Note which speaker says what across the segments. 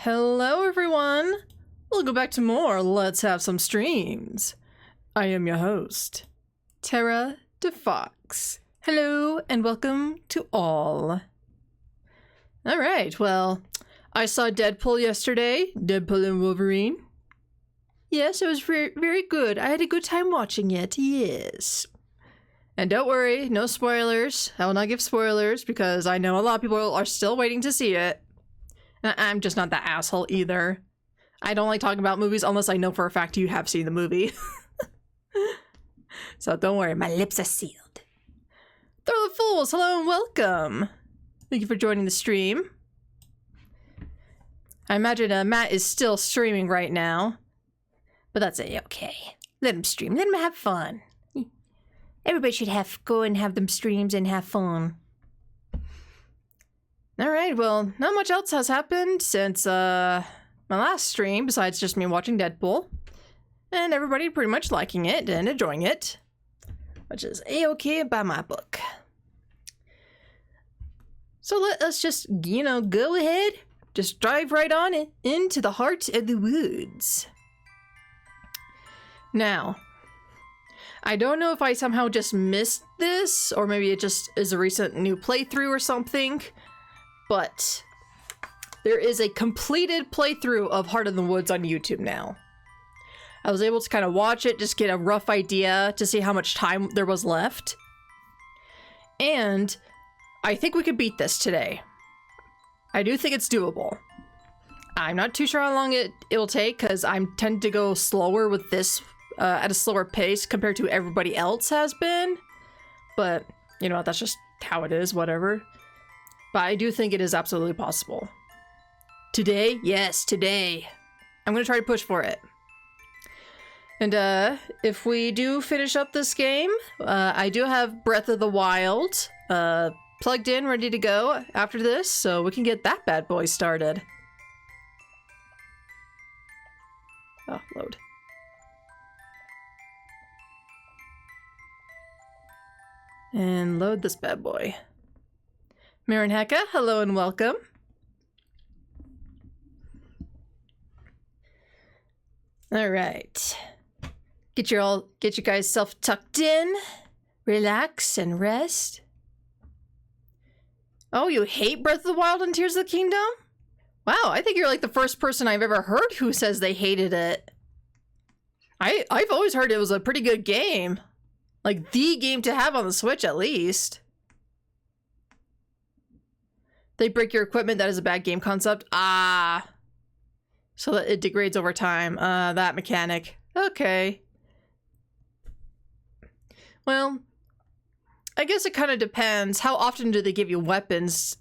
Speaker 1: Hello everyone! Welcome back to more Let's Have Some Streams. I am your host, Terra DeFox. Hello and welcome to all. Alright, well, I saw Deadpool yesterday, Deadpool and Wolverine. Yes, it was very good. I had a good time watching it, yes. And don't worry, no spoilers. I will not give spoilers because I know a lot of people are still waiting to see it. I'm just not that asshole either. I don't like talking about movies unless I know for a fact you have seen the movie. So don't worry, my lips are sealed. Throw the Fools, hello and welcome. Thank you for joining the stream. I imagine Matt is still streaming right now. But that's okay. Let him stream, let him have fun. Everybody should go and have them streams and have fun. Alright, well, not much else has happened since my last stream, besides just me watching Deadpool. And everybody pretty much liking it and enjoying it. Which is a-okay by my book. So let us just, you know, go ahead. Just drive right on into the heart of the woods. Now, I don't know if I somehow just missed this, or maybe it just is a recent new playthrough or something. But there is a completed playthrough of Heart of the Woods on YouTube now. I was able to kind of watch it, just get a rough idea to see how much time there was left. And I think we could beat this today. I do think it's doable. I'm not too sure how long it'll take because I tend to go slower with this at a slower pace compared to everybody else has been. But, you know, that's just how it is, whatever. But I do think it is absolutely possible. Today? Yes, today. I'm gonna try to push for it. And if we do finish up this game, I do have Breath of the Wild plugged in, ready to go after this, so we can get that bad boy started. Oh, load. And load this bad boy. Marin Hecka, hello and welcome. All right. Get you guys self tucked in, relax and rest. Oh, you hate Breath of the Wild and Tears of the Kingdom? Wow, I think you're like the first person I've ever heard who says they hated it. I've always heard it was a pretty good game. Like, the game to have on the Switch, at least. They break your equipment, that is a bad game concept. Ah. So that it degrades over time. That mechanic. Okay. Well, I guess it kind of depends. How often do they give you weapons?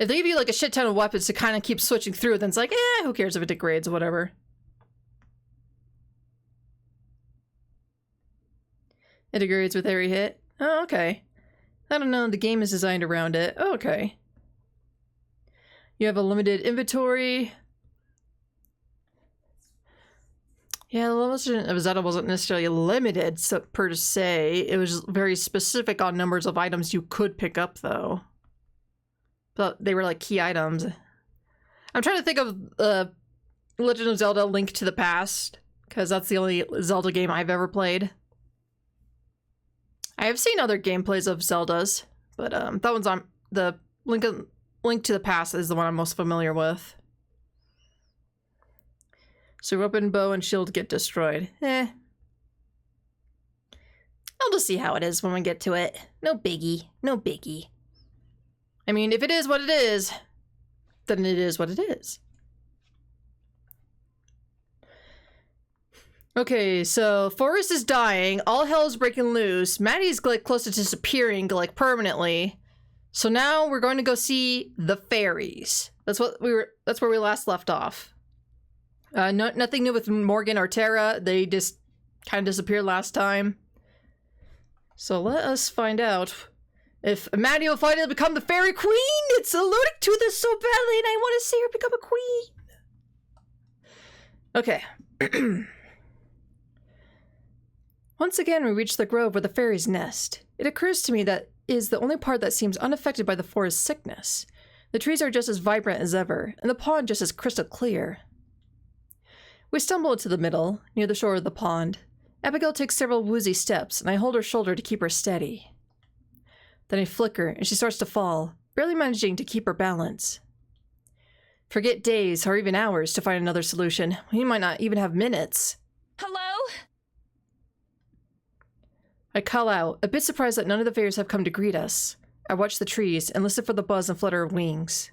Speaker 1: If they give you like a shit ton of weapons to kind of keep switching through, then it's like, who cares if it degrades or whatever. It degrades with every hit. Oh, okay. I don't know, the game is designed around it. Oh, okay. You have a limited inventory. Yeah, the Legend of Zelda wasn't necessarily limited per se. It was very specific on numbers of items you could pick up, though. But they were like key items. I'm trying to think of Legend of Zelda: Link to the Past, because that's the only Zelda game I've ever played. I have seen other gameplays of Zeldas, but that one's on the Link to the Past is the one I'm most familiar with. So weapon, bow, and shield get destroyed. I'll just see how it is when we get to it. No biggie. No biggie. I mean, if it is what it is, then it is what it is. Okay, so Forest is dying. All hell is breaking loose. Maddie's like close to disappearing, like permanently. So now we're going to go see the fairies. That's where we last left off. Nothing new with Morgan or Terra. They just kind of disappeared last time. So let us find out if Maddie will finally become the fairy queen. It's alluding to this so badly, and I want to see her become a queen. Okay. Once again, we reach the grove where the fairies nest. It occurs to me that is the only part that seems unaffected by the forest sickness. The trees are just as vibrant as ever, and the pond just as crystal clear. We stumble into the middle, near the shore of the pond. Abigail takes several woozy steps, and I hold her shoulder to keep her steady. Then I flicker, and she starts to fall, barely managing to keep her balance. Forget days or even hours to find another solution. We might not even have minutes.
Speaker 2: Hello?
Speaker 1: I call out, a bit surprised that none of the fairies have come to greet us. I watch the trees and listen for the buzz and flutter of wings.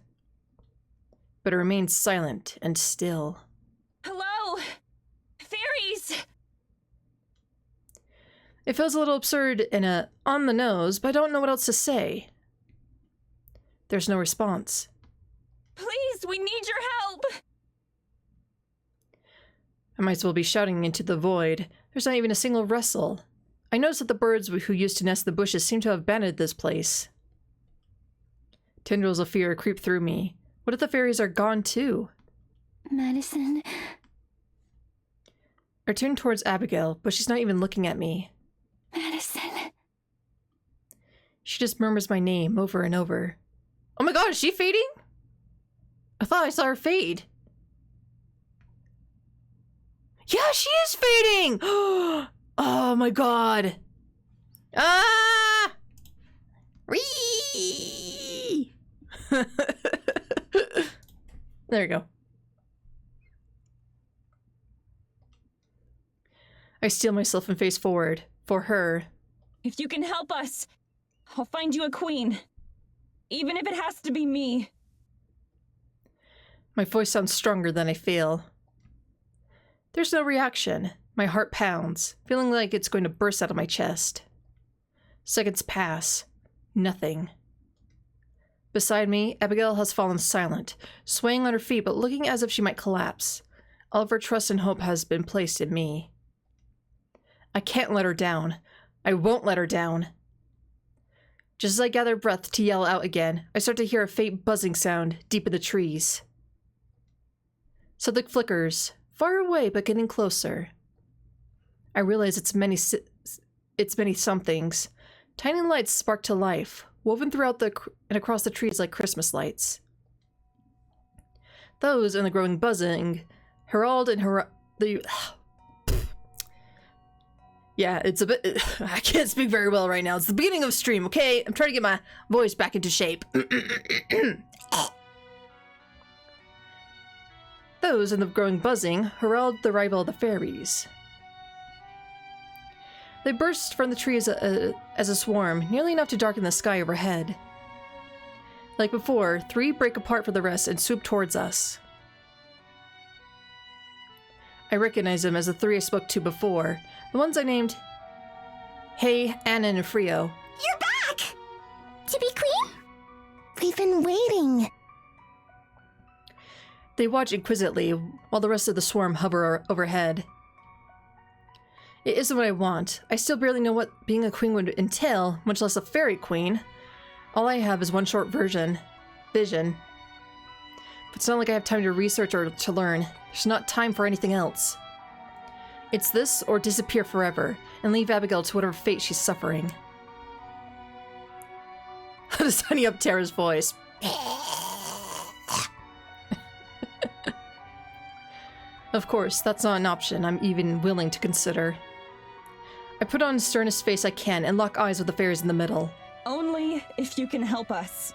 Speaker 1: But it remains silent and still.
Speaker 2: Hello? Fairies!
Speaker 1: It feels a little absurd and on the nose, but I don't know what else to say. There's no response.
Speaker 2: Please, we need your help!
Speaker 1: I might as well be shouting into the void. There's not even a single rustle. I notice that the birds who used to nest in the bushes seem to have abandoned this place. Tendrils of fear creep through me. What if the fairies are gone too?
Speaker 2: Madison...
Speaker 1: I turn towards Abigail, but she's not even looking at me.
Speaker 2: Madison...
Speaker 1: She just murmurs my name over and over. Oh my god, is she fading? I thought I saw her fade. Yeah, she is fading! Oh my god. Ah! Whee! There you go. I steel myself and face forward. For her.
Speaker 2: If you can help us, I'll find you a queen. Even if it has to be me.
Speaker 1: My voice sounds stronger than I feel. There's no reaction. My heart pounds, feeling like it's going to burst out of my chest. Seconds pass. Nothing. Beside me, Abigail has fallen silent, swaying on her feet but looking as if she might collapse. All of her trust and hope has been placed in me. I can't let her down. I won't let her down. Just as I gather breath to yell out again, I start to hear a faint buzzing sound deep in the trees. Something flickers, far away but getting closer. I realize it's many somethings. Tiny lights spark to life, woven throughout and across the trees like Christmas lights. Those and the growing buzzing herald and Yeah, it's a bit... I can't speak very well right now. It's the beginning of stream, okay? I'm trying to get my voice back into shape. Those and the growing buzzing herald the arrival of the fairies. They burst from the trees as a swarm, nearly enough to darken the sky overhead. Like before, 3 break apart from the rest and swoop towards us. I recognize them as the 3 I spoke to before. The ones I named Hey, Anna, and Frio.
Speaker 3: You're back! To be queen? We've been waiting.
Speaker 1: They watch inquisitively while the rest of the swarm hover overhead. It isn't what I want. I still barely know what being a queen would entail, much less a fairy queen. All I have is one short vision. But it's not like I have time to research or to learn. There's not time for anything else. It's this or disappear forever and leave Abigail to whatever fate she's suffering. Just honey up Terra's voice. Of course, that's not an option I'm even willing to consider. I put on the sternest face I can and lock eyes with the fairies in the middle.
Speaker 2: Only if you can help us.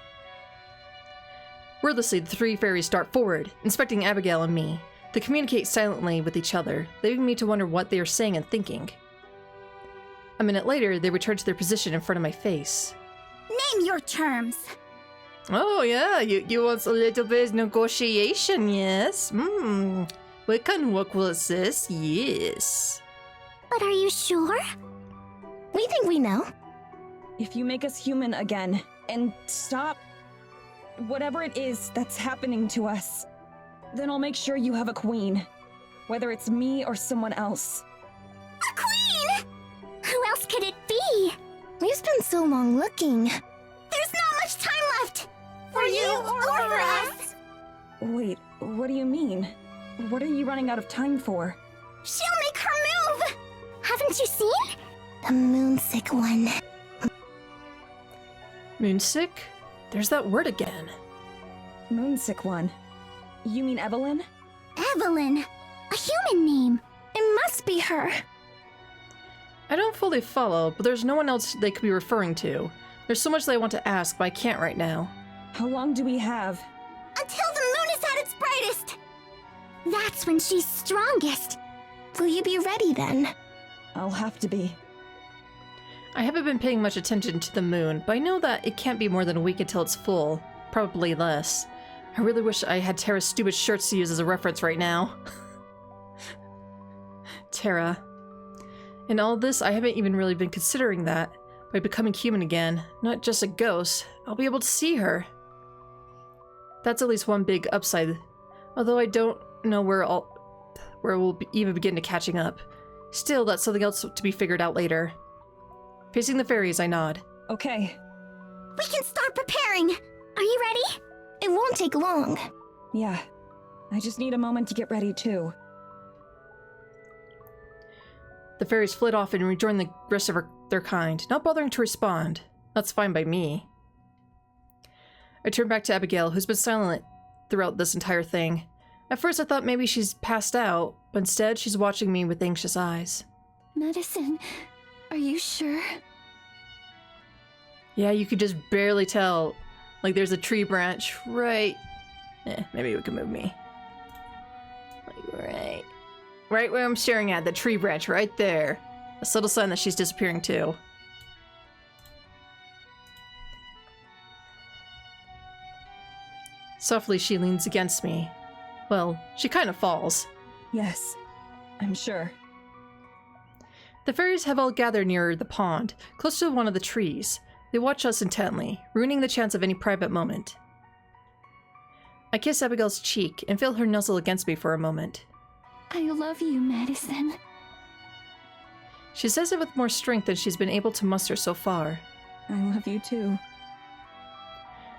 Speaker 1: Wordlessly, the 3 fairies dart forward, inspecting Abigail and me. They communicate silently with each other, leaving me to wonder what they are saying and thinking. A minute later, they return to their position in front of my face.
Speaker 3: Name your terms.
Speaker 1: Oh yeah, you want a little bit of negotiation, yes? We can work with this, yes.
Speaker 3: But are you sure? We think we know.
Speaker 2: If you make us human again, and stop whatever it is that's happening to us, then I'll make sure you have a queen. Whether it's me or someone else.
Speaker 3: A queen! Who else could it be? We've spent so long looking. There's not much time left! For you or for us!
Speaker 2: Wait, what do you mean? What are you running out of time for?
Speaker 3: She'll make her move! Haven't you seen? The moonsick one.
Speaker 1: Moonsick? There's that word again.
Speaker 2: Moonsick one. You mean Evelyn?
Speaker 3: Evelyn! A human name! It must be her!
Speaker 1: I don't fully follow, but there's no one else they could be referring to. There's so much that I want to ask, but I can't right now.
Speaker 2: How long do we have?
Speaker 3: Until the moon is at its brightest! That's when she's strongest. Will you be ready then?
Speaker 2: I'll have to be.
Speaker 1: I haven't been paying much attention to the moon, but I know that it can't be more than a week until it's full. Probably less. I really wish I had Terra's stupid shirts to use as a reference right now. Terra. In all this, I haven't even really been considering that. By becoming human again, not just a ghost, I'll be able to see her. That's at least one big upside, although I don't know where we'll even begin to catching up. Still, that's something else to be figured out later. Facing the fairies, I nod.
Speaker 2: Okay.
Speaker 3: We can start preparing! Are you ready? It won't take long.
Speaker 2: Yeah. I just need a moment to get ready, too.
Speaker 1: The fairies flit off and rejoin the rest of their kind, not bothering to respond. That's fine by me. I turn back to Abigail, who's been silent throughout this entire thing. At first I thought maybe she's passed out, but instead she's watching me with anxious eyes.
Speaker 3: Medicine, are you sure?
Speaker 1: Yeah, you could just barely tell. Like there's a tree branch right... maybe we can move me. Like right where I'm staring at, the tree branch right there. A subtle sign that she's disappearing too. Softly she leans against me. Well, she kind of falls.
Speaker 2: Yes, I'm sure.
Speaker 1: The fairies have all gathered near the pond, close to one of the trees. They watch us intently, ruining the chance of any private moment. I kiss Abigail's cheek and feel her nuzzle against me for a moment.
Speaker 3: I love you, Madison.
Speaker 1: She says it with more strength than she's been able to muster so far.
Speaker 2: I love you too.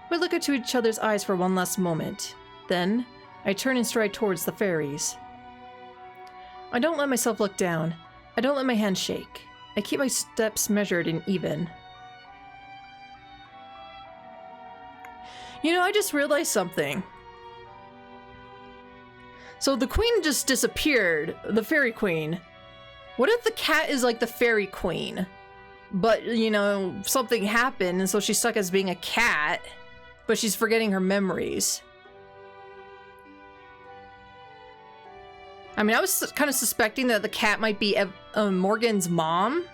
Speaker 1: We look into each other's eyes for one last moment. Then, I turn and stride towards the fairies. I don't let myself look down. I don't let my hands shake. I keep my steps measured and even. You know, I just realized something. So the queen just disappeared, the fairy queen. What if the cat is like the fairy queen? But, you know, something happened and so she's stuck as being a cat, but she's forgetting her memories. I mean, I was kind of suspecting that the cat might be Morgan's mom,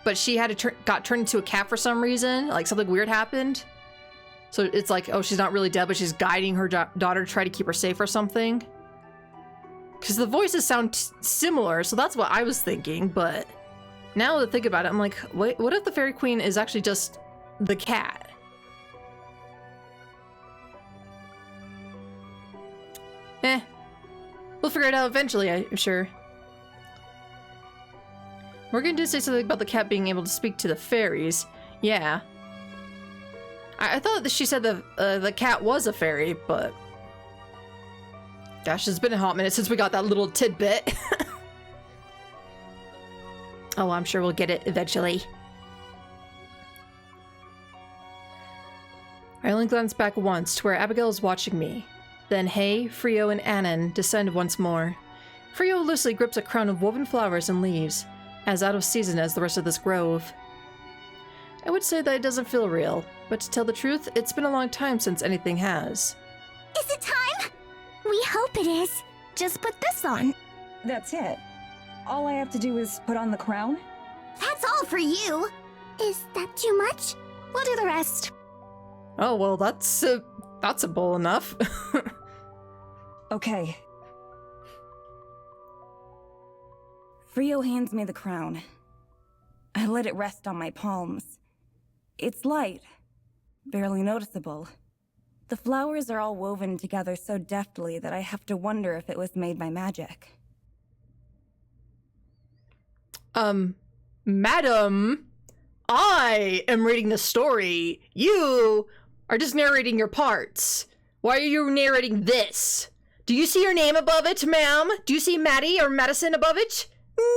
Speaker 1: but she had to got turned into a cat for some reason. Like something weird happened. So it's like, oh, she's not really dead, but she's guiding her daughter to try to keep her safe or something. Because the voices sound similar, so that's what I was thinking. But now that I think about it, I'm like, wait, what if the fairy queen is actually just the cat? We'll figure it out eventually, I'm sure. Morgan did say something about the cat being able to speak to the fairies. Yeah. I thought that she said the cat was a fairy, but... Gosh, it's been a hot minute since we got that little tidbit. Oh, I'm sure we'll get it eventually. I only glanced back once to where Abigail is watching me. Then Hay, Frio, and Annan descend once more. Frio loosely grips a crown of woven flowers and leaves, as out of season as the rest of this grove. I would say that it doesn't feel real, but to tell the truth, it's been a long time since anything has.
Speaker 3: Is it time? We hope it is. Just put this on.
Speaker 2: That's it. All I have to do is put on the crown?
Speaker 3: That's all for you. Is that too much? We'll do the rest.
Speaker 1: Oh, well, that's simple enough.
Speaker 2: Okay. Frio hands me the crown. I let it rest on my palms. It's light, barely noticeable. The flowers are all woven together so deftly that I have to wonder if it was made by magic.
Speaker 1: Madam, I am reading the story. You are just narrating your parts. Why are you narrating this? Do you see your name above it, ma'am? Do you see Maddie or Madison above it?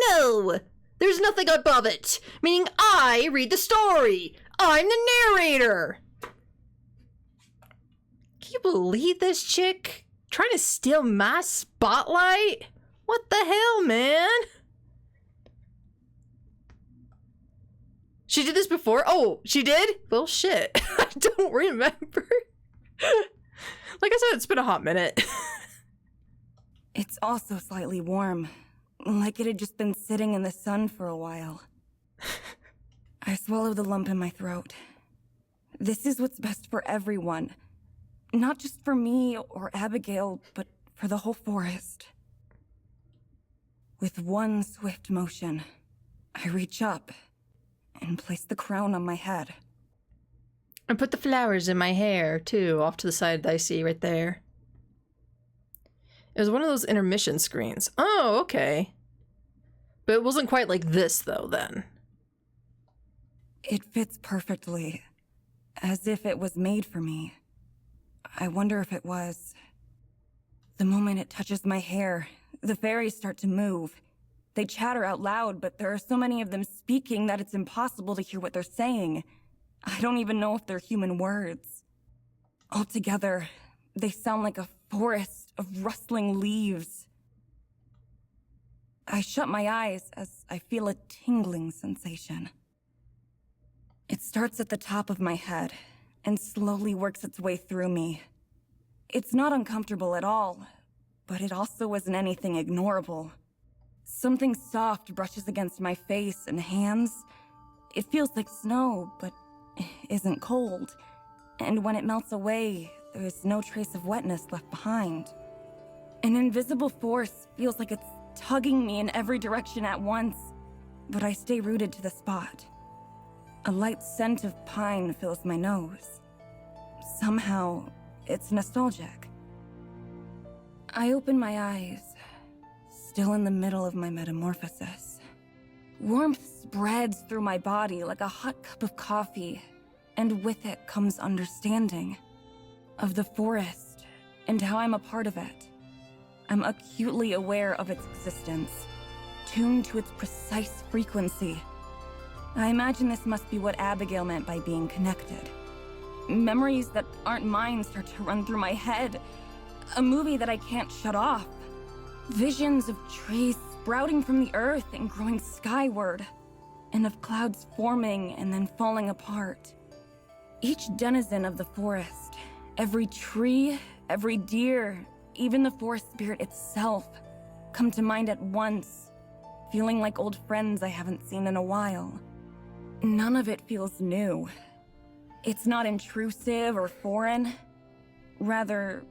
Speaker 1: No! There's nothing above it, meaning I read the story. I'm the narrator. Can you believe this chick? Trying to steal my spotlight? What the hell, man? She did this before? Oh, she did? Well, shit. I don't remember. Like I said, it's been a hot minute.
Speaker 2: It's also slightly warm, like it had just been sitting in the sun for a while. I swallow the lump in my throat. This is what's best for everyone. Not just for me or Abigail, but for the whole forest. With one swift motion, I reach up and place the crown on my head.
Speaker 1: And put the flowers in my hair, too, off to the side that I see right there. It was one of those intermission screens. Oh, okay. But it wasn't quite like this, though, then.
Speaker 2: It fits perfectly, as if it was made for me. I wonder if it was. The moment it touches my hair, the fairies start to move. They chatter out loud, but there are so many of them speaking that it's impossible to hear what they're saying. I don't even know if they're human words. Altogether, they sound like a forest of rustling leaves. I shut my eyes as I feel a tingling sensation. It starts at the top of my head and slowly works its way through me. It's not uncomfortable at all, but it also isn't anything ignorable. Something soft brushes against my face and hands. It feels like snow, but isn't cold. And when it melts away, there is no trace of wetness left behind. An invisible force feels like it's tugging me in every direction at once, but I stay rooted to the spot. A light scent of pine fills my nose. Somehow, it's nostalgic. I open my eyes, still in the middle of my metamorphosis. Warmth spreads through my body like a hot cup of coffee, and with it comes understanding of the forest and how I'm a part of it. I'm acutely aware of its existence, tuned to its precise frequency. I imagine this must be what Abigail meant by being connected. Memories that aren't mine start to run through my head. A movie that I can't shut off. Visions of trees sprouting from the earth and growing skyward, and of clouds forming and then falling apart. Each denizen of the forest, every tree, every deer, even the forest spirit itself, come to mind at once, feeling like old friends I haven't seen in a while. None of it feels new. It's not intrusive or foreign. Rather,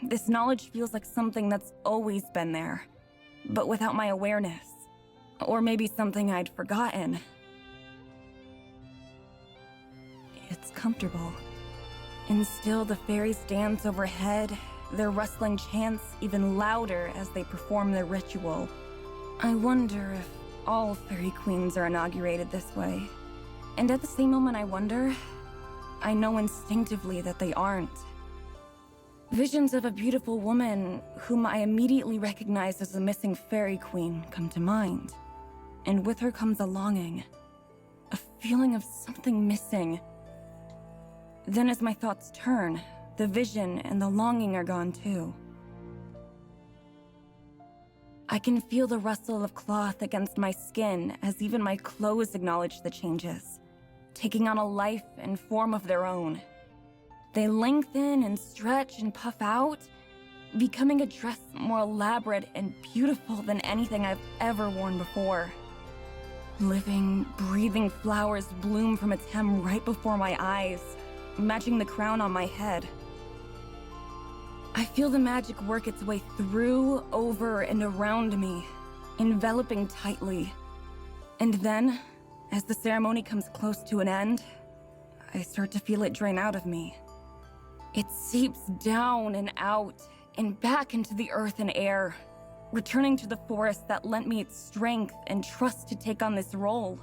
Speaker 2: this knowledge feels like something that's always been there, but without my awareness. Or maybe something I'd forgotten. It's comfortable. And still the fairies dance overhead, their rustling chants even louder as they perform their ritual. I wonder if all fairy queens are inaugurated this way. And at the same moment I wonder, I know instinctively that they aren't. Visions of a beautiful woman whom I immediately recognize as the missing fairy queen come to mind. And with her comes a longing, a feeling of something missing. Then as my thoughts turn, the vision and the longing are gone too. I can feel the rustle of cloth against my skin as even my clothes acknowledge the changes, taking on a life and form of their own. They lengthen and stretch and puff out, becoming a dress more elaborate and beautiful than anything I've ever worn before. Living, breathing flowers bloom from its hem right before my eyes, matching the crown on my head. I feel the magic work its way through, over, and around me, enveloping tightly. And then, as the ceremony comes close to an end, I start to feel it drain out of me. It seeps down and out, and back into the earth and air, returning to the forest that lent me its strength and trust to take on this role.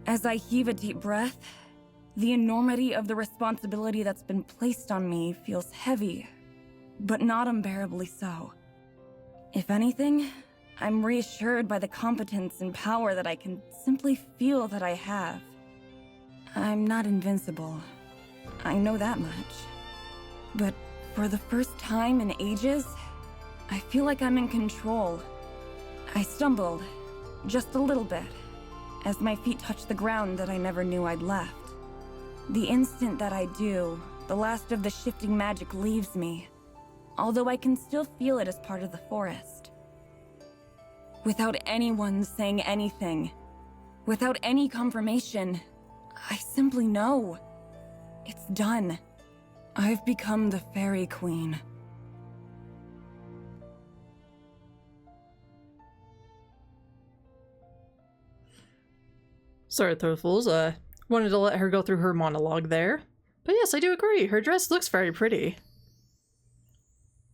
Speaker 2: As I heave a deep breath, the enormity of the responsibility that's been placed on me feels heavy, but not unbearably so. If anything, I'm reassured by the competence and power that I can simply feel that I have. I'm not invincible. I know that much. But for the first time in ages, I feel like I'm in control. I stumbled, just a little bit, as my feet touched the ground that I never knew I'd left. The instant that I do, the last of the shifting magic leaves me, although I can still feel it as part of the forest. Without anyone saying anything, without any confirmation, I simply know. It's done. I've become the Fairy Queen.
Speaker 1: Sorry, Throatfuls. Wanted to let her go through her monologue there. But yes, I do agree. Her dress looks very pretty.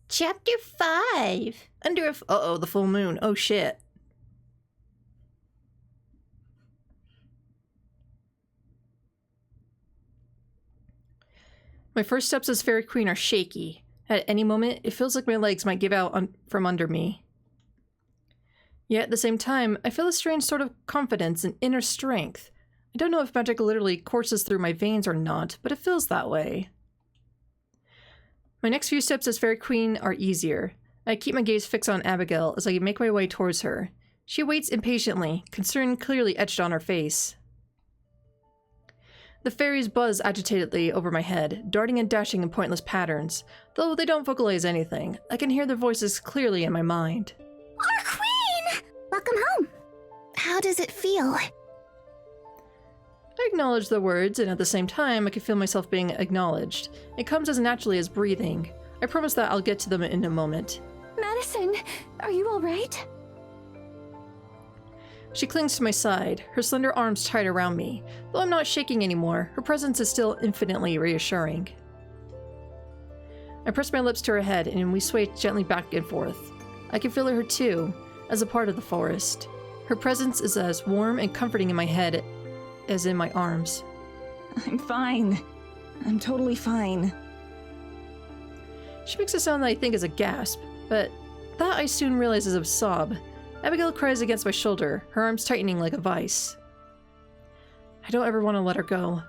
Speaker 1: Chapter 5. Under a uh-oh, the full moon. Oh shit. My first steps as Fairy Queen are shaky. At any moment, it feels like my legs might give out from under me. Yet at the same time, I feel a strange sort of confidence and inner strength. I don't know if magic literally courses through my veins or not, but it feels that way. My next few steps as Fairy Queen are easier. I keep my gaze fixed on Abigail as I make my way towards her. She waits impatiently, concern clearly etched on her face. The fairies buzz agitatedly over my head, darting and dashing in pointless patterns. Though they don't vocalize anything, I can hear their voices clearly in my mind.
Speaker 3: Our queen! Welcome home. How does it feel?
Speaker 1: I acknowledge the words, and at the same time, I can feel myself being acknowledged. It comes as naturally as breathing. I promise that I'll get to them in a moment.
Speaker 3: Madison, are you alright?
Speaker 1: She clings to my side, her slender arms tight around me. Though I'm not shaking anymore, her presence is still infinitely reassuring. I press my lips to her head, and we sway gently back and forth. I can feel her too, as a part of the forest. Her presence is as warm and comforting in my head as in my arms.
Speaker 2: I'm fine. I'm totally fine.
Speaker 1: She makes a sound that I think is a gasp, but that I soon realize is a sob. Abigail cries against my shoulder, her arms tightening like a vice. I don't ever want to let her go.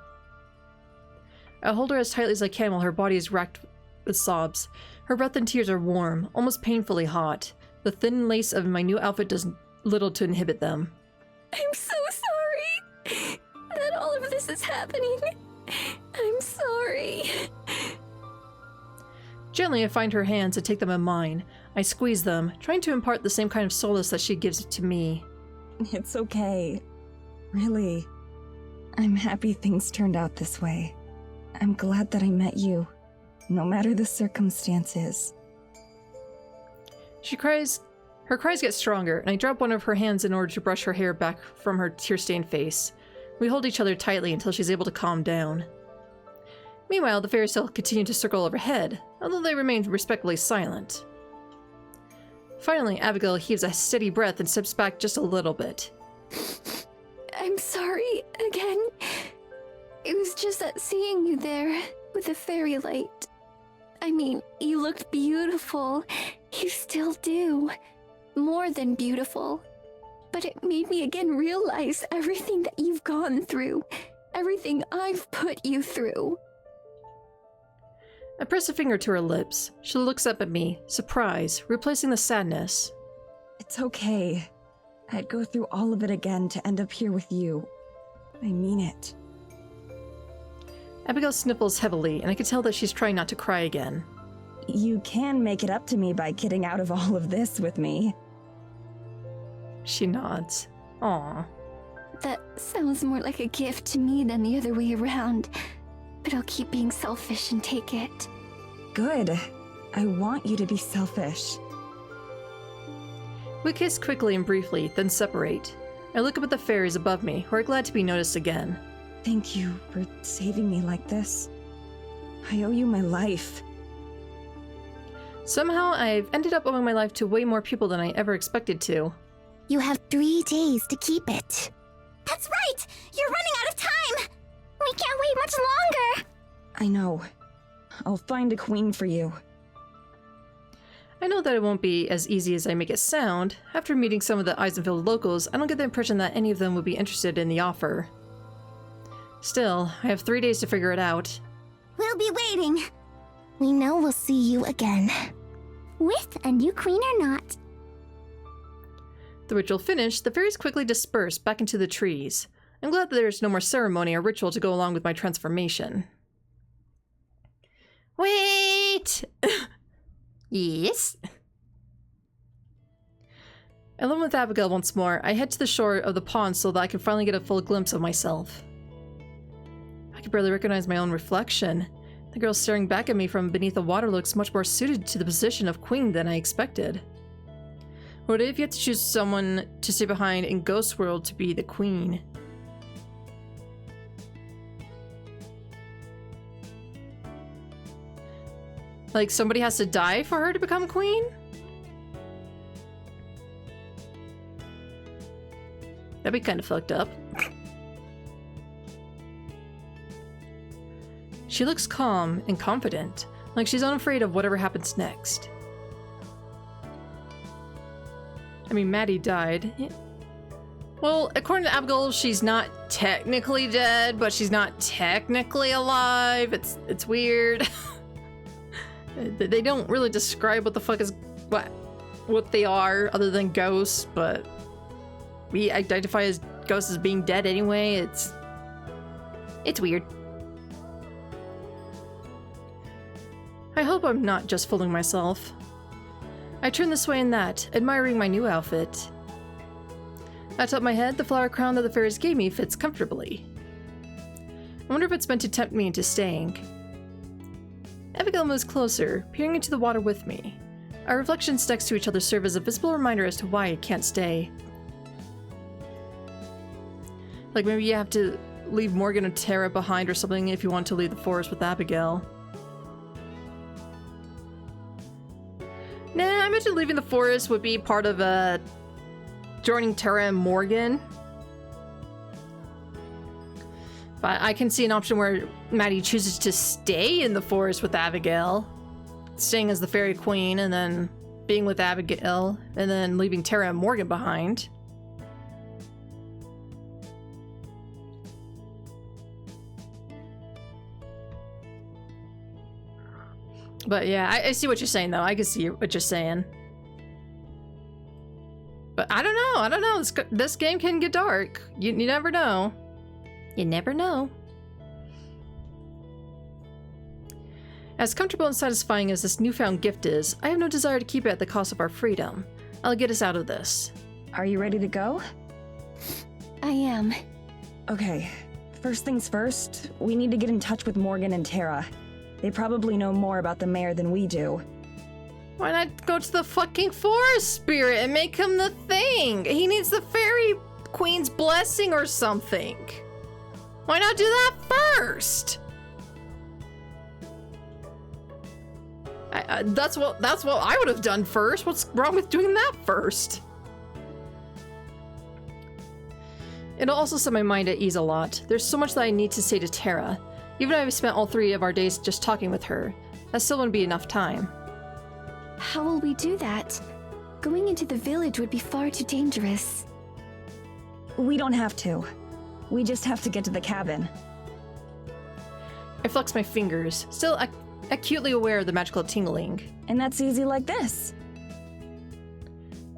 Speaker 1: I hold her as tightly as I can while her body is racked with sobs. Her breath and tears are warm, almost painfully hot. The thin lace of my new outfit does little to inhibit them.
Speaker 3: I'm so sorry that all of this is happening. I'm sorry.
Speaker 1: Gently, I find her hands and take them in mine. I squeeze them, trying to impart the same kind of solace that she gives to me.
Speaker 2: It's okay. Really. I'm happy things turned out this way. I'm glad that I met you, no matter the circumstances.
Speaker 1: She cries. Her cries get stronger, and I drop one of her hands in order to brush her hair back from her tear-stained face. We hold each other tightly until she's able to calm down. Meanwhile, the fairies still continue to circle overhead, although they remain respectfully silent. Finally, Abigail heaves a steady breath and steps back just a little bit.
Speaker 3: I'm sorry again. It was just that seeing you there with the fairy light. I mean, you looked beautiful. You still do. More than beautiful. But it made me again realize everything that you've gone through. Everything I've put you through.
Speaker 1: I press a finger to her lips. She looks up at me, surprise, replacing the sadness.
Speaker 2: It's okay. I'd go through all of it again to end up here with you. I mean it.
Speaker 1: Abigail sniffles heavily, and I can tell that she's trying not to cry again.
Speaker 2: You can make it up to me by getting out of all of this with me.
Speaker 1: She nods. Aww.
Speaker 3: That sounds more like a gift to me than the other way around. But I'll keep being selfish and take it.
Speaker 2: Good. I want you to be selfish.
Speaker 1: We kiss quickly and briefly, then separate. I look up at the fairies above me, who are glad to be noticed again.
Speaker 2: Thank you for saving me like this. I owe you my life.
Speaker 1: Somehow, I've ended up owing my life to way more people than I ever expected to.
Speaker 3: You have 3 days to keep it. That's right! You're running out of time! We can't wait much longer!
Speaker 2: I know. I'll find a queen for you.
Speaker 1: I know that it won't be as easy as I make it sound. After meeting some of the Eisenfield locals, I don't get the impression that any of them would be interested in the offer. Still, I have 3 days to figure it out.
Speaker 3: We'll be waiting. We know we'll see you again. With a new queen or not.
Speaker 1: The ritual finished, the fairies quickly disperse back into the trees. I'm glad that there's no more ceremony or ritual to go along with my transformation. Wait! Yes? Alone with Abigail once more, I head to the shore of the pond so that I can finally get a full glimpse of myself. I can barely recognize my own reflection. The girl staring back at me from beneath the water looks much more suited to the position of queen than I expected. What if you had to choose someone to stay behind in Ghost World to be the queen? Like, somebody has to die for her to become queen? That'd be kind of fucked up. She looks calm and confident, like she's unafraid of whatever happens next. I mean, Maddie died. Yeah. Well, according to Abigail, she's not technically dead, but she's not technically alive. It's weird. They don't really describe what the fuck is what they are other than ghosts, but we identify as ghosts as being dead anyway. It's weird. I hope I'm not just fooling myself. I turn this way and that, admiring my new outfit. Atop my head, the flower crown that the fairies gave me fits comfortably. I wonder if it's meant to tempt me into staying. Abigail moves closer, peering into the water with me. Our reflections next to each other serve as a visible reminder as to why I can't stay. Like maybe you have to leave Morgan or Tara behind or something if you want to leave the forest with Abigail. Nah, I imagine leaving the forest would be part of joining Tara and Morgan. But I can see an option where Maddie chooses to stay in the forest with Abigail, staying as the fairy queen, and then being with Abigail, and then leaving Terra and Morgan behind. But yeah, I see what you're saying, though. I can see what you're saying. But I don't know. I don't know. This game can get dark. You never know. You never know. As comfortable and satisfying as this newfound gift is, I have no desire to keep it at the cost of our freedom. I'll get us out of this.
Speaker 2: Are you ready to go?
Speaker 3: I am.
Speaker 2: Okay. First things first, we need to get in touch with Morgan and Terra. They probably know more about the mayor than we do.
Speaker 1: Why not go to the fucking forest spirit and make him the thing? He needs the fairy queen's blessing or something. Why not do that first? That's what I would have done first. What's wrong with doing that first? It'll also set my mind at ease a lot. There's so much that I need to say to Terra. Even if I've spent all 3 of our days just talking with her, that still wouldn't be enough time.
Speaker 3: How will we do that? Going into the village would be far too dangerous.
Speaker 2: We don't have to. We just have to get to the cabin.
Speaker 1: I flex my fingers, still acutely aware of the magical tingling.
Speaker 2: And that's easy like this.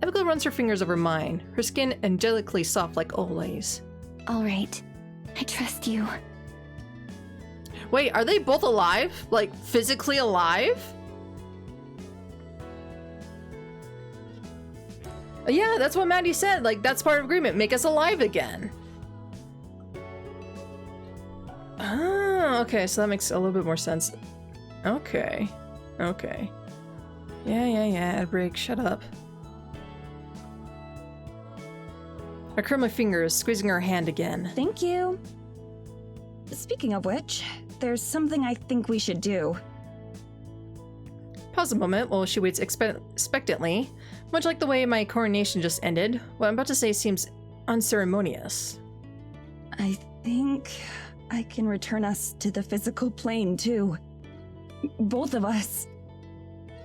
Speaker 1: Abigail runs her fingers over mine, her skin angelically soft like always.
Speaker 3: All right. I trust you.
Speaker 1: Wait, are they both alive? Like, physically alive? Yeah, that's what Maddie said. Like, that's part of agreement. Make us alive again. Ah, okay, so that makes a little bit more sense. Okay. Okay. Yeah, ad break, shut up. I curl my fingers, squeezing her hand again.
Speaker 2: Thank you. Speaking of which, there's something I think we should do.
Speaker 1: Pause a moment while she waits expectantly. Much like the way my coronation just ended, what I'm about to say seems unceremonious.
Speaker 2: I think I can return us to the physical plane, too. Both of us.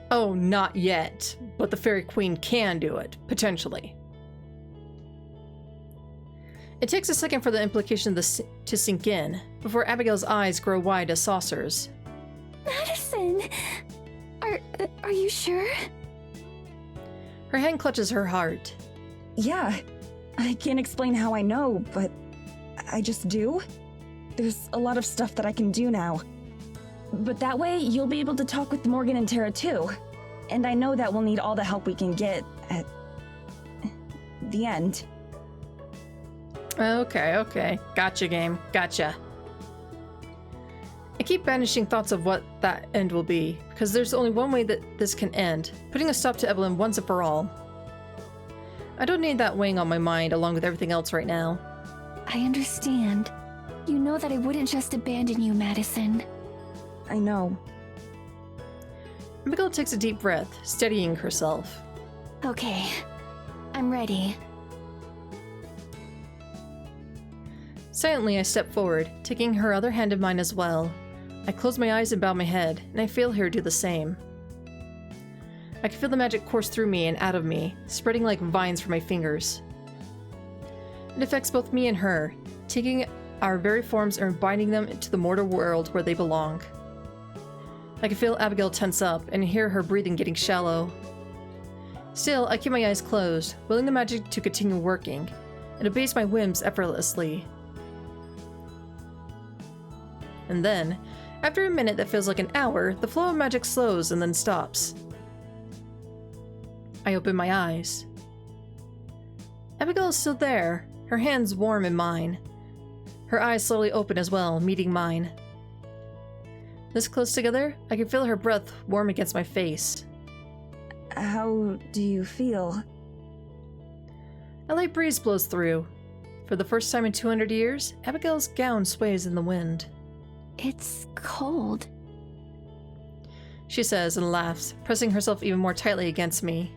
Speaker 1: Oh, not yet. But the Fairy Queen can do it, potentially. It takes a second for the implication to sink in, before Abigail's eyes grow wide as saucers.
Speaker 3: Madison! Are you sure?
Speaker 1: Her hand clutches her heart.
Speaker 2: Yeah, I can't explain how I know, but I just do. There's a lot of stuff that I can do now. But that way, you'll be able to talk with Morgan and Terra too. And I know that we'll need all the help we can get at the end.
Speaker 1: Okay. Gotcha, game. Gotcha. I keep banishing thoughts of what that end will be, because there's only one way that this can end, putting a stop to Evelyn once and for all. I don't need that weighing on my mind along with everything else right now.
Speaker 3: I understand. You know that I wouldn't just abandon you, Madison.
Speaker 2: I know.
Speaker 1: Abigail takes a deep breath, steadying herself.
Speaker 3: Okay. I'm ready.
Speaker 1: Silently, I step forward, taking her other hand in mine as well. I close my eyes and bow my head, and I feel her do the same. I can feel the magic course through me and out of me, spreading like vines from my fingers. It affects both me and her, taking our very forms and binding them into the mortal world where they belong. I can feel Abigail tense up and hear her breathing getting shallow. Still, I keep my eyes closed, willing the magic to continue working. It obeys my whims effortlessly. And then, after a minute that feels like an hour, the flow of magic slows and then stops. I open my eyes. Abigail is still there, her hands warm in mine. Her eyes slowly open as well, meeting mine. This close together, I can feel her breath warm against my face.
Speaker 2: How do you feel?
Speaker 1: A light breeze blows through. For the first time in 200 years, Abigail's gown sways in the wind.
Speaker 3: It's cold.
Speaker 1: She says and laughs, pressing herself even more tightly against me.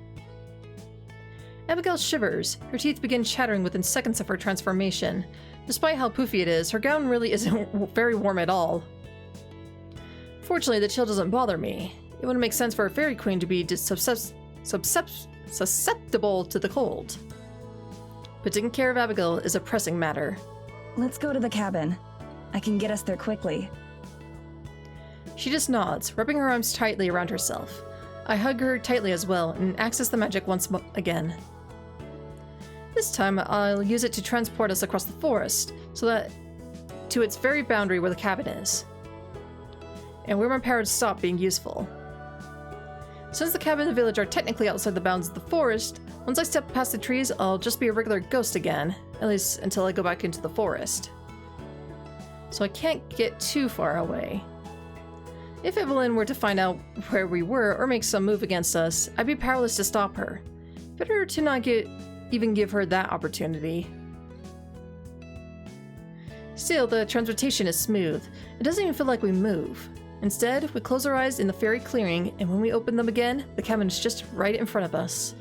Speaker 1: Abigail shivers, her teeth begin chattering within seconds of her transformation, Despite how poofy it is, her gown really isn't very warm at all. Fortunately, the chill doesn't bother me. It wouldn't make sense for a fairy queen to be susceptible to the cold. But taking care of Abigail is a pressing matter.
Speaker 2: Let's go to the cabin. I can get us there quickly.
Speaker 1: She just nods, rubbing her arms tightly around herself. I hug her tightly as well and access the magic once again. This time, I'll use it to transport us across the forest, so that to its very boundary where the cabin is, and where my powers stop being useful. Since the cabin and the village are technically outside the bounds of the forest, once I step past the trees, I'll just be a regular ghost again, at least until I go back into the forest. So I can't get too far away. If Evelyn were to find out where we were or make some move against us, I'd be powerless to stop her. Better to not even give her that opportunity. Still, the transportation is smooth. It doesn't even feel like we move. Instead, we close our eyes in the fairy clearing, and when we open them again, the cabin is just right in front of us.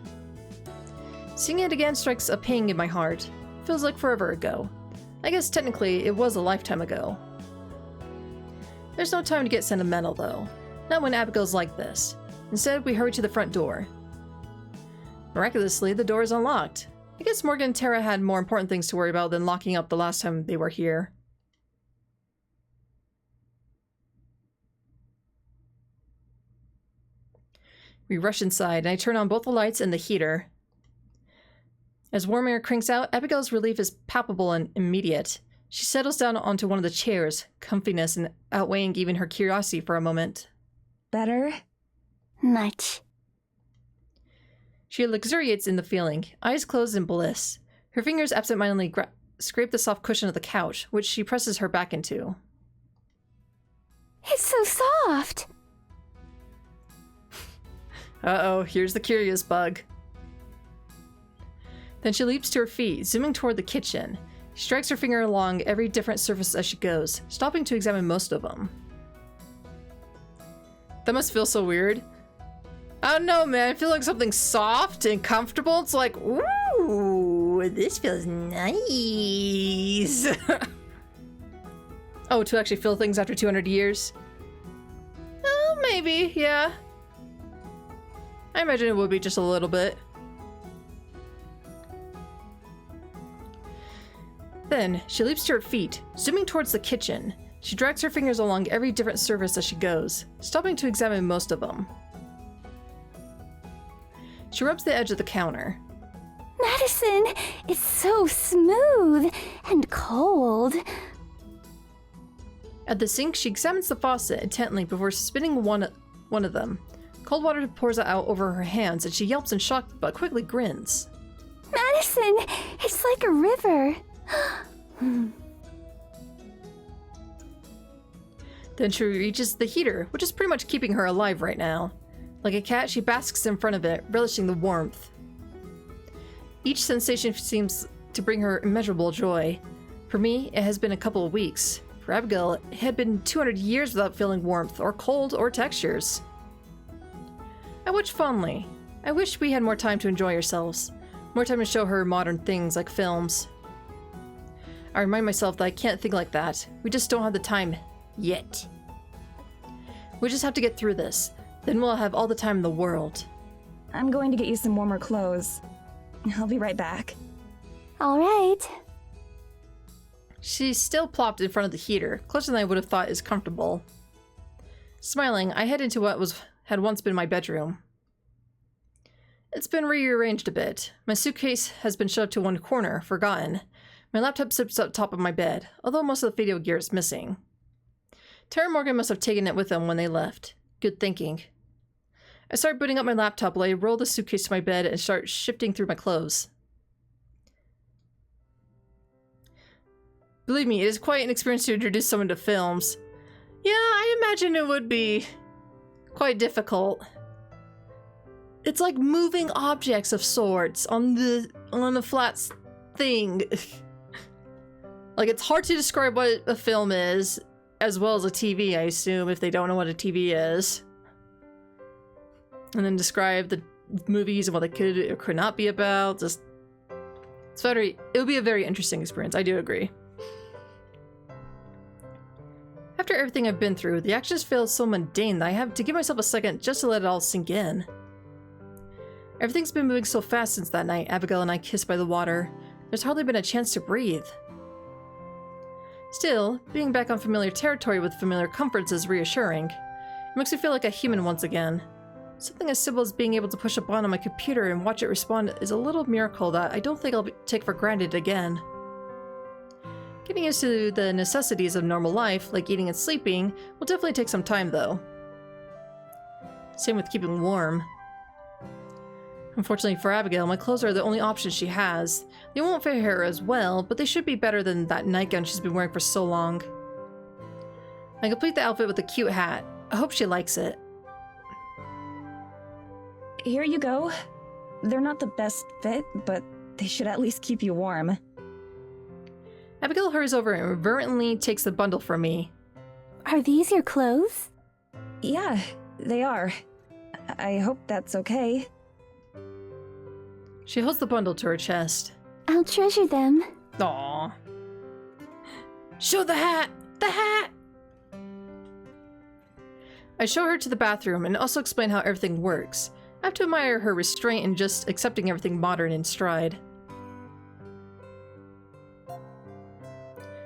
Speaker 1: Seeing it again strikes a pang in my heart. Feels like forever ago. I guess technically it was a lifetime ago. There's no time to get sentimental though. Not when Abigail's like this. Instead, we hurry to the front door. Miraculously, the door is unlocked. I guess Morgan and Tara had more important things to worry about than locking up the last time they were here. We rush inside, and I turn on both the lights and the heater. As warm air cranks out, Abigail's relief is palpable and immediate. She settles down onto one of the chairs, comfiness and outweighing even her curiosity for a moment.
Speaker 2: Better?
Speaker 3: Much.
Speaker 1: She luxuriates in the feeling, eyes closed in bliss. Her fingers absentmindedly scrape the soft cushion of the couch, which she presses her back into.
Speaker 3: It's so soft.
Speaker 1: Uh-oh, here's the curious bug. Then she leaps to her feet, zooming toward the kitchen. She strikes her finger along every different surface as she goes, stopping to examine most of them. That must feel so weird. I don't know, man. I feel like something soft and comfortable. It's like, ooh, this feels nice. Oh, to actually feel things after 200 years? Oh, maybe, yeah. I imagine it would be just a little bit. Then, she leaps to her feet, zooming towards the kitchen. She drags her fingers along every different surface as she goes, stopping to examine most of them. She rubs the edge of the counter.
Speaker 3: Madison, it's so smooth and cold.
Speaker 1: At the sink, she examines the faucet intently before spinning one of them. Cold water pours out over her hands, and she yelps in shock but quickly grins.
Speaker 3: Madison, it's like a river.
Speaker 1: Then she reaches the heater, which is pretty much keeping her alive right now. Like a cat, she basks in front of it, relishing the warmth. Each sensation seems to bring her immeasurable joy. For me, it has been a couple of weeks. For Abigail, it had been 200 years without feeling warmth, or cold, or textures. I watch fondly. I wish we had more time to enjoy ourselves. More time to show her modern things like films. I remind myself that I can't think like that. We just don't have the time yet. We just have to get through this. Then we'll have all the time in the world.
Speaker 2: I'm going to get you some warmer clothes. I'll be right back.
Speaker 3: All right.
Speaker 1: She's still plopped in front of the heater, closer than I would have thought is comfortable. Smiling, I head into what had once been my bedroom. It's been rearranged a bit. My suitcase has been shoved to one corner, forgotten. My laptop sits up top of my bed, although most of the video gear is missing. Tara and Morgan must have taken it with them when they left. Good thinking. I start booting up my laptop while I roll the suitcase to my bed and start shifting through my clothes. Believe me, it is quite an experience to introduce someone to films. Yeah, I imagine it would be quite difficult. It's like moving objects of sorts on a flat thing. Like, it's hard to describe what a film is, as well as a TV, I assume, if they don't know what a TV is. And then describe the movies and what they could or could not be about. It would be a very interesting experience, I do agree. After everything I've been through, the actions feel so mundane that I have to give myself a second just to let it all sink in. Everything's been moving so fast since that night Abigail and I kissed by the water. There's hardly been a chance to breathe. Still, being back on familiar territory with familiar comforts is reassuring. It makes me feel like a human once again. Something as simple as being able to push a button on my computer and watch it respond is a little miracle that I don't think I'll take for granted again. Getting used to the necessities of normal life, like eating and sleeping, will definitely take some time though. Same with keeping warm. Unfortunately for Abigail, my clothes are the only options she has. They won't fit her as well, but they should be better than that nightgown she's been wearing for so long. I complete the outfit with a cute hat. I hope she likes it.
Speaker 2: Here you go. They're not the best fit, but they should at least keep you warm.
Speaker 1: Abigail hurries over and reverently takes the bundle from me.
Speaker 3: Are these your clothes?
Speaker 2: Yeah, they are. I hope that's okay.
Speaker 1: She holds the bundle to her chest.
Speaker 3: I'll treasure them.
Speaker 1: Aww. Show the hat! The hat! I show her to the bathroom and also explain how everything works. I have to admire her restraint in just accepting everything modern in stride.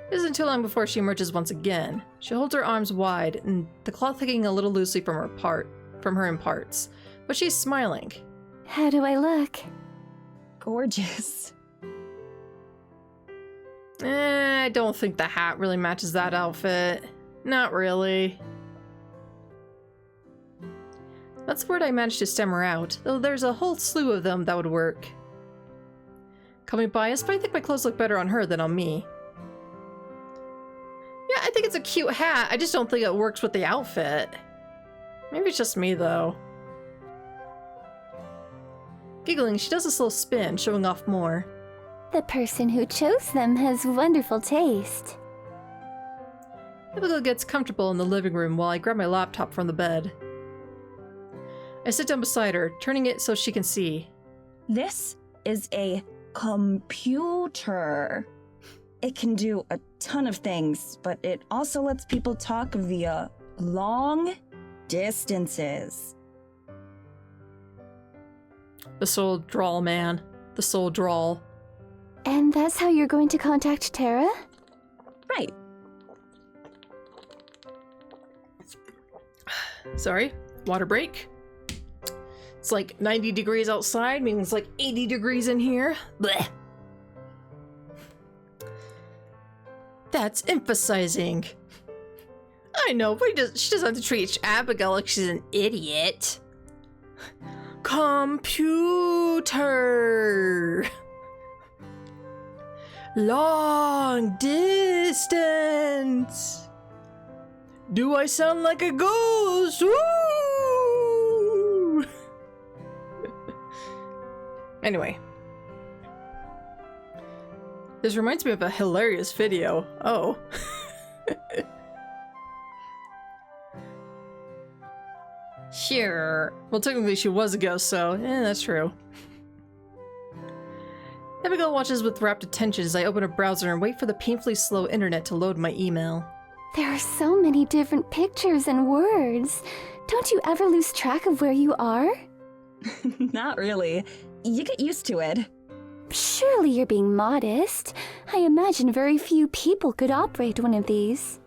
Speaker 1: It isn't too long before she emerges once again. She holds her arms wide, and the cloth hanging a little loosely from her in parts. But she's smiling.
Speaker 3: How do I look?
Speaker 2: Gorgeous.
Speaker 1: I don't think the hat really matches that outfit. Not really. That's the word I managed to stammer out, though there's a whole slew of them that would work. Call me biased, but I think my clothes look better on her than on me. Yeah, I think it's a cute hat. I just don't think it works with the outfit. Maybe it's just me, though. Giggling, she does a slow spin, showing off more.
Speaker 3: The person who chose them has wonderful taste.
Speaker 1: Abigail gets comfortable in the living room while I grab my laptop from the bed. I sit down beside her, turning it so she can see.
Speaker 2: This is a computer. It can do a ton of things, but it also lets people talk via long distances.
Speaker 1: The soul drawl, man. The soul drawl.
Speaker 3: And that's how you're going to contact Terra?
Speaker 2: Right.
Speaker 1: Sorry, water break. It's like 90 degrees outside, meaning it's like 80 degrees in here. Blech. That's emphasizing. I know, but she doesn't have to treat Abigail like she's an idiot. Computer. Long distance. Do I sound like a ghost? Woo! Anyway. This reminds me of a hilarious video. Oh. Sure. Well, technically she was a ghost, so that's true. Abigail watches with rapt attention as I open a browser and wait for the painfully slow internet to load my email.
Speaker 3: There are so many different pictures and words. Don't you ever lose track of where you are?
Speaker 2: Not really. You get used to it.
Speaker 3: Surely you're being modest. I imagine very few people could operate one of these.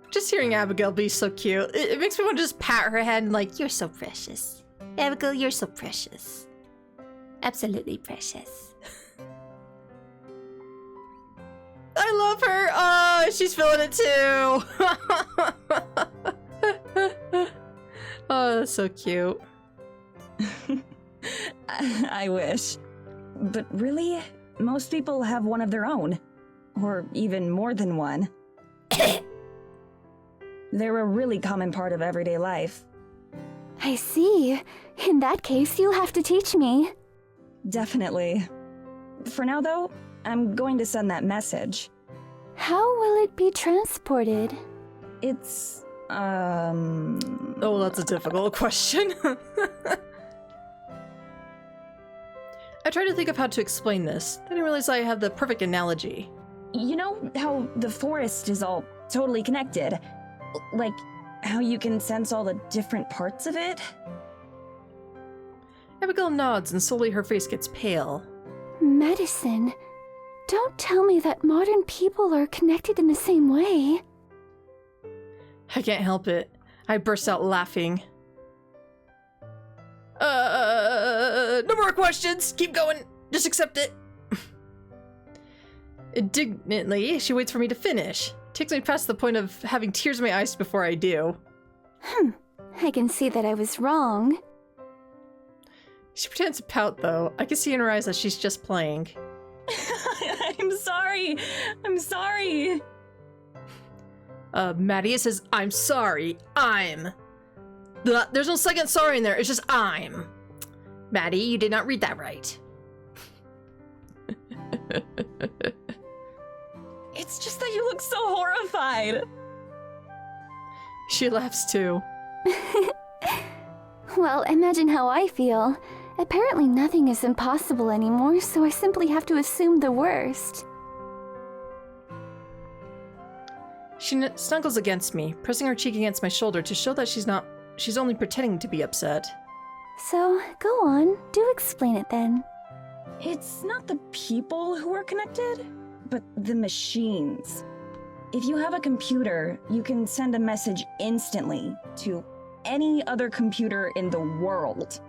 Speaker 1: Just hearing Abigail be so cute, it makes me want to just pat her head and like, you're so precious. Abigail, you're so precious. Absolutely precious. I love her. Oh, she's feeling it too. Oh, that's so cute.
Speaker 2: I wish. But really, most people have one of their own. Or even more than one. They're a really common part of everyday life.
Speaker 3: I see. In that case, you'll have to teach me.
Speaker 2: Definitely. For now, though, I'm going to send that message.
Speaker 3: How will it be transported?
Speaker 2: It's,
Speaker 1: Oh, that's a difficult question. After tried to think of how to explain this. I didn't realize I had the perfect analogy.
Speaker 2: You know how the forest is all totally connected? Like, how you can sense all the different parts of it?
Speaker 1: Abigail nods and slowly her face gets pale.
Speaker 3: Medicine? Don't tell me that modern people are connected in the same way.
Speaker 1: I can't help it. I burst out laughing. No more questions! Keep going! Just accept it! Indignantly, she waits for me to finish. Takes me past the point of having tears in my eyes before I do.
Speaker 3: I can see that I was wrong.
Speaker 1: She pretends to pout, though. I can see in her eyes that she's just playing.
Speaker 2: I'm sorry. I'm sorry.
Speaker 1: Maddie says, I'm sorry. There's no second sorry in there. It's just I'm. Maddie, you did not read that right.
Speaker 2: It's just that you look so horrified.
Speaker 1: She laughs too.
Speaker 3: Well, imagine how I feel. Apparently nothing is impossible anymore, so I simply have to assume the worst.
Speaker 1: She snuggles against me, pressing her cheek against my shoulder to show that she's only pretending to be upset.
Speaker 3: So, go on. Do explain it then.
Speaker 2: It's not the people who are connected, but the machines. If you have a computer, you can send a message instantly to any other computer in the world.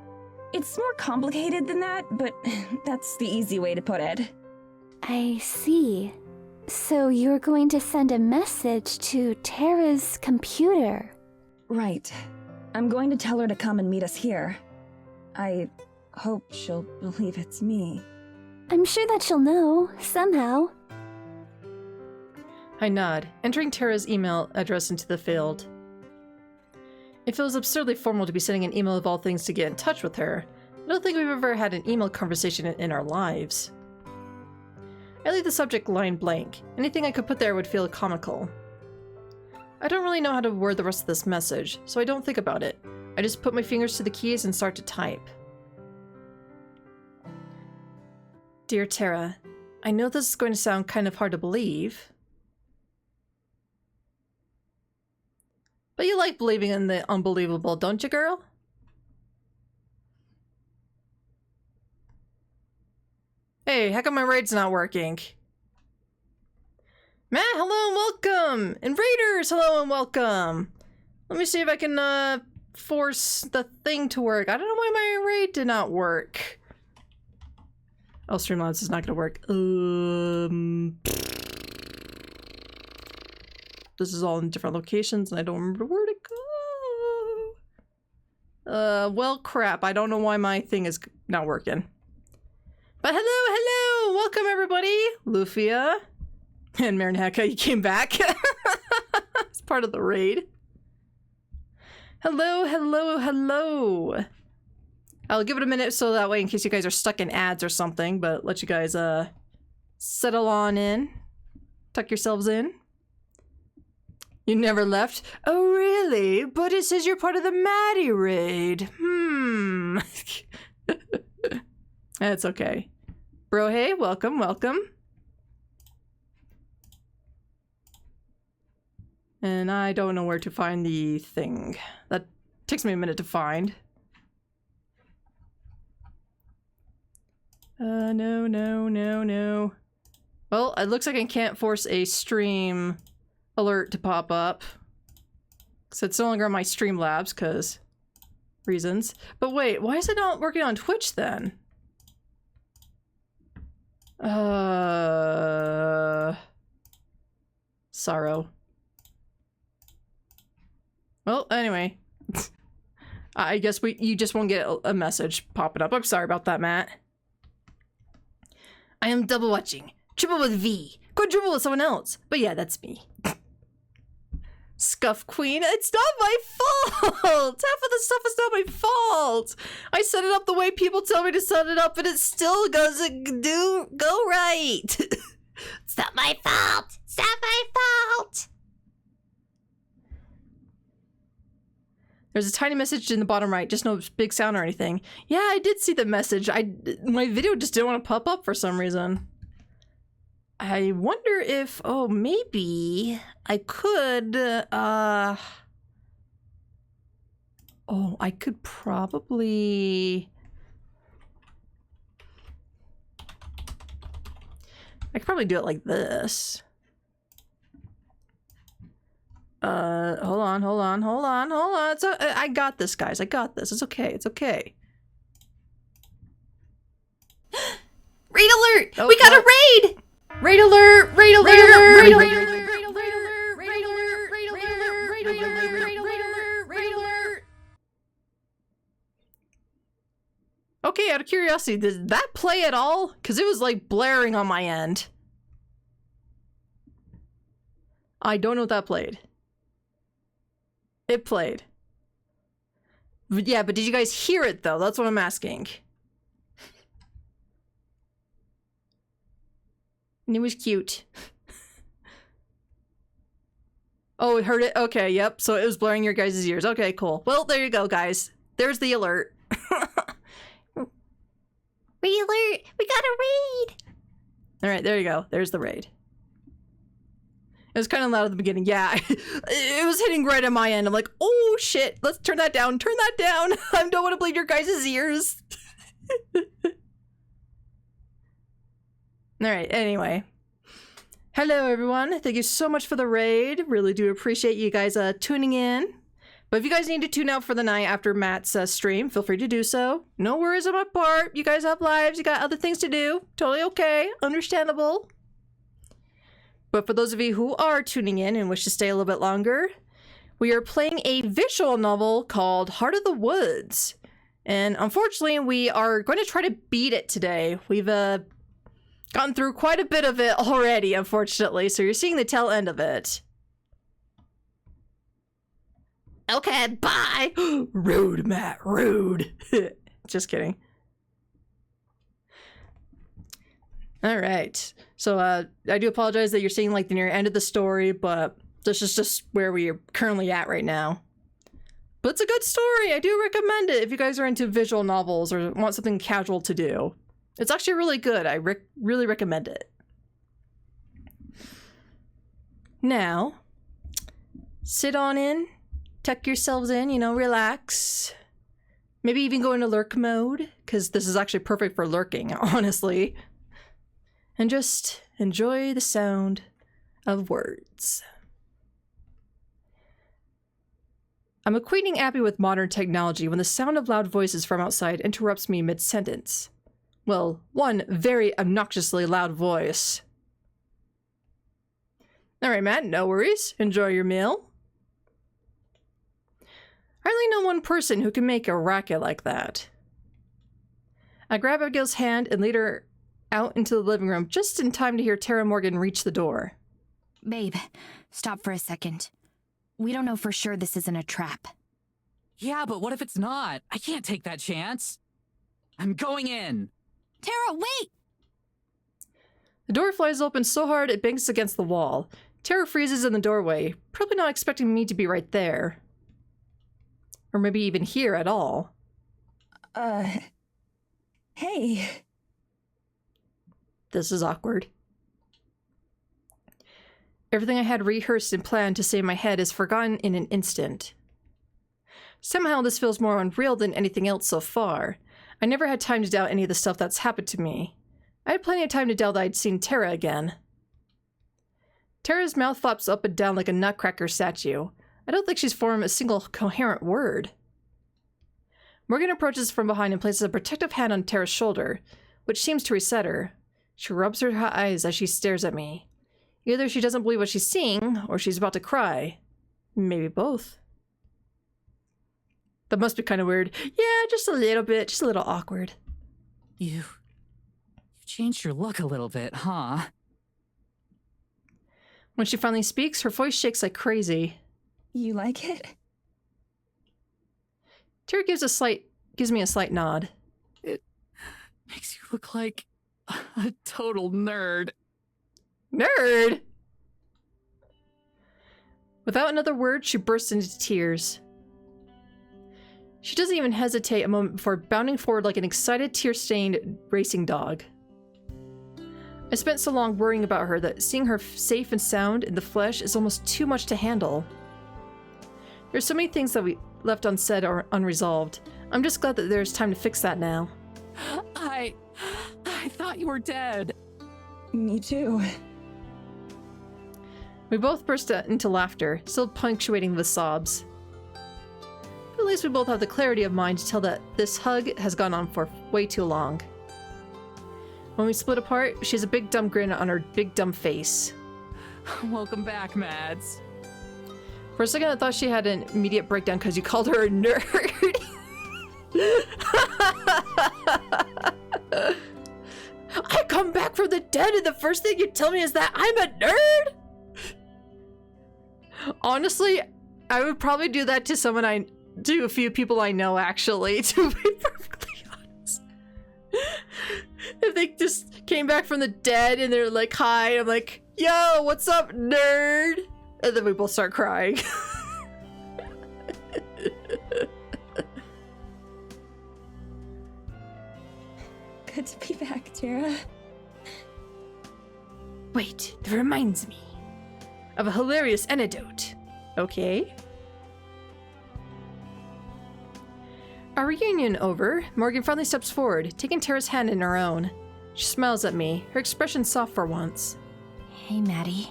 Speaker 2: It's more complicated than that, but that's the easy way to put it.
Speaker 3: I see. So you're going to send a message to Terra's computer?
Speaker 2: Right. I'm going to tell her to come and meet us here. I hope she'll believe it's me.
Speaker 3: I'm sure that she'll know, somehow.
Speaker 1: I nod, entering Terra's email address into the field. It feels absurdly formal to be sending an email of all things to get in touch with her. I don't think we've ever had an email conversation in our lives. I leave the subject line blank. Anything I could put there would feel comical. I don't really know how to word the rest of this message, so I don't think about it. I just put my fingers to the keys and start to type. Dear Terra, I know this is going to sound kind of hard to believe, but you like believing in the unbelievable, don't you, girl? Hey, how come my raid's not working? Matt, hello and welcome! And Raiders, hello and welcome! Let me see if I can, force the thing to work. I don't know why my raid did not work. Oh, Streamlabs is not gonna work. This is all in different locations and I don't remember where to go. Well, crap. I don't know why my thing is not working. But hello! Welcome, everybody! Lufia. And Marinheka, you came back. It's part of the raid. Hello. I'll give it a minute so that way in case you guys are stuck in ads or something, but let you guys, settle on in. Tuck yourselves in. You never left? Oh, really? But it says you're part of the Maddie raid. That's okay. Bro, hey, welcome. And I don't know where to find the thing. That takes me a minute to find. No. Well, it looks like I can't force a stream alert to pop up. So it's no longer on my Streamlabs, because reasons. But wait, why is it not working on Twitch then? Sorrow. Well, anyway. I guess you just won't get a message popping up. I'm sorry about that, Matt. I am double watching. Triple with V. Quadruple with someone else. But yeah, that's me. Scuff Queen, it's not my fault! Half of the stuff is not my fault! I set it up the way people tell me to set it up and it still doesn't go right! It's not my fault! It's not my fault! There's a tiny message in the bottom right, just no big sound or anything. Yeah, I did see the message. My video just didn't want to pop up for some reason. I wonder if, oh, maybe I could, oh, I could probably, do it like this. Hold on. I got this, guys. I got this. It's okay. It's okay.
Speaker 4: Raid alert!
Speaker 1: Oh,
Speaker 4: We got a raid! Raid alert! Raid alert! Raid alert!
Speaker 1: Okay, out of curiosity, did that play at all? Because it was like blaring on my end. I don't know if that played. It played. But yeah, but did you guys hear it though? That's what I'm asking. And it was cute. Oh, it heard it? Okay, yep. So it was blaring your guys' ears. Okay, cool. Well, there you go, guys. There's the alert.
Speaker 4: Raid alert! We got a raid!
Speaker 1: Alright, there you go. There's the raid. It was kind of loud at the beginning. Yeah, it was hitting right on my end. I'm like, oh shit, let's turn that down. Turn that down. I don't want to bleed your guys' ears. Alright, anyway. Hello, everyone. Thank you so much for the raid. Really do appreciate you guys tuning in. But if you guys need to tune out for the night after Matt's stream, feel free to do so. No worries on my part. You guys have lives. You got other things to do. Totally okay. Understandable. But for those of you who are tuning in and wish to stay a little bit longer, we are playing a visual novel called Heart of the Woods. And unfortunately, we are going to try to beat it today. We've gotten through quite a bit of it already, unfortunately, so you're seeing the tail end of it.
Speaker 4: Okay, bye!
Speaker 1: Rude, Matt, rude. Just kidding. All right. So I do apologize that you're seeing like the near end of the story, but this is just where we are currently at right now. But it's a good story. I do recommend it if you guys are into visual novels or want something casual to do. It's actually really good. I really recommend it. Now, sit on in, tuck yourselves in, you know, relax. Maybe even go into lurk mode, because this is actually perfect for lurking, honestly. And just enjoy the sound of words. I'm equating Abby with modern technology when the sound of loud voices from outside interrupts me mid-sentence. Well, one very obnoxiously loud voice. Alright, Matt, no worries. Enjoy your meal. I only know one person who can make a racket like that. I grab Abigail's hand and lead her out into the living room just in time to hear Tara Morgan reach the door.
Speaker 5: Babe, stop for a second. We don't know for sure this isn't a trap.
Speaker 6: Yeah, but what if it's not? I can't take that chance. I'm going in.
Speaker 5: Tara, wait!
Speaker 1: The door flies open so hard it bangs against the wall. Tara freezes in the doorway, probably not expecting me to be right there. Or maybe even here at all.
Speaker 2: Hey.
Speaker 1: This is awkward. Everything I had rehearsed and planned to say in my head is forgotten in an instant. Somehow this feels more unreal than anything else so far. I never had time to doubt any of the stuff that's happened to me. I had plenty of time to doubt that I'd seen Tara again. Tara's mouth flaps up and down like a nutcracker statue. I don't think she's formed a single coherent word. Morgan approaches from behind and places a protective hand on Tara's shoulder, which seems to reset her. She rubs her eyes as she stares at me. Either she doesn't believe what she's seeing, or she's about to cry. Maybe both. That must be kind of weird. Yeah, just a little bit. Just a little awkward.
Speaker 6: You've changed your look a little bit, huh?
Speaker 1: When she finally speaks, her voice shakes like crazy.
Speaker 2: You like it?
Speaker 1: Tara gives me a slight nod.
Speaker 6: It makes you look like a total nerd.
Speaker 1: Nerd! Without another word, she bursts into tears. She doesn't even hesitate a moment before bounding forward like an excited, tear-stained racing dog. I spent so long worrying about her that seeing her safe and sound in the flesh is almost too much to handle. There's so many things that we left unsaid or unresolved. I'm just glad that there's time to fix that now.
Speaker 6: I thought you were dead.
Speaker 2: Me too.
Speaker 1: We both burst into laughter, still punctuating with sobs. But at least we both have the clarity of mind to tell that this hug has gone on for way too long. When we split apart, she has a big dumb grin on her big dumb face.
Speaker 6: Welcome back, Mads.
Speaker 1: For a second, I thought she had an immediate breakdown because you called her a nerd. I come back from the dead and the first thing you tell me is that I'm a nerd? Honestly, I would probably do that to a few people I know, actually, to be perfectly honest. If they just came back from the dead and they're like, hi, I'm like, yo, what's up, nerd? And then we both start crying.
Speaker 2: Good to be back, Tara.
Speaker 1: Wait, that reminds me of a hilarious anecdote. Okay. Our reunion over, Morgan finally steps forward, taking Tara's hand in her own. She smiles at me, her expression soft for once.
Speaker 5: Hey, Maddie.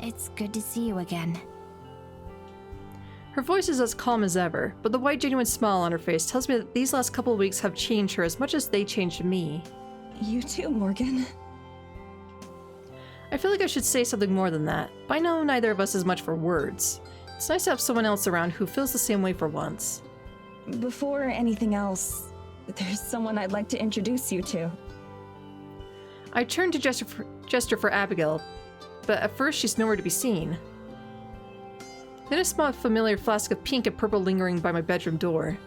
Speaker 5: It's good to see you again.
Speaker 1: Her voice is as calm as ever, but the white genuine smile on her face tells me that these last couple of weeks have changed her as much as they changed me.
Speaker 2: You too, Morgan.
Speaker 1: I feel like I should say something more than that, but I know neither of us is much for words. It's nice to have someone else around who feels the same way for once.
Speaker 2: Before anything else, there's someone I'd like to introduce you to.
Speaker 1: I turn to gesture for Abigail, but at first she's nowhere to be seen. Then I smell a familiar flask of pink and purple lingering by my bedroom door.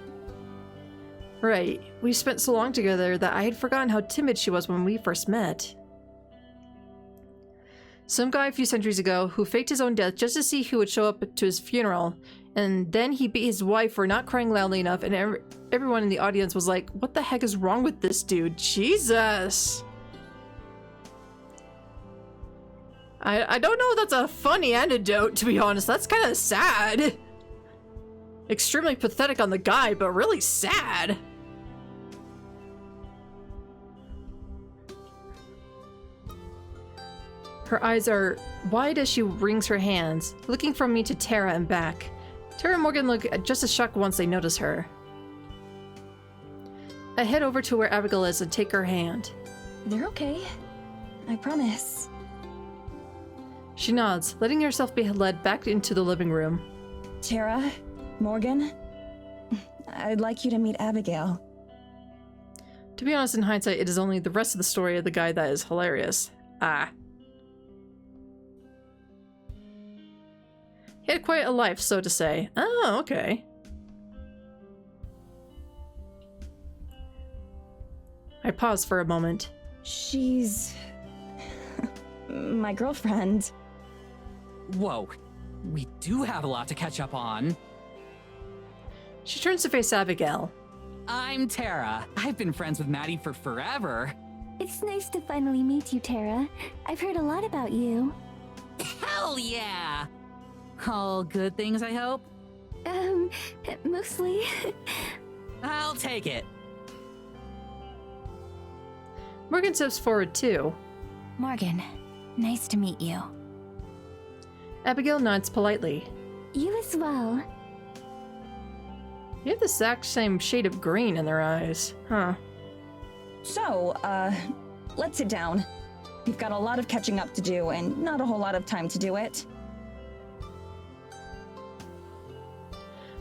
Speaker 1: Right, we spent so long together that I had forgotten how timid she was when we first met. Some guy a few centuries ago who faked his own death just to see who would show up to his funeral, and then he beat his wife for not crying loudly enough, and everyone in the audience was like, what the heck is wrong with this dude? Jesus! I don't know if that's a funny anecdote, to be honest. That's kind of sad. Extremely pathetic on the guy, but really sad. Her eyes are wide as she wrings her hands, looking from me to Tara and back. Tara and Morgan look just as shocked once they notice her. I head over to where Abigail is and take her hand.
Speaker 2: They're okay. I promise.
Speaker 1: She nods, letting herself be led back into the living room.
Speaker 2: Tara, Morgan, I'd like you to meet Abigail.
Speaker 1: To be honest, in hindsight, it is only the rest of the story of the guy that is hilarious. Ah. He had quite a life, so to say. Oh, okay. I pause for a moment.
Speaker 2: She's my girlfriend.
Speaker 6: Whoa, we do have a lot to catch up on.
Speaker 1: She turns to face Abigail.
Speaker 6: I'm Tara. I've been friends with Maddie for forever.
Speaker 3: It's nice to finally meet you, Tara. I've heard a lot about you.
Speaker 6: Hell yeah! All good things, I hope?
Speaker 3: Mostly.
Speaker 6: I'll take it.
Speaker 1: Morgan steps forward too.
Speaker 5: Morgan, nice to meet you.
Speaker 1: Abigail nods politely.
Speaker 3: You as well.
Speaker 1: You have the exact same shade of green in their eyes. Huh.
Speaker 2: So, let's sit down. We've got a lot of catching up to do and not a whole lot of time to do it.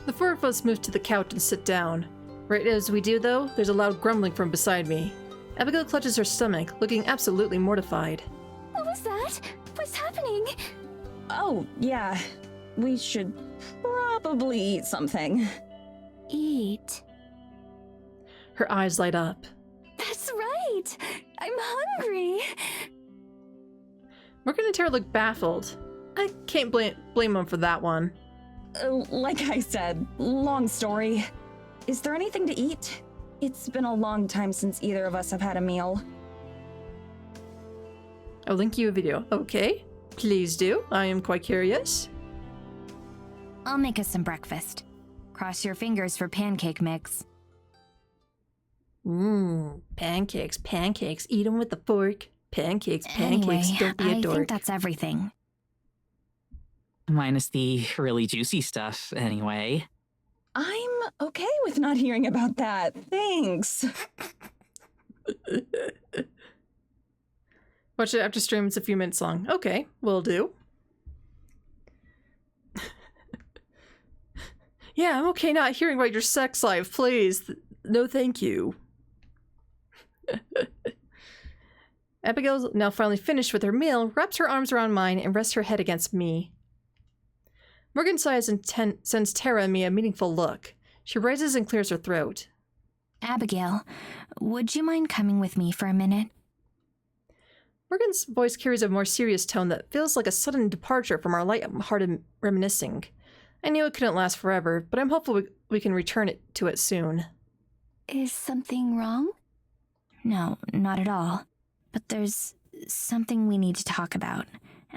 Speaker 1: The four of us move to the couch and sit down. Right as we do, though, there's a loud grumbling from beside me. Abigail clutches her stomach, looking absolutely mortified.
Speaker 3: What was that? What's happening?
Speaker 2: Oh, yeah. We should probably eat something.
Speaker 3: Eat.
Speaker 1: Her eyes light up.
Speaker 3: That's right! I'm hungry!
Speaker 1: Morgan and Tara look baffled. I can't blame them for that one.
Speaker 2: Like I said, long story. is there anything to eat? It's been a long time since either of us have had a meal.
Speaker 1: I'll link you a video. Okay, please do. I am quite curious.
Speaker 5: I'll make us some breakfast. Cross your fingers for pancake mix.
Speaker 1: Pancakes, pancakes. Eat them with a fork. Pancakes, pancakes.
Speaker 5: Anyway,
Speaker 1: Don't be a
Speaker 5: I
Speaker 1: dork.
Speaker 5: think that's everything.
Speaker 6: Minus the really juicy stuff, anyway.
Speaker 2: I'm okay with not hearing about that. Thanks.
Speaker 1: Watch it after stream. It's a few minutes long. Okay, will do. Yeah, I'm okay not hearing about your sex life, please. No, thank you. Abigail's now finally finished with her meal, wraps her arms around mine, and rests her head against me. Morgan sighs and sends Tara and me a meaningful look. She rises and clears her throat.
Speaker 5: Abigail, would you mind coming with me for a minute?
Speaker 1: Morgan's voice carries a more serious tone that feels like a sudden departure from our light-hearted reminiscing. I knew it couldn't last forever, but I'm hopeful we can return to it soon.
Speaker 3: Is something wrong?
Speaker 5: No, not at all. But there's something we need to talk about.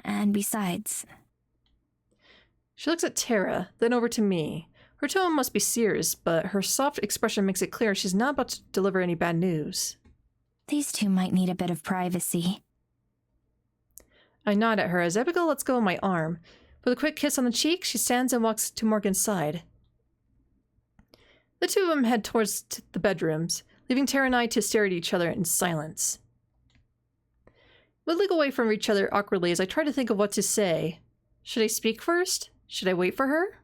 Speaker 5: And besides...
Speaker 1: She looks at Tara, then over to me. Her tone must be serious, but her soft expression makes it clear she's not about to deliver any bad news.
Speaker 5: These two might need a bit of privacy.
Speaker 1: I nod at her as Abigail lets go of my arm. With a quick kiss on the cheek, she stands and walks to Morgan's side. The two of them head towards the bedrooms, leaving Tara and I to stare at each other in silence. We look away from each other awkwardly as I try to think of what to say. Should I speak first? Should I wait for her?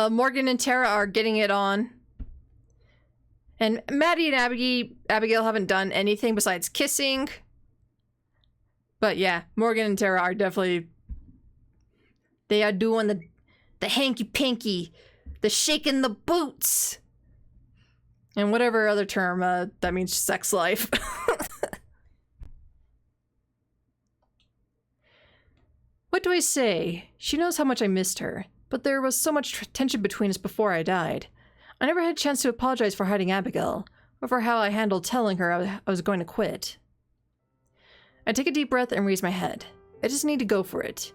Speaker 1: Morgan and Tara are getting it on. And Maddie and Abigail haven't done anything besides kissing. But yeah, Morgan and Tara are definitely... They are doing the hanky-panky, the shaking the boots. And whatever other term, that means sex life. What do I say? She knows how much I missed her, but there was so much tension between us before I died. I never had a chance to apologize for hiding Abigail, or for how I handled telling her I was going to quit. I take a deep breath and raise my head. I just need to go for it.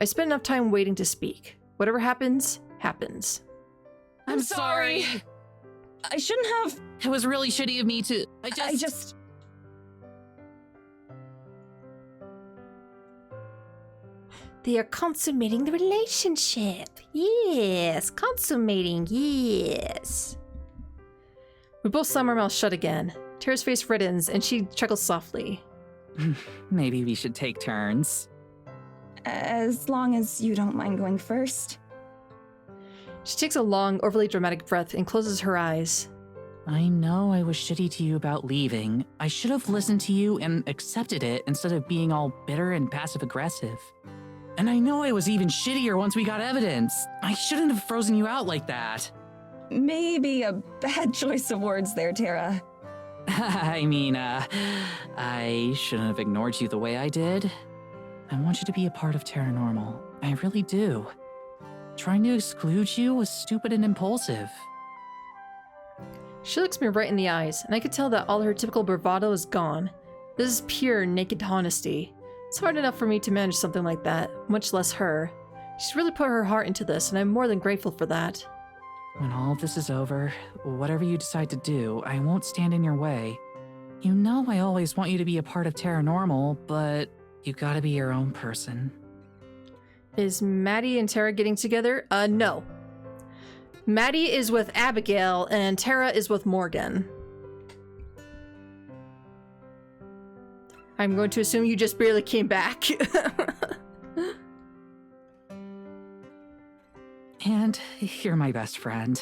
Speaker 1: I spent enough time waiting to speak. Whatever happens, happens.
Speaker 6: I'm sorry.
Speaker 2: I shouldn't have...
Speaker 6: It was really shitty of me to...
Speaker 2: I just...
Speaker 1: They are consummating the relationship. Yes, consummating, yes. We both slam our mouths shut again. Tara's face reddens and she chuckles softly.
Speaker 6: Maybe we should take turns.
Speaker 2: As long as you don't mind going first.
Speaker 1: She takes a long, overly dramatic breath and closes her eyes.
Speaker 6: I know I was shitty to you about leaving. I should have listened to you and accepted it instead of being all bitter and passive-aggressive. And I know I was even shittier once we got evidence. I shouldn't have frozen you out like that.
Speaker 2: Maybe a bad choice of words there, Tara.
Speaker 6: I mean, I shouldn't have ignored you the way I did. I want you to be a part of Terranormal. I really do. Trying to exclude you was stupid and impulsive.
Speaker 1: She looks me right in the eyes, and I could tell that all her typical bravado is gone. This is pure, naked honesty. It's hard enough for me to manage something like that, much less her. She's really put her heart into this, and I'm more than grateful for that.
Speaker 6: When all of this is over, whatever you decide to do, I won't stand in your way. You know I always want you to be a part of Terranormal, but you gotta be your own person.
Speaker 1: Is Maddie and Tara getting together? No. Maddie is with Abigail, and Tara is with Morgan. I'm going to assume you just barely came back.
Speaker 6: And you're my best friend.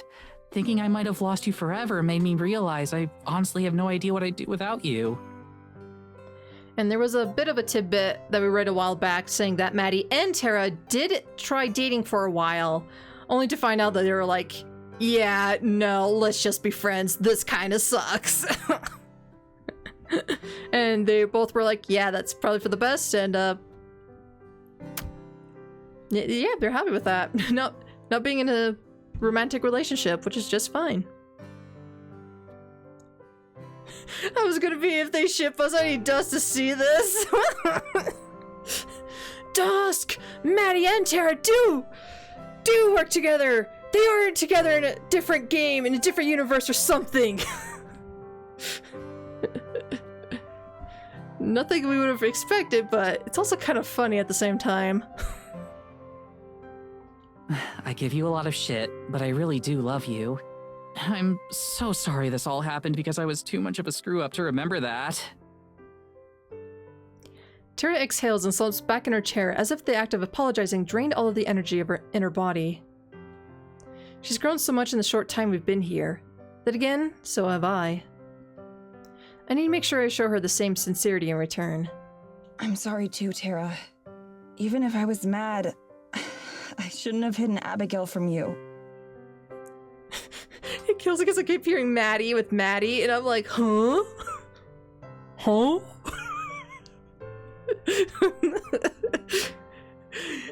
Speaker 6: Thinking I might have lost you forever made me realize I honestly have no idea what I'd do without you.
Speaker 1: And there was a bit of a tidbit that we read a while back saying that Maddie and Tara did try dating for a while, only to find out that they were like, yeah, no, let's just be friends. This kind of sucks. And they both were like, yeah, that's probably for the best. And Yeah, they're happy with that. Not being in a romantic relationship, which is just fine. I was gonna be if they ship us. I need Dusk to see this. Dusk, Maddie, and Terra do work together. They are together in a different game, in a different universe or something. Nothing we would have expected, but it's also kind of funny at the same time.
Speaker 6: I give you a lot of shit, but I really do love you. I'm so sorry this all happened because I was too much of a screw-up to remember that.
Speaker 1: Terra exhales and slumps back in her chair as if the act of apologizing drained all of the energy of her inner body. She's grown so much in the short time we've been here. Then again, so have I. I need to make sure I show her the same sincerity in return.
Speaker 2: I'm sorry too, Terra. Even if I was mad, I shouldn't have hidden Abigail from you.
Speaker 1: It kills because I keep hearing Maddie with Maddie, and I'm like, huh? Huh?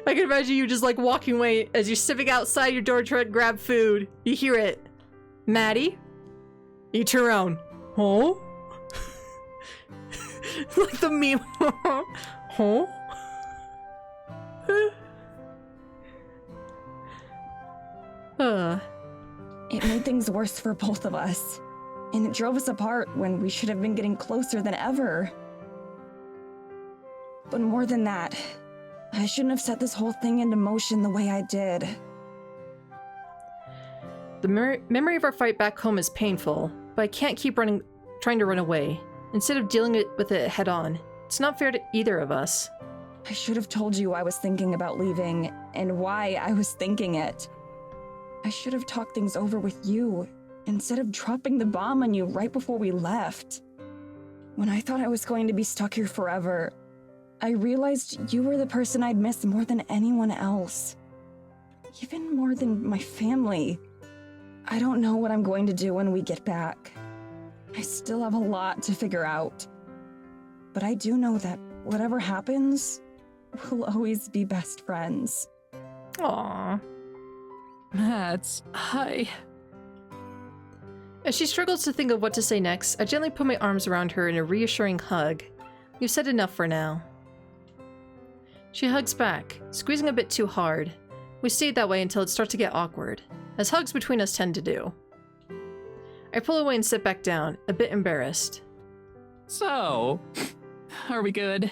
Speaker 1: I can imagine you just like walking away as you're sitting outside your door trying to grab food. You hear it. Maddie? You turn around. Huh? Like the meme. Huh?
Speaker 2: It made things worse for both of us. And it drove us apart when we should have been getting closer than ever. But more than that, I shouldn't have set this whole thing into motion the way I did.
Speaker 1: The memory of our fight back home is painful, but I can't keep trying to run away, instead of dealing with it head on. It's not fair to either of us.
Speaker 2: I should have told you I was thinking about leaving, and why I was thinking it. I should have talked things over with you, instead of dropping the bomb on you right before we left. When I thought I was going to be stuck here forever, I realized you were the person I'd miss more than anyone else. Even more than my family. I don't know what I'm going to do when we get back. I still have a lot to figure out. But I do know that whatever happens, we'll always be best friends.
Speaker 1: Aww.
Speaker 6: Mads, hi.
Speaker 1: As she struggles to think of what to say next, I gently put my arms around her in a reassuring hug. You've said enough for now. She hugs back, squeezing a bit too hard. We stayed that way until it starts to get awkward, as hugs between us tend to do. I pull away and sit back down, a bit embarrassed.
Speaker 6: So, are we good?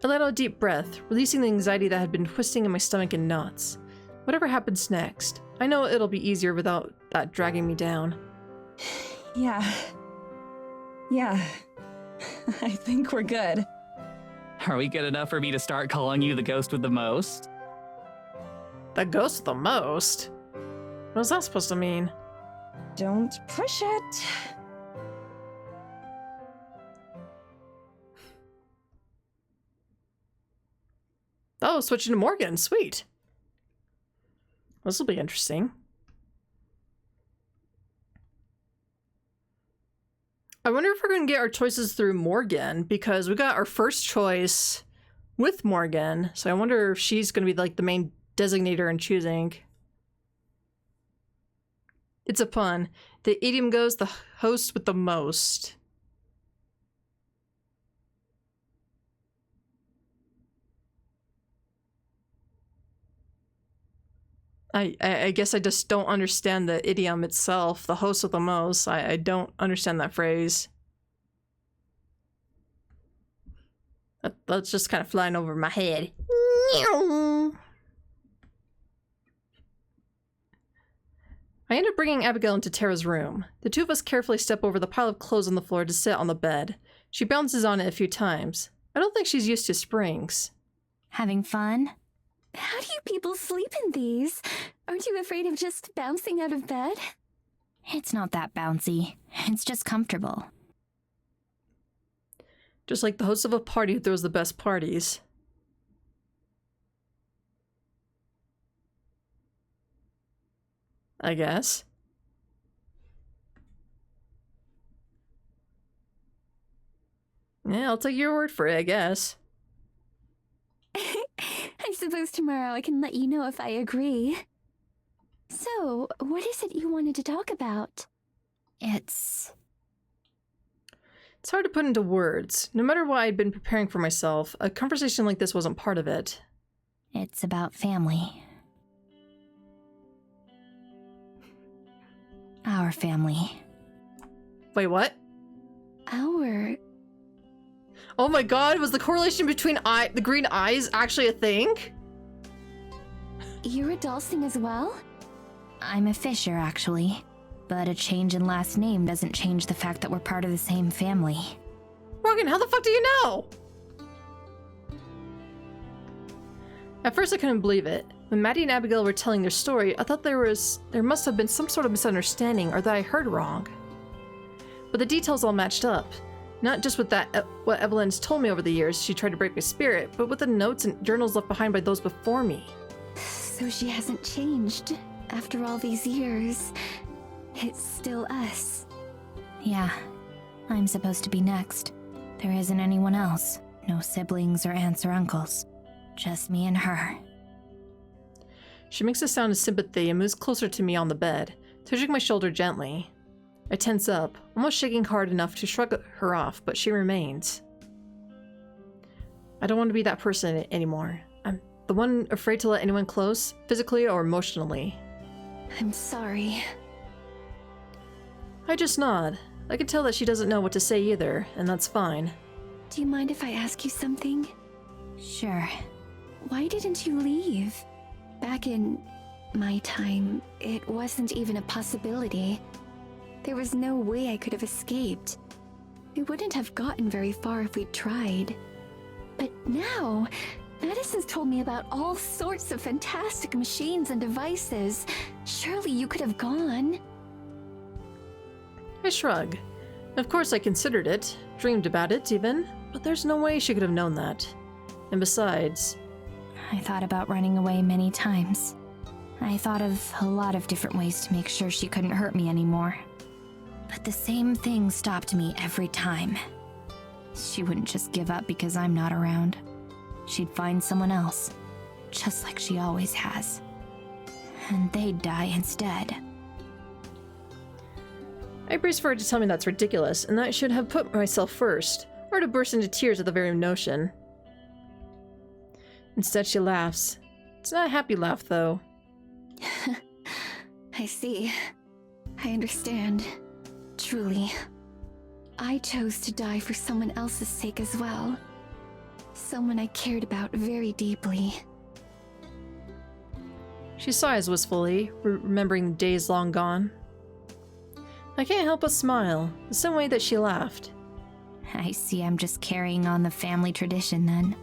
Speaker 1: I let out a deep breath, releasing the anxiety that had been twisting in my stomach in knots. Whatever happens next, I know it'll be easier without that dragging me down.
Speaker 2: Yeah. I think we're good.
Speaker 6: Are we good enough for me to start calling you the ghost with the most?
Speaker 1: The ghost with the most? What's that supposed to mean?
Speaker 2: Don't push it.
Speaker 1: Oh, switching to Morgan. Sweet. This will be interesting. I wonder if we're going to get our choices through Morgan, because we got our first choice with Morgan, so I wonder if she's going to be like the main designator in choosing. It's a pun. The idiom goes, the host with the most. I guess I just don't understand the idiom itself, the host with the most. I don't understand that phrase. That's just kind of flying over my head. I end up bringing Abigail into Terra's room. The two of us carefully step over the pile of clothes on the floor to sit on the bed. She bounces on it a few times. I don't think she's used to springs.
Speaker 5: Having fun?
Speaker 3: How do you people sleep in these? Aren't you afraid of just bouncing out of bed?
Speaker 5: It's not that bouncy. It's just comfortable.
Speaker 1: Just like the host of a party who throws the best parties. I guess. Yeah, I'll take your word for it, I guess.
Speaker 3: I suppose tomorrow I can let you know if I agree. So, what is it you wanted to talk about?
Speaker 5: It's
Speaker 1: hard to put into words. No matter what I'd been preparing for myself, a conversation like this wasn't part of it.
Speaker 5: It's about family. Our family.
Speaker 1: Wait, what?
Speaker 3: Our...
Speaker 1: Oh my god, was the correlation between the green eyes actually a thing?
Speaker 3: You're a Dhalsim as well?
Speaker 5: I'm a Fisher, actually. But a change in last name doesn't change the fact that we're part of the same family.
Speaker 1: Morgan, how the fuck do you know? At first I couldn't believe it. When Maddie and Abigail were telling their story, I thought there must have been some sort of misunderstanding or that I heard wrong. But the details all matched up. Not just with what Evelyn's told me over the years she tried to break my spirit, but with the notes and journals left behind by those before me.
Speaker 3: So she hasn't changed. After all these years, it's still us.
Speaker 5: Yeah, I'm supposed to be next. There isn't anyone else. No siblings or aunts or uncles. Just me and her.
Speaker 1: She makes a sound of sympathy and moves closer to me on the bed, touching my shoulder gently. I tense up, almost shaking hard enough to shrug her off, but she remains. I don't want to be that person anymore. I'm the one afraid to let anyone close, physically or emotionally.
Speaker 3: I'm sorry.
Speaker 1: I just nod. I can tell that she doesn't know what to say either, and that's fine.
Speaker 3: Do you mind if I ask you something?
Speaker 5: Sure.
Speaker 3: Why didn't you leave? Back in my time, it wasn't even a possibility. There was no way I could have escaped. We wouldn't have gotten very far if we'd tried. But now, Madison's told me about all sorts of fantastic machines and devices. Surely you could have gone.
Speaker 1: I shrug. Of course I considered it, dreamed about it even, but there's no way she could have known that. And besides...
Speaker 5: I thought about running away many times. I thought of a lot of different ways to make sure she couldn't hurt me anymore. But the same thing stopped me every time. She wouldn't just give up because I'm not around. She'd find someone else, just like she always has. And they'd die instead.
Speaker 1: I brace for her to tell me that's ridiculous, and that I should have put myself first, or to burst into tears at the very notion. Instead, she laughs. It's not a happy laugh, though.
Speaker 3: I see. I understand. Truly. I chose to die for someone else's sake as well. Someone I cared about very deeply.
Speaker 1: She sighs wistfully, remembering the days long gone. I can't help but smile, the same way that she laughed.
Speaker 5: I see I'm just carrying on the family tradition then.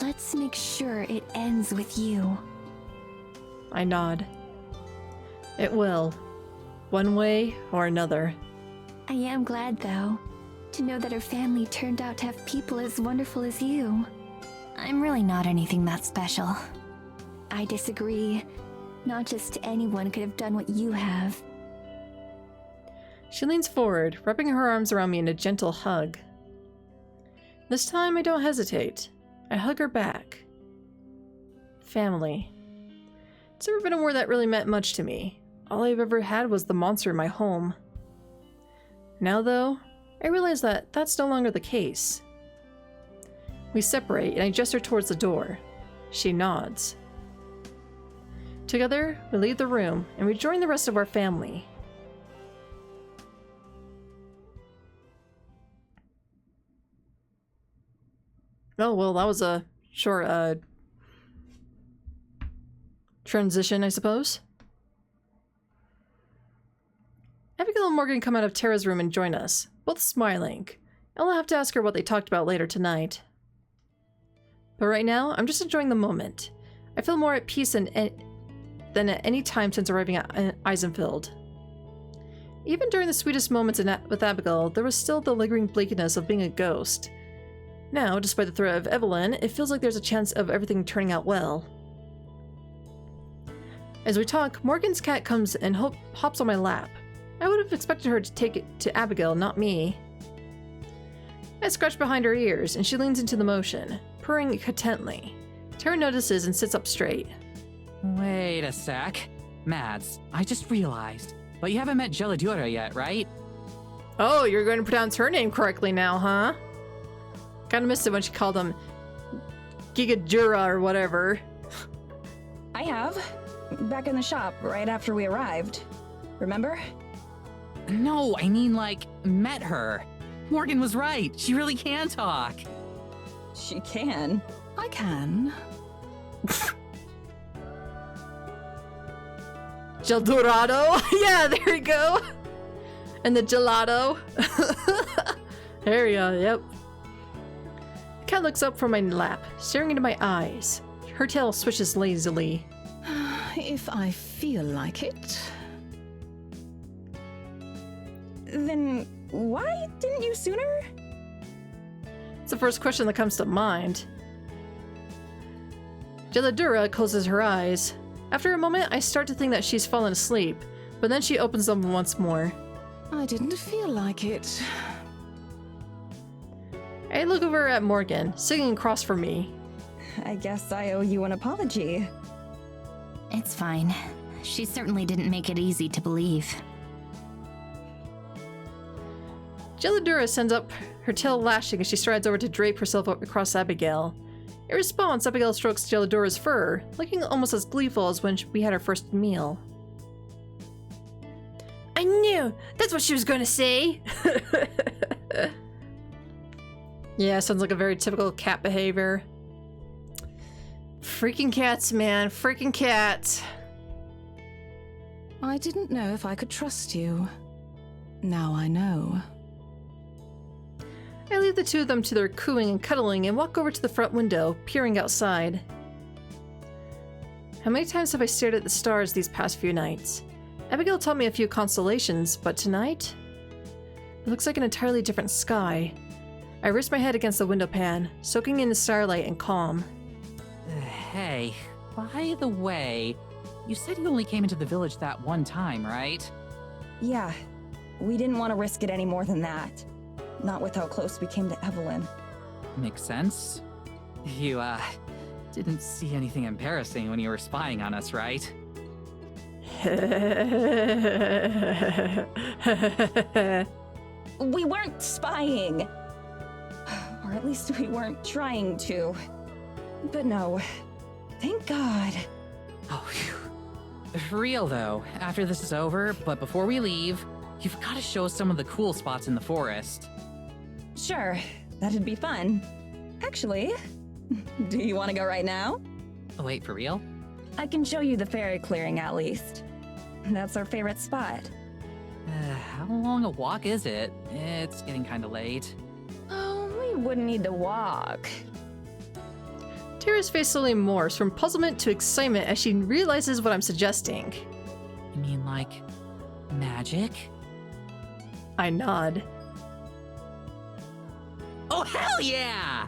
Speaker 3: Let's make sure it ends with you.
Speaker 1: I nod. It will. One way or another.
Speaker 3: I am glad, though, to know that her family turned out to have people as wonderful as you.
Speaker 5: I'm really not anything that special.
Speaker 3: I disagree. Not just anyone could have done what you have.
Speaker 1: She leans forward, wrapping her arms around me in a gentle hug. This time I don't hesitate. I hug her back. Family. It's never been a word that really meant much to me. All I've ever had was the monster in my home. Now, though, I realize that that's no longer the case. We separate, and I gesture towards the door. She nods. Together, we leave the room, and rejoin the rest of our family. Oh, well, that was a short, transition, I suppose. Abigail and Morgan come out of Tara's room and join us, both smiling. I'll have to ask her what they talked about later tonight. But right now, I'm just enjoying the moment. I feel more at peace than at any time since arriving at Eisenfield. Even during the sweetest moments with Abigail, there was still the lingering bleakness of being a ghost. Now, despite the threat of Evelyn, it feels like there's a chance of everything turning out well. As we talk, Morgan's cat comes and hops on my lap. I would have expected her to take it to Abigail, not me. I scratch behind her ears, and she leans into the motion, purring contently, Tara notices and sits up straight.
Speaker 6: Wait a sec. Mads, I just realized. But you haven't met Geladura yet, right?
Speaker 1: Oh, you're going to pronounce her name correctly now, huh? Kinda missed it when she called him Gigadura or whatever.
Speaker 2: I have. Back in the shop, right after we arrived. Remember?
Speaker 6: No, I mean, like, met her. Morgan was right. She really can talk.
Speaker 2: She can.
Speaker 7: I can.
Speaker 1: Geldorado? Yeah, there we go. And the gelato. There we go, yep. The cat looks up from my lap, staring into my eyes. Her tail swishes lazily.
Speaker 7: If I feel like it.
Speaker 2: Then why didn't you sooner?
Speaker 1: It's the first question that comes to mind. Geladura closes her eyes. After a moment, I start to think that she's fallen asleep, but then she opens them once more.
Speaker 7: I didn't feel like it.
Speaker 1: I look over at Morgan, sitting across from me.
Speaker 2: I guess I owe you an apology.
Speaker 5: It's fine. She certainly didn't make it easy to believe.
Speaker 1: Geladura sends up her tail lashing as she strides over to drape herself across Abigail. In response, Abigail strokes Geladura's fur, looking almost as gleeful as when we had our first meal. I knew! That's what she was going to say! Yeah, sounds like a very typical cat behavior. Freaking cats, man. Freaking cats.
Speaker 7: I didn't know if I could trust you. Now I know.
Speaker 1: I leave the two of them to their cooing and cuddling and walk over to the front window, peering outside. How many times have I stared at the stars these past few nights? Abigail taught me a few constellations, but tonight? It looks like an entirely different sky. I rest my head against the window pane, soaking in the starlight and calm.
Speaker 6: Hey, by the way, you said you only came into the village that one time, right?
Speaker 2: Yeah, we didn't want to risk it any more than that. Not with how close we came to Evelyn.
Speaker 6: Makes sense. You, didn't see anything embarrassing when you were spying on us, right?
Speaker 2: We weren't spying! Or at least we weren't trying to. But no, thank God.
Speaker 6: Oh, phew. For real though, after this is over, but before we leave, you've got to show us some of the cool spots in the forest.
Speaker 2: Sure, that'd be fun. Actually, do you want to go right now?
Speaker 6: Oh, wait, for real?
Speaker 2: I can show you the fairy clearing at least. That's our favorite spot.
Speaker 6: How long a walk is it? It's getting kinda late.
Speaker 2: Oh, we wouldn't need to walk.
Speaker 1: Tara's face slowly morphs from puzzlement to excitement as she realizes what I'm suggesting.
Speaker 6: You mean like magic?
Speaker 1: I nod.
Speaker 6: Oh, hell yeah!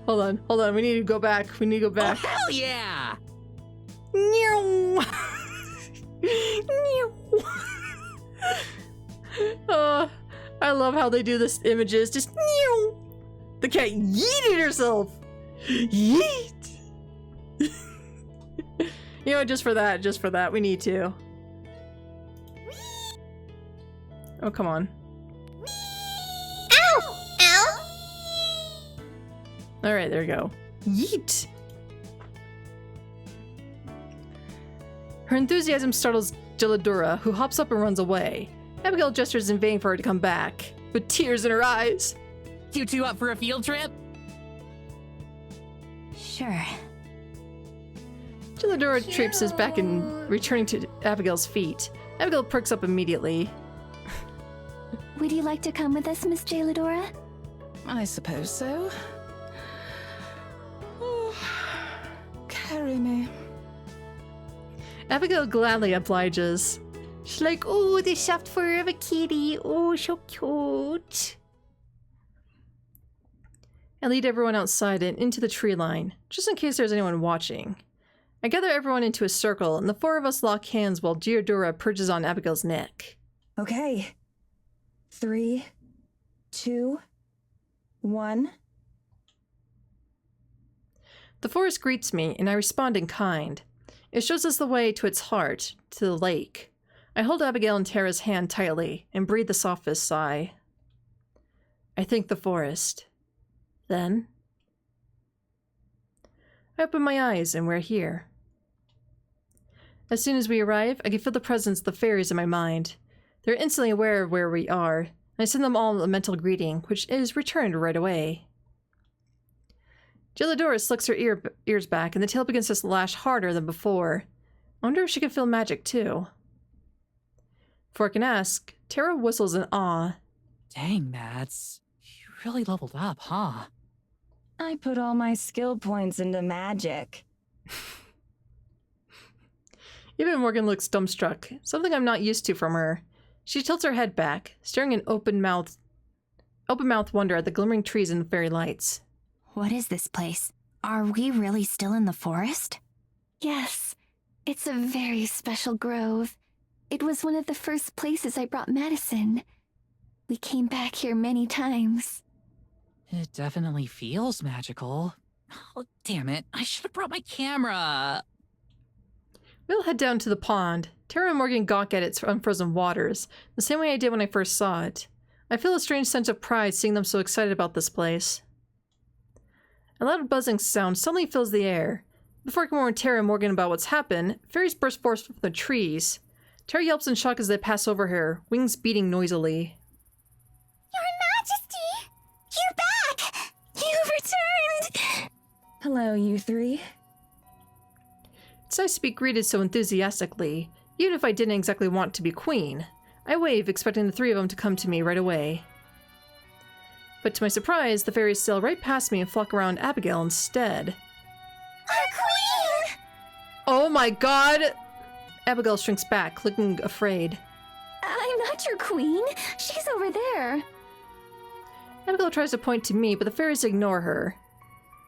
Speaker 1: Hold on, we need to go back. We need to go
Speaker 6: Oh,
Speaker 1: back.
Speaker 6: hell yeah!
Speaker 1: Meow. I love how they do this images. Just meow. The cat yeeted herself. Yeet. You know, just for that, we need to. Oh, come on.
Speaker 3: Ow! Ow!
Speaker 1: All right, there we go. Yeet. Her enthusiasm startles Geladura, who hops up and runs away. Abigail gestures in vain for her to come back, with tears in her eyes.
Speaker 6: You two up for a field trip?
Speaker 5: Sure.
Speaker 1: Geladura traipses back and returning to Abigail's feet. Abigail perks up immediately.
Speaker 3: Would you like to come with us, Miss Geladora?
Speaker 7: I suppose so. Oh, carry me.
Speaker 1: Abigail gladly obliges. She's like, oh, the soft fur of a kitty. Oh, so cute. I lead everyone outside and into the tree line, just in case there's anyone watching. I gather everyone into a circle, and the four of us lock hands while Geodora perches on Abigail's neck.
Speaker 2: Okay. 3, 2, 1.
Speaker 1: The forest greets me, and I respond in kind. It shows us the way to its heart, to the lake. I hold Abigail and Tara's hand tightly, and breathe the softest sigh. I thank the forest. Then I open my eyes, and we're here. As soon as we arrive, I can feel the presence of the fairies in my mind. They're instantly aware of where we are, and I send them all a mental greeting, which is returned right away. Gelidora slicks her ears back, and the tail begins to lash harder than before. I wonder if she can feel magic, too. Before I can ask, Tara whistles in awe.
Speaker 6: Dang, Mads. You really leveled up, huh?
Speaker 2: I put all my skill points into magic.
Speaker 1: Even Morgan looks dumbstruck, something I'm not used to from her. She tilts her head back, staring in open-mouthed wonder at the glimmering trees and the fairy lights.
Speaker 5: What is this place? Are we really still in the forest?
Speaker 3: Yes, it's a very special grove. It was one of the first places I brought Madison. We came back here many times.
Speaker 6: It definitely feels magical. Oh, damn it. I should have brought my camera.
Speaker 1: We'll head down to the pond. Tara and Morgan gawk at its unfrozen waters, the same way I did when I first saw it. I feel a strange sense of pride seeing them so excited about this place. A loud buzzing sound suddenly fills the air. Before I can warn Tara and Morgan about what's happened, fairies burst forth from the trees. Tara yelps in shock as they pass over her, wings beating noisily.
Speaker 3: Your Majesty! You're back! You've returned!
Speaker 2: Hello, you three.
Speaker 1: It's nice to be greeted so enthusiastically, even if I didn't exactly want to be queen. I wave, expecting the three of them to come to me right away. But to my surprise, the fairies sail right past me and flock around Abigail instead.
Speaker 3: Our queen!
Speaker 1: Oh my god! Abigail shrinks back, looking afraid.
Speaker 3: I'm not your queen. She's over there.
Speaker 1: Abigail tries to point to me, but the fairies ignore her.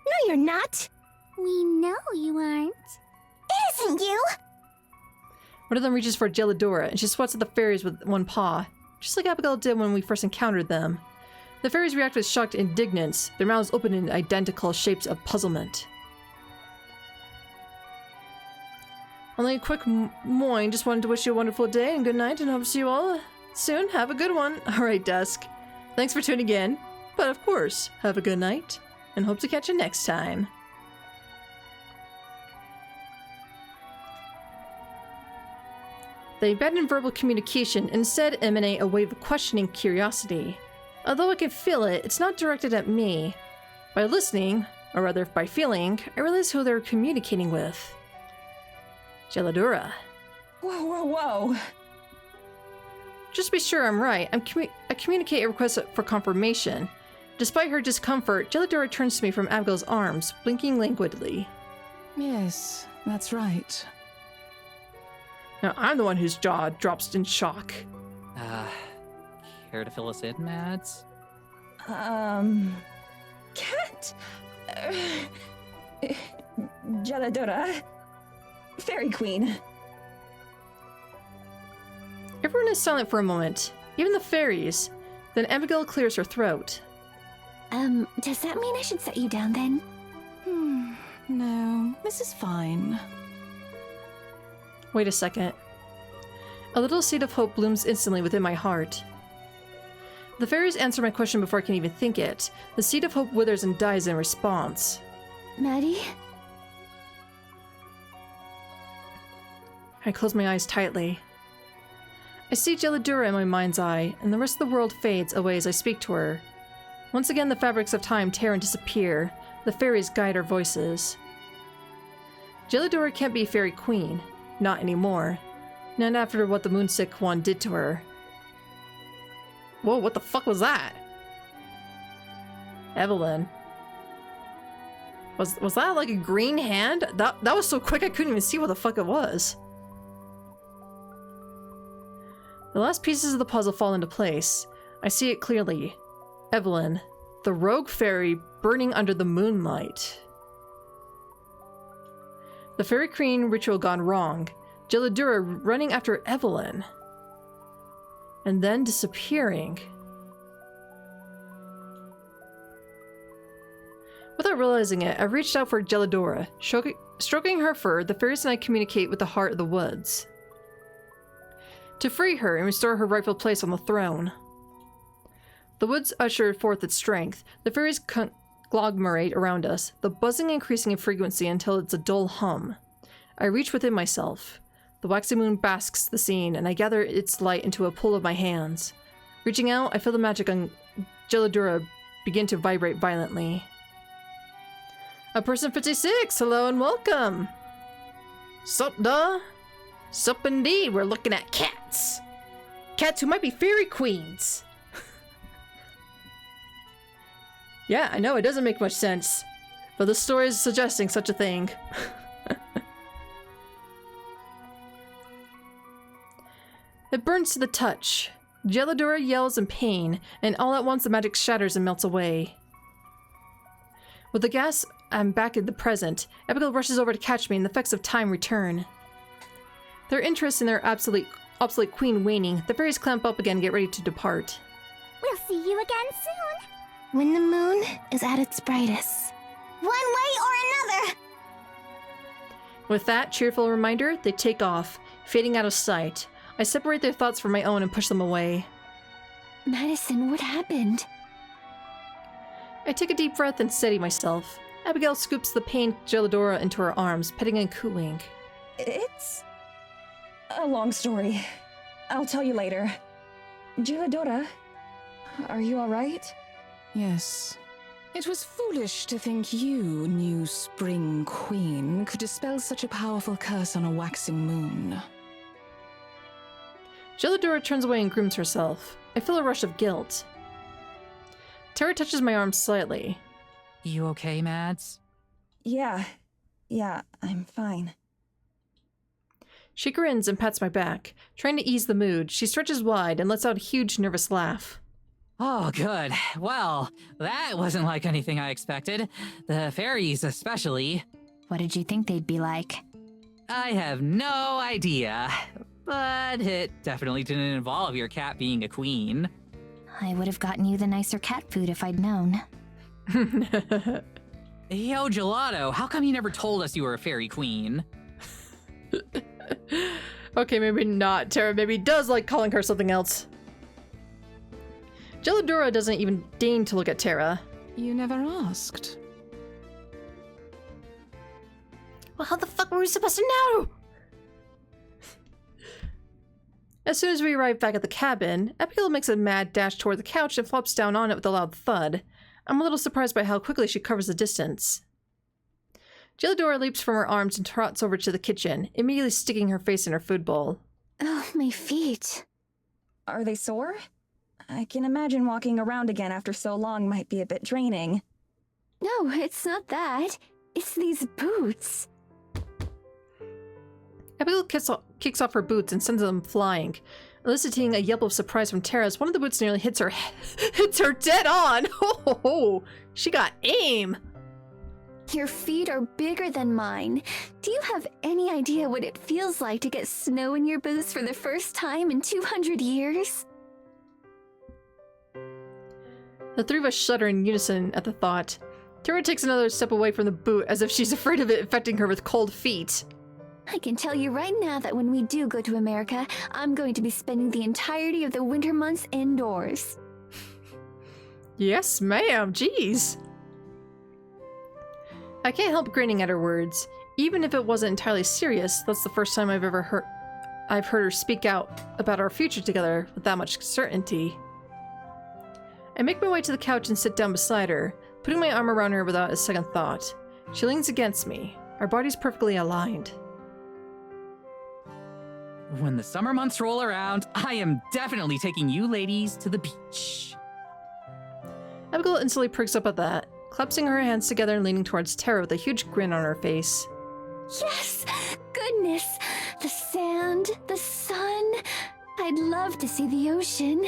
Speaker 3: No, you're not. We know you aren't. It isn't you.
Speaker 1: One of them reaches for Gelidora, and she swats at the fairies with one paw, just like Abigail did when we first encountered them. The fairies react with shocked indignance, their mouths open in identical shapes of puzzlement. Only a quick moin, just wanted to wish you a wonderful day and good night, and hope to see you all soon. Have a good one. Alright, Dusk. Thanks for tuning in, but of course, have a good night, and hope to catch you next time. They abandon verbal communication and instead emanate a wave of questioning curiosity. Although I can feel it, it's not directed at me. By listening, or rather by feeling, I realize who they're communicating with. Gelidora.
Speaker 2: Whoa, whoa, whoa.
Speaker 1: Just to be sure I'm right, I communicate a request for confirmation. Despite her discomfort, Gelidora turns to me from Abigail's arms, blinking languidly.
Speaker 7: Yes, that's right.
Speaker 1: Now I'm the one whose jaw drops in shock.
Speaker 6: Care to fill us in, Mads?
Speaker 2: Cat? Gelidora? Fairy Queen.
Speaker 1: Everyone is silent for a moment, even the fairies. Then Abigail clears her throat.
Speaker 3: Does that mean I should set you down then?
Speaker 7: No, this is fine.
Speaker 1: Wait a second. A little seed of hope blooms instantly within my heart. The fairies answer my question before I can even think it. The seed of hope withers and dies in response.
Speaker 3: Maddie?
Speaker 1: I close my eyes tightly. I see Gelidora in my mind's eye, and the rest of the world fades away as I speak to her. Once again, the fabrics of time tear and disappear. The fairies guide our voices. Gelidora can't be Fairy Queen. Not anymore. Not after what the Moonsick one did to her. Whoa, what the fuck was that? Evelyn. Was that like a green hand? That was so quick I couldn't even see what the fuck it was. The last pieces of the puzzle fall into place. I see it clearly. Evelyn, the rogue fairy burning under the moonlight. The Fairy Queen ritual gone wrong. Gelidora running after Evelyn. And then disappearing. Without realizing it, I reached out for Gelidora. Stroking her fur, the fairies and I communicate with the heart of the woods to free her and restore her rightful place on the throne. The woods ushered forth its strength. The fairies conglomerate around us, the buzzing increasing in frequency until it's a dull hum. I reach within myself. The waxy moon basks the scene, and I gather its light into a pool of my hands. Reaching out, I feel the magic on Gelidora begin to vibrate violently. A person 56, hello and welcome. Sup, duh? Sup indeed, we're looking at cats. Cats who might be fairy queens. Yeah, I know, it doesn't make much sense. But the story is suggesting such a thing. It burns to the touch. Gelidora yells in pain, and all at once the magic shatters and melts away. With the gas, I'm back in the present. Abigail rushes over to catch me, and the effects of time return. Their interest in their obsolete queen waning, the fairies clamp up again and get ready to depart.
Speaker 3: We'll see you again soon. When the moon is at its brightest. One way or another.
Speaker 1: With that cheerful reminder, they take off, fading out of sight. I separate their thoughts from my own and push them away.
Speaker 3: Madison, what happened?
Speaker 1: I take a deep breath and steady myself. Abigail scoops the pained Gelidora into her arms, petting and cooing.
Speaker 2: It's a long story. I'll tell you later. Gelidora, are you alright?
Speaker 7: Yes. It was foolish to think you, new Spring Queen, could dispel such a powerful curse on a waxing moon.
Speaker 1: Gelidora turns away and grooms herself. I feel a rush of guilt. Terra touches my arm slightly.
Speaker 6: You okay, Mads?
Speaker 2: Yeah, I'm fine.
Speaker 1: She grins and pats my back. Trying to ease the mood, she stretches wide and lets out a huge, nervous laugh.
Speaker 6: Oh, good. Well, that wasn't like anything I expected. The fairies, especially.
Speaker 5: What did you think they'd be like?
Speaker 6: I have no idea. But it definitely didn't involve your cat being a queen.
Speaker 5: I would have gotten you the nicer cat food if I'd known.
Speaker 6: Yo, Gelato, how come you never told us you were a fairy queen?
Speaker 1: Okay, maybe not. Terra maybe does like calling her something else. Gelidora doesn't even deign to look at Terra.
Speaker 7: You never asked.
Speaker 1: Well, how the fuck were we supposed to know? As soon as we arrive back at the cabin, Abigail makes a mad dash toward the couch and flops down on it with a loud thud. I'm a little surprised by how quickly she covers the distance. Gelidora leaps from her arms and trots over to the kitchen, immediately sticking her face in her food bowl.
Speaker 3: Oh, my feet.
Speaker 2: Are they sore? I can imagine walking around again after so long might be a bit draining.
Speaker 3: No, it's not that. It's these boots.
Speaker 1: Abigail kicks off her boots and sends them flying, eliciting a yelp of surprise from Terra as one of the boots nearly hits her dead on. Oh, she got aim.
Speaker 3: Your feet are bigger than mine. Do you have any idea what it feels like to get snow in your boots for the first time in 200 years?
Speaker 1: The three of us shudder in unison at the thought. Terra takes another step away from the boot as if she's afraid of it infecting her with cold feet.
Speaker 3: I can tell you right now that when we do go to America, I'm going to be spending the entirety of the winter months indoors.
Speaker 1: Yes, ma'am. Jeez. I can't help grinning at her words. Even if it wasn't entirely serious, that's the first time I've heard her speak out about our future together with that much certainty. I make my way to the couch and sit down beside her, putting my arm around her without a second thought. She leans against me, our bodies perfectly aligned.
Speaker 6: When the summer months roll around, I am definitely taking you ladies to the beach.
Speaker 1: Abigail instantly perks up at that, clasping her hands together and leaning towards Terra with a huge grin on her face.
Speaker 3: Yes! Goodness! The sand, the sun. I'd love to see the ocean.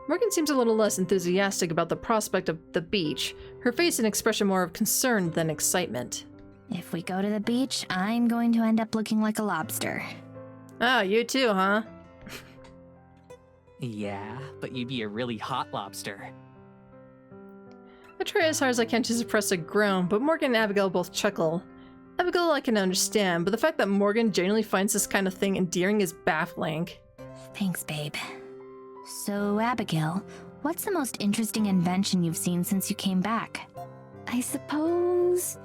Speaker 1: Morgan seems a little less enthusiastic about the prospect of the beach, her face an expression more of concern than excitement.
Speaker 5: If we go to the beach, I'm going to end up looking like a lobster.
Speaker 1: Ah, you too, huh?
Speaker 6: Yeah, but you'd be a really hot lobster.
Speaker 1: I try as hard as I can to suppress a groan, but Morgan and Abigail both chuckle. Abigail I can understand, but the fact that Morgan genuinely finds this kind of thing endearing is baffling.
Speaker 5: Thanks, babe. So, Abigail, what's the most interesting invention you've seen since you came back?
Speaker 3: I suppose...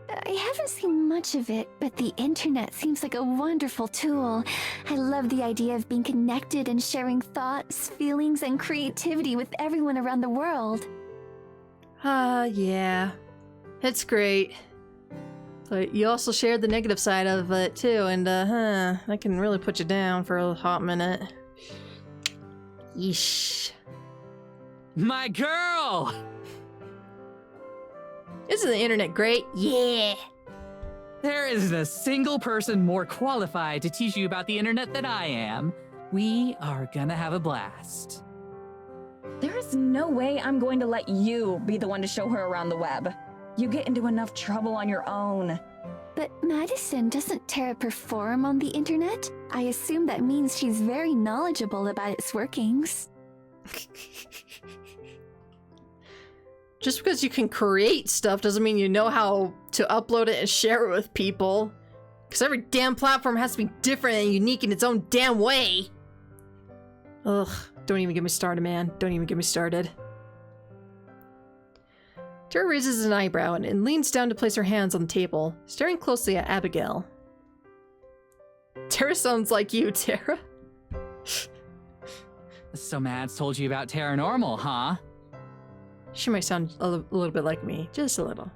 Speaker 3: I haven't seen much of it, but the internet seems like a wonderful tool. I love the idea of being connected and sharing thoughts, feelings, and creativity with everyone around the world.
Speaker 1: Yeah. It's great. But you also shared the negative side of it too, and that can really put you down for a hot minute. Yeesh.
Speaker 6: My girl!
Speaker 1: Isn't the internet great? Yeah!
Speaker 6: There isn't a single person more qualified to teach you about the internet than I am. We are gonna have a blast.
Speaker 2: There is no way I'm going to let you be the one to show her around the web. You get into enough trouble on your own.
Speaker 3: But Madison, doesn't Tara perform on the internet? I assume that means she's very knowledgeable about its workings.
Speaker 1: Just because you can create stuff doesn't mean you know how to upload it and share it with people. Because every damn platform has to be different and unique in its own damn way. Ugh, don't even get me started, man. Don't even get me started. Tara raises an eyebrow and leans down to place her hands on the table, staring closely at Abigail. Tara sounds like you, Tara.
Speaker 6: So Mads told you about Terranormal, huh?
Speaker 1: She might sound a little bit like me, just a little.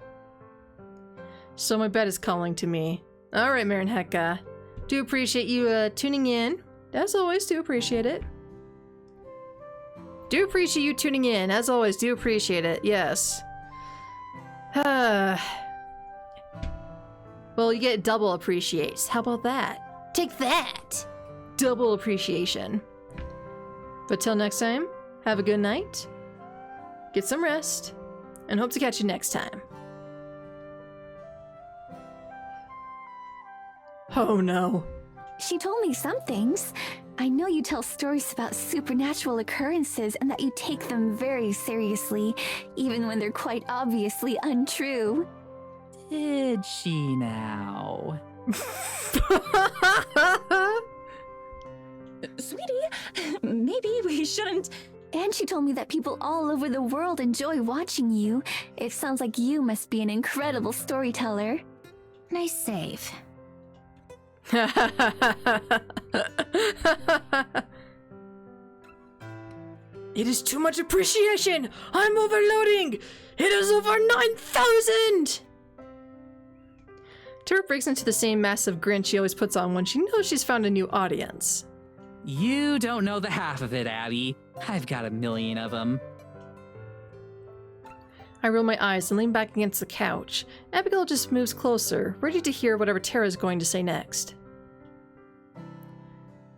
Speaker 1: So my bed is calling to me. Alright, Marin Hecka. Do appreciate you tuning in. As always, do appreciate it. Do appreciate you tuning in. As always, do appreciate it. Yes. Well, you get double appreciates. How about that? Take that! Double appreciation. But till next time, have a good night. Get some rest, and hope to catch you next time. Oh no.
Speaker 3: She told me some things. I know you tell stories about supernatural occurrences and that you take them very seriously, even when they're quite obviously untrue.
Speaker 6: Did she now?
Speaker 2: Sweetie, maybe we shouldn't...
Speaker 3: And she told me that people all over the world enjoy watching you. It sounds like you must be an incredible storyteller.
Speaker 5: Nice save.
Speaker 1: It is too much appreciation! I'm overloading! It is over 9,000! Tara breaks into the same massive grin she always puts on when she knows she's found a new audience.
Speaker 6: You don't know the half of it, Abby. I've got 1 million of them.
Speaker 1: I roll my eyes and lean back against the couch. Abigail just moves closer, ready to hear whatever Tara is going to say next.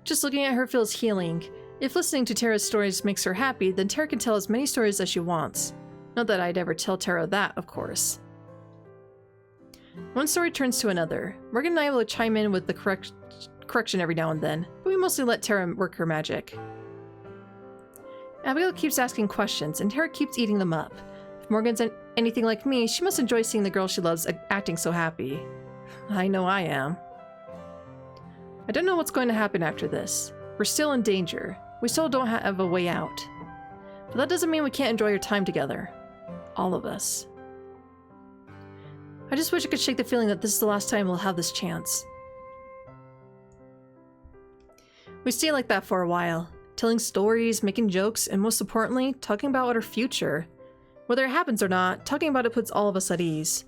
Speaker 1: Just looking at her feels healing. If listening to Tara's stories makes her happy, then Tara can tell as many stories as she wants. Not that I'd ever tell Tara that, of course. One story turns to another. Morgan and I will chime in with the correction every now and then, but we mostly let Tara work her magic. Abigail keeps asking questions, and Tara keeps eating them up. If Morgan's anything like me, she must enjoy seeing the girl she loves acting so happy. I know I am. I don't know what's going to happen after this. We're still in danger. We still don't have a way out. But that doesn't mean we can't enjoy our time together. All of us. I just wish I could shake the feeling that this is the last time we'll have this chance. We stay like that for a while, telling stories, making jokes, and most importantly, talking about our future. Whether it happens or not, talking about it puts all of us at ease.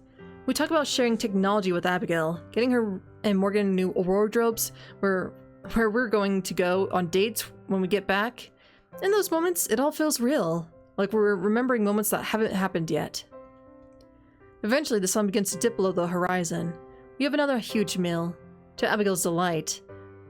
Speaker 1: We talk about sharing technology with Abigail, getting her and Morgan new wardrobes, where we're going to go on dates when we get back. In those moments, it all feels real, like we're remembering moments that haven't happened yet. Eventually, the sun begins to dip below the horizon. We have another huge meal, to Abigail's delight.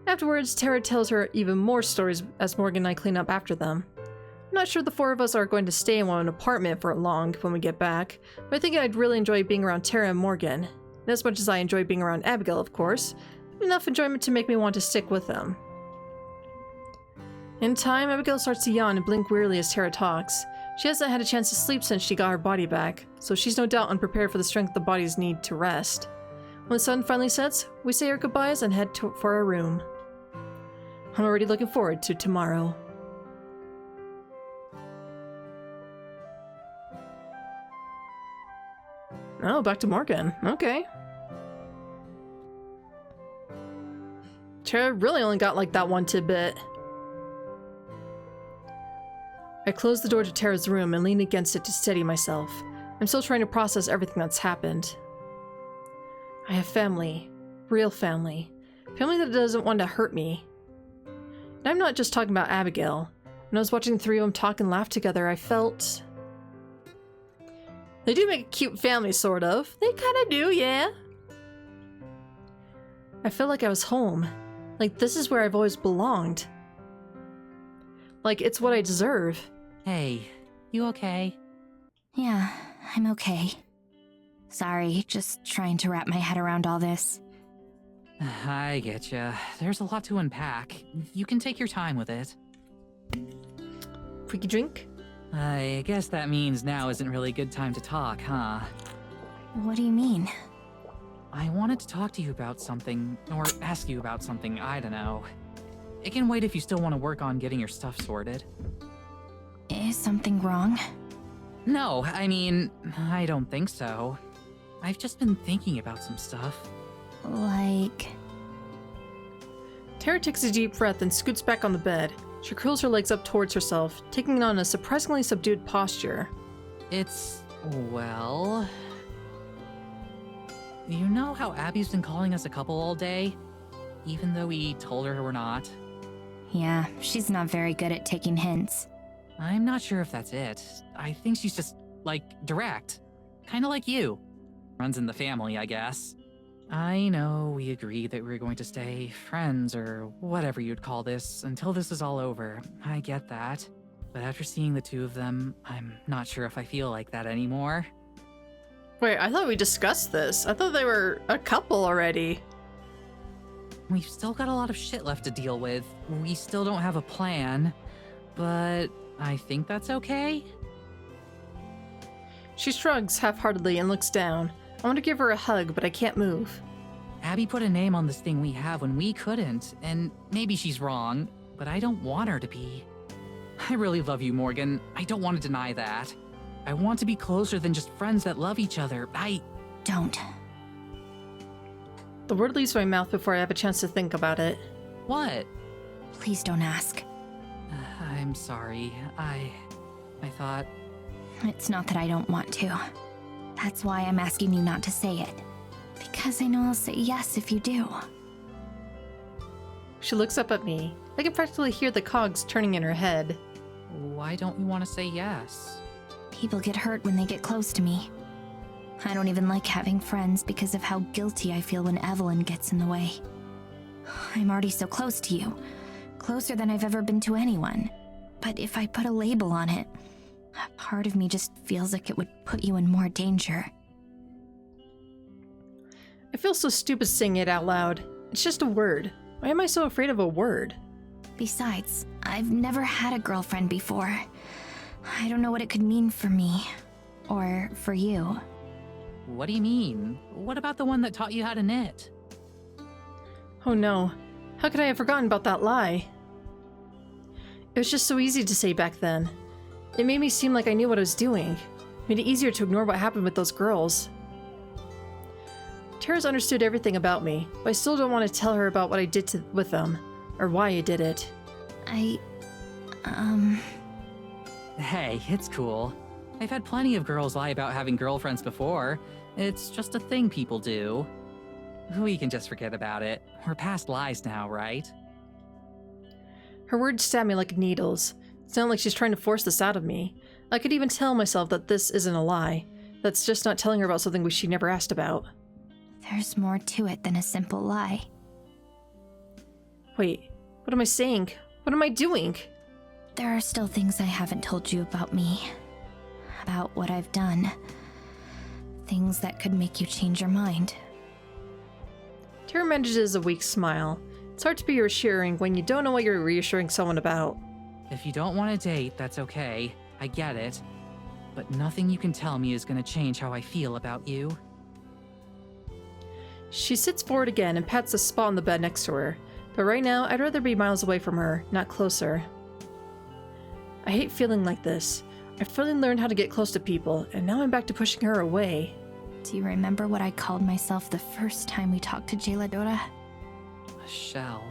Speaker 1: Afterwards, Tara tells her even more stories as Morgan and I clean up after them. I'm not sure the four of us are going to stay in one apartment for long when we get back, but I think I'd really enjoy being around Tara and Morgan. And as much as I enjoy being around Abigail, of course, enough enjoyment to make me want to stick with them. In time, Abigail starts to yawn and blink wearily as Tara talks. She hasn't had a chance to sleep since she got her body back, so she's no doubt unprepared for the strength the bodies need to rest. When the sun finally sets, we say our goodbyes and head for our room. I'm already looking forward to tomorrow. Oh, back to Morgan. Okay. Tara really only got like that one tidbit. I closed the door to Tara's room and leaned against it to steady myself. I'm still trying to process everything that's happened. I have family. Real family. Family that doesn't want to hurt me. And I'm not just talking about Abigail. When I was watching the three of them talk and laugh together, I felt... They do make a cute family, sort of. They kinda do, yeah. I felt like I was home. Like, this is where I've always belonged. Like, it's what I deserve.
Speaker 6: Hey, you okay?
Speaker 5: Yeah, I'm okay. Sorry, just trying to wrap my head around all this.
Speaker 6: I getcha. There's a lot to unpack. You can take your time with it.
Speaker 1: Quick drink?
Speaker 6: I guess that means now isn't really a good time to talk, huh?
Speaker 5: What do you mean?
Speaker 6: I wanted to talk to you about something, or ask you about something, I don't know. It can wait if you still want to work on getting your stuff sorted.
Speaker 5: Is something wrong?
Speaker 6: No, I mean, I don't think so. I've just been thinking about some stuff.
Speaker 5: Like...
Speaker 1: Tara takes a deep breath and scoots back on the bed. She curls her legs up towards herself, taking on a surprisingly subdued posture.
Speaker 6: It's... well... You know how Abby's been calling us a couple all day? Even though we told her we're not?
Speaker 5: Yeah, she's not very good at taking hints.
Speaker 6: I'm not sure if that's it. I think she's just, like, direct. Kinda like you. Runs in the family, I guess. I know we agreed that we were going to stay friends, or whatever you'd call this, until this is all over. I get that. But after seeing the two of them, I'm not sure if I feel like that anymore.
Speaker 1: Wait, I thought we discussed this. I thought they were a couple already.
Speaker 6: We've still got a lot of shit left to deal with. We still don't have a plan. But I think that's okay?
Speaker 1: She shrugs half-heartedly and looks down. I want to give her a hug, but I can't move.
Speaker 6: Abby put a name on this thing we have when we couldn't, and maybe she's wrong, but I don't want her to be. I really love you, Morgan. I don't want to deny that. I want to be closer than just friends that love each other.
Speaker 5: Don't.
Speaker 1: The word leaves my mouth before I have a chance to think about it.
Speaker 6: What?
Speaker 5: Please don't ask.
Speaker 6: I'm sorry. I thought...
Speaker 5: It's not that I don't want to. That's why I'm asking you not to say it. Because I know I'll say yes if you do.
Speaker 1: She looks up at me. I can practically hear the cogs turning in her head.
Speaker 6: Why don't you want to say yes?
Speaker 5: People get hurt when they get close to me. I don't even like having friends because of how guilty I feel when Evelyn gets in the way. I'm already so close to you. Closer than I've ever been to anyone. But if I put a label on it, a part of me just feels like it would put you in more danger.
Speaker 1: I feel so stupid saying it out loud. It's just a word. Why am I so afraid of a word?
Speaker 5: Besides, I've never had a girlfriend before. I don't know what it could mean for me. Or for you.
Speaker 6: What do you mean? What about the one that taught you how to knit?
Speaker 1: Oh no. How could I have forgotten about that lie? It was just so easy to say back then. It made me seem like I knew what I was doing. Made it easier to ignore what happened with those girls. Tara's understood everything about me, but I still don't want to tell her about what I did with them, or why I did it.
Speaker 6: Hey, it's cool. I've had plenty of girls lie about having girlfriends before. It's just a thing people do. We can just forget about it. We're past lies now, right?
Speaker 1: Her words stab me like needles. It sounds like she's trying to force this out of me. I could even tell myself that this isn't a lie. That's just not telling her about something she never asked about.
Speaker 5: There's more to it than a simple lie.
Speaker 1: Wait, what am I saying? What am I doing?
Speaker 5: There are still things I haven't told you about me. About what I've done. Things that could make you change your mind.
Speaker 1: Tara manages a weak smile. It's hard to be reassuring when you don't know what you're reassuring someone about.
Speaker 6: If you don't want to date, that's okay. I get it. But nothing you can tell me is gonna change how I feel about you.
Speaker 1: She sits forward again and pats the spot on the bed next to her. But right now, I'd rather be miles away from her, not closer. I hate feeling like this. I finally learned how to get close to people, and now I'm back to pushing her away.
Speaker 5: Do you remember what I called myself the first time we talked to Jeladora?
Speaker 6: A shell.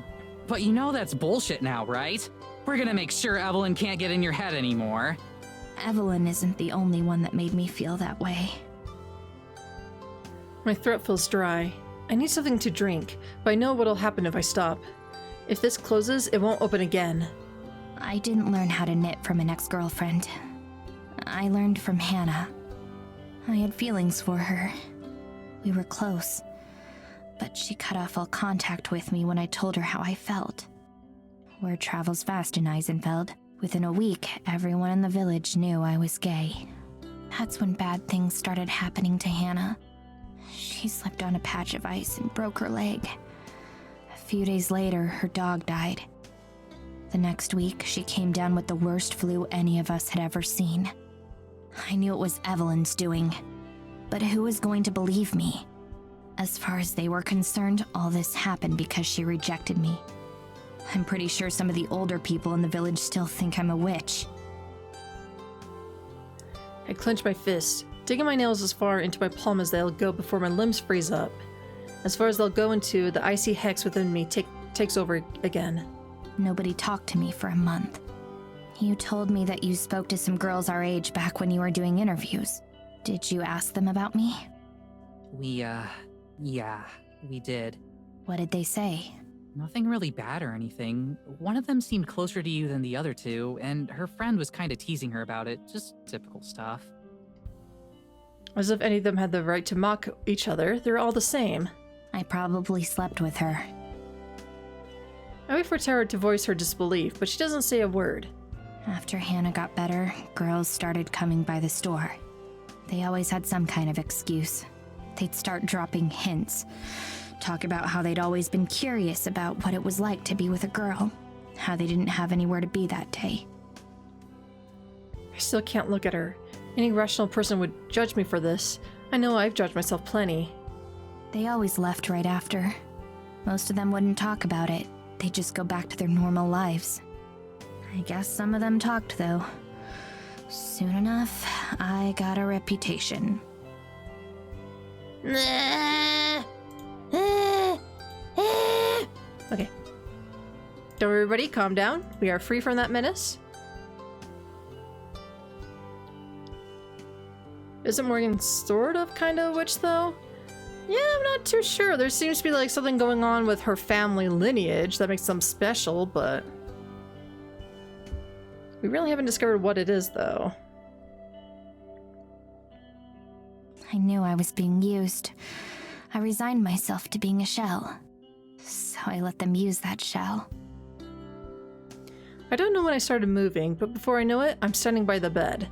Speaker 6: But you know that's bullshit now, right? We're gonna make sure Evelyn can't get in your head anymore.
Speaker 5: Evelyn isn't the only one that made me feel that way.
Speaker 1: My throat feels dry. I need something to drink, but I know what'll happen if I stop. If this closes, it won't open again.
Speaker 5: I didn't learn how to knit from an ex-girlfriend. I learned from Hannah. I had feelings for her. We were close, but she cut off all contact with me when I told her how I felt. Word travels fast in Eisenfeld. Within a week, everyone in the village knew I was gay. That's when bad things started happening to Hannah. She slipped on a patch of ice and broke her leg. A few days later, her dog died. The next week, she came down with the worst flu any of us had ever seen. I knew it was Evelyn's doing, but who was going to believe me? As far as they were concerned, all this happened because she rejected me. I'm pretty sure some of the older people in the village still think I'm a witch.
Speaker 1: I clench my fist, digging my nails as far into my palm as they'll go before my limbs freeze up. As far as they'll go into, the icy hex within me takes over again.
Speaker 5: Nobody talked to me for a month. You told me that you spoke to some girls our age back when you were doing interviews. Did you ask them about me?
Speaker 6: Yeah, we did.
Speaker 5: What did they say?
Speaker 6: Nothing really bad or anything. One of them seemed closer to you than the other two, and her friend was kinda teasing her about it. Just typical stuff.
Speaker 1: As if any of them had the right to mock each other, they're all the same.
Speaker 5: I probably slept with her.
Speaker 1: I wait for Tara to voice her disbelief, but she doesn't say a word.
Speaker 5: After Hannah got better, girls started coming by the store. They always had some kind of excuse. They'd start dropping hints. Talk about how they'd always been curious about what it was like to be with a girl. How they didn't have anywhere to be that day.
Speaker 1: I still can't look at her. Any rational person would judge me for this. I know I've judged myself plenty.
Speaker 5: They always left right after. Most of them wouldn't talk about it. They'd just go back to their normal lives. I guess some of them talked, though. Soon enough, I got a reputation.
Speaker 1: Okay. Don't everybody calm down. We are free from that menace. Isn't Morgan sort of kind of a witch, though? Yeah, I'm not too sure. There seems to be like something going on with her family lineage that makes them special, but we really haven't discovered what it is, though.
Speaker 5: I knew I was being used. I resigned myself to being a shell. So I let them use that shell.
Speaker 1: I don't know when I started moving, but before I know it, I'm standing by the bed.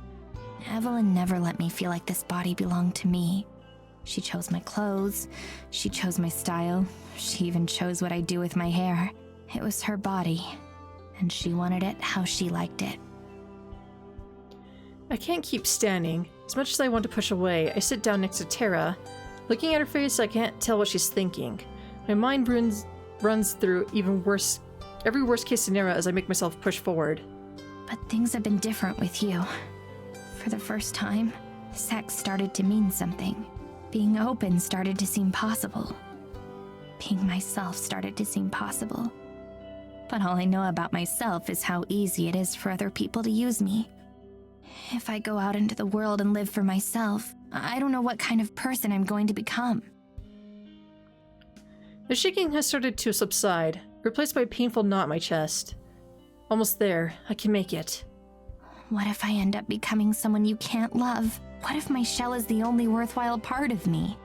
Speaker 5: Evelyn never let me feel like this body belonged to me. She chose my clothes, she chose my style, she even chose what I do with my hair. It was her body, and she wanted it how she liked it.
Speaker 1: I can't keep standing. As much as I want to push away, I sit down next to Tara. Looking at her face, I can't tell what she's thinking. My mind runs through every worst case scenario as I make myself push forward.
Speaker 5: But things have been different with you. For the first time, sex started to mean something. Being open started to seem possible. Being myself started to seem possible. But all I know about myself is how easy it is for other people to use me. If I go out into the world and live for myself, I don't know what kind of person I'm going to become.
Speaker 1: The shaking has started to subside, replaced by a painful knot in my chest. Almost there. I can make it.
Speaker 5: What if I end up becoming someone you can't love? What if my shell is the only worthwhile part of me?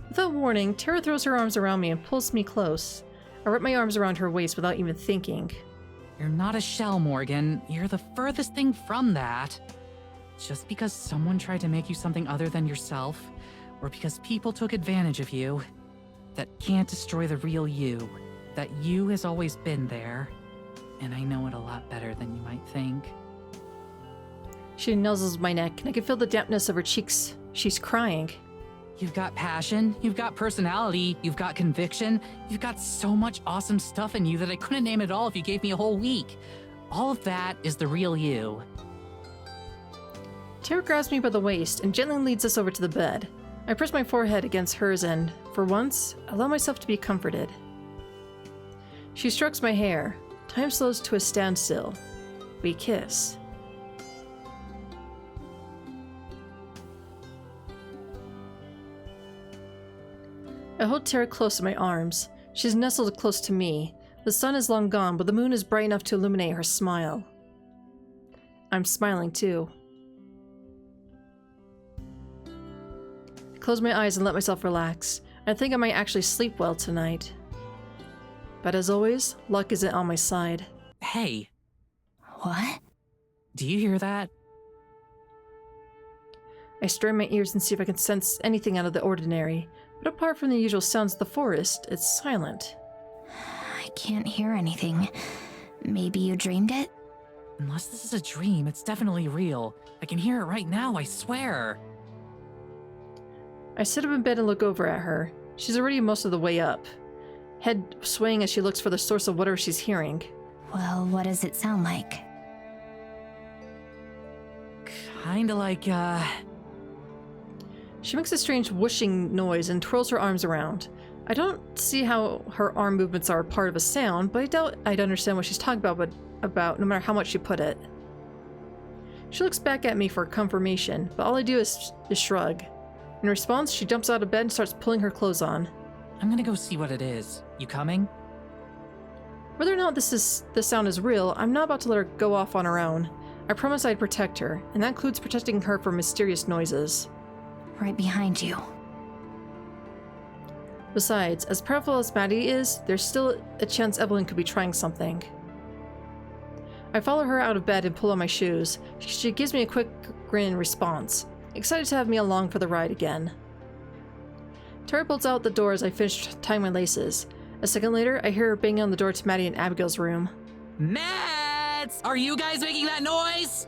Speaker 1: Without warning, Tara throws her arms around me and pulls me close. I wrap my arms around her waist without even thinking.
Speaker 6: You're not a shell, Morgan. You're the furthest thing from that. Just because someone tried to make you something other than yourself, or because people took advantage of you, that can't destroy the real you. That you has always been there. and I know it a lot better than you might think.
Speaker 1: She nuzzles my neck, and I can feel the dampness of her cheeks. She's crying.
Speaker 6: You've got passion, you've got personality, you've got conviction, you've got so much awesome stuff in you that I couldn't name it all if you gave me a whole week. All of that is the real you.
Speaker 1: Tara grabs me by the waist and gently leads us over to the bed. I press my forehead against hers and, for once, allow myself to be comforted. She strokes my hair. Time slows to a standstill. We kiss. I hold Tara close in my arms. She's nestled close to me. The sun is long gone, but the moon is bright enough to illuminate her smile. I'm smiling too. I close my eyes and let myself relax. I think I might actually sleep well tonight. But as always, luck isn't on my side.
Speaker 6: Hey,
Speaker 5: What?
Speaker 6: do you hear that?
Speaker 1: I strain my ears and see if I can sense anything out of the ordinary, but apart from the usual sounds of the forest, it's silent.
Speaker 5: I can't hear anything. Maybe you dreamed it?
Speaker 6: Unless this is a dream, it's definitely real. I can hear it right now, I swear.
Speaker 1: I sit up in bed and look over at her. She's already most of the way up, head swaying as she looks for the source of whatever she's hearing.
Speaker 5: Well, what does it sound like?
Speaker 6: Kinda like,
Speaker 1: She makes a strange whooshing noise and twirls her arms around. I don't see how her arm movements are part of a sound, but I doubt I'd understand what she's talking about no matter how much she put it. She looks back at me for confirmation, but all I do is shrug. In response, she jumps out of bed and starts pulling her clothes on.
Speaker 6: I'm gonna go see what it is. You coming?
Speaker 1: Whether or not this sound is real, I'm not about to let her go off on her own. I promised I'd protect her, and that includes protecting her from mysterious noises.
Speaker 5: Right behind you.
Speaker 1: Besides, as powerful as Maddie is, there's still a chance Evelyn could be trying something. I follow her out of bed and pull on my shoes. She gives me a quick grin in response, excited to have me along for the ride again. Tara bolts out the door as I finish tying my laces. A second later, I hear her banging on the door to Maddie and Abigail's room.
Speaker 6: Mets! Are you guys making that noise?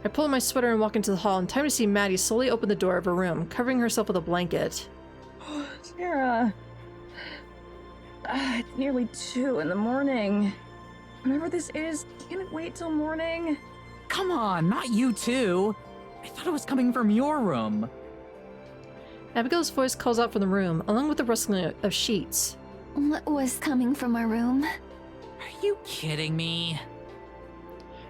Speaker 1: I pull on my sweater and walk into the hall in time to see Maddie slowly open the door of her room, covering herself with a blanket.
Speaker 2: Tara. It's nearly 2 in the morning. Whenever this is, can it wait till morning?
Speaker 6: Come on, not you too. I thought it was coming from your room.
Speaker 1: Abigail's voice calls out from the room, along with the rustling of sheets.
Speaker 3: What was coming from our room?
Speaker 6: Are you kidding me?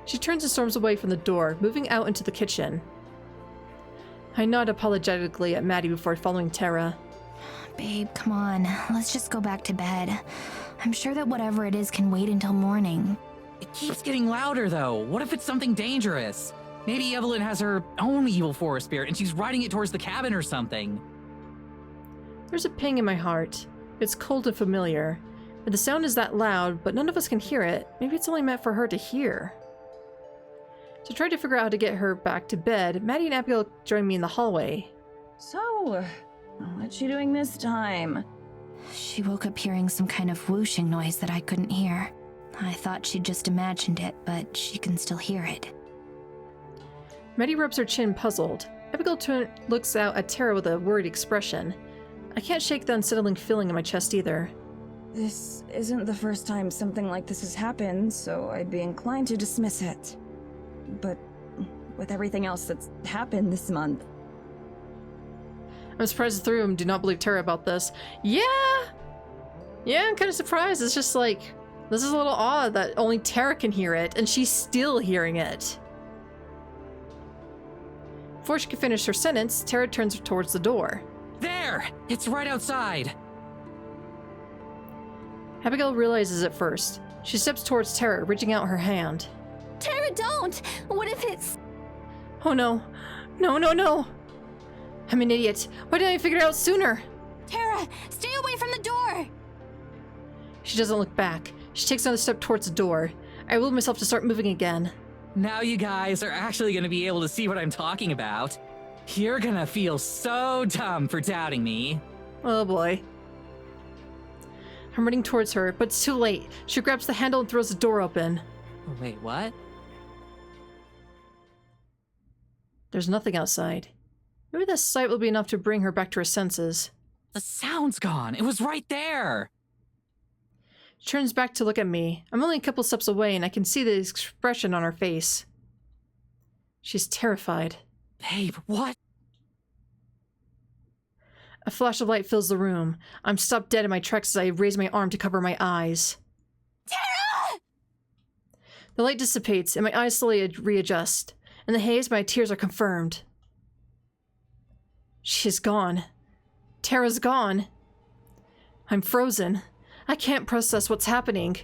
Speaker 1: She turns and storms away from the door, moving out into the kitchen. I nod apologetically at Maddie before following Tara.
Speaker 5: Babe, come on. Let's just go back to bed. I'm sure that whatever it is can wait until morning.
Speaker 6: It keeps getting louder though. What if it's something dangerous? Maybe Evelyn has her own evil forest spirit and she's riding it towards the cabin or something.
Speaker 1: There's a ping in my heart. It's cold and familiar. And the sound is that loud, but none of us can hear it. Maybe it's only meant for her to hear. To try to figure out how to get her back to bed, Maddie and Abigail join me in the hallway.
Speaker 2: So, what's she doing this time?
Speaker 5: She woke up hearing some kind of whooshing noise that I couldn't hear. I thought she'd just imagined it, but she can still hear it.
Speaker 1: Maddie rubs her chin, puzzled. Abigail looks out at Tara with a worried expression. I can't shake the unsettling feeling in my chest either.
Speaker 2: This isn't the first time something like this has happened, so I'd be inclined to dismiss it. But with everything else that's happened this month.
Speaker 1: I'm surprised the three of them do not believe Tara about this. Yeah, I'm kind of surprised. It's just like, this is a little odd that only Tara can hear it, and she's still hearing it. Before she can finish her sentence, Tara turns towards the door.
Speaker 6: There! It's right outside!
Speaker 1: Abigail realizes it first. She steps towards Tara, reaching out her hand.
Speaker 3: Tara, don't! What if it's...
Speaker 1: Oh no. No. I'm an idiot. Why didn't I figure it out sooner?
Speaker 3: Tara, stay away from the door!
Speaker 1: She doesn't look back. She takes another step towards the door. I will myself to start moving again.
Speaker 6: Now you guys are actually gonna be able to see what I'm talking about. You're gonna feel so dumb for doubting me.
Speaker 1: Oh boy. I'm running towards her, but it's too late. She grabs the handle and throws the door open.
Speaker 6: Wait, what?
Speaker 1: There's nothing outside. Maybe this sight will be enough to bring her back to her senses.
Speaker 6: The sound's gone. It was right there.
Speaker 1: She turns back to look at me. I'm only a couple steps away and I can see the expression on her face. She's terrified.
Speaker 6: Babe, what?
Speaker 1: A flash of light fills the room. I'm stopped dead in my tracks as I raise my arm to cover my eyes.
Speaker 3: Tara!
Speaker 1: The light dissipates and my eyes slowly readjust. In the haze, my tears are confirmed. She's gone. Tara's gone. I'm frozen. I can't process what's happening.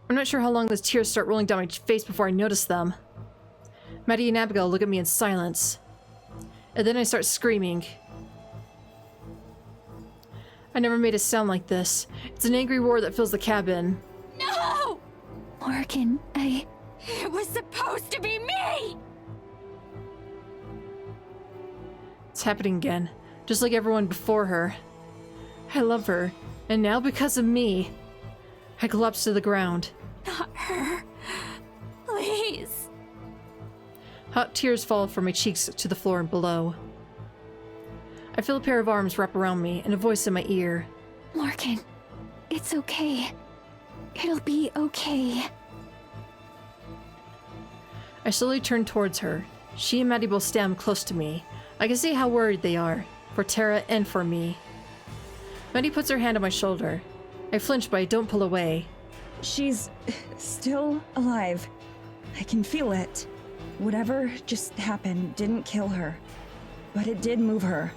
Speaker 1: I'm not sure how long those tears start rolling down my face before I notice them. Maddie and Abigail look at me in silence. And then I start screaming. I never made a sound like this. It's an angry roar that fills the cabin.
Speaker 3: No! Morgan, It was supposed to be me!
Speaker 1: It's happening again, just like everyone before her. I love her, and now because of me, I collapse to the ground.
Speaker 3: Not her. Please.
Speaker 1: Hot tears fall from my cheeks to the floor and below. I feel a pair of arms wrap around me and a voice in my ear.
Speaker 3: Morgan, it's okay. It'll be okay.
Speaker 1: I slowly turn towards her. She and Maddie both stand close to me. I can see how worried they are, for Tara and for me. Maddie puts her hand on my shoulder. I flinch, but I don't pull away.
Speaker 2: She's still alive. I can feel it. Whatever just happened didn't kill her, but it did move her.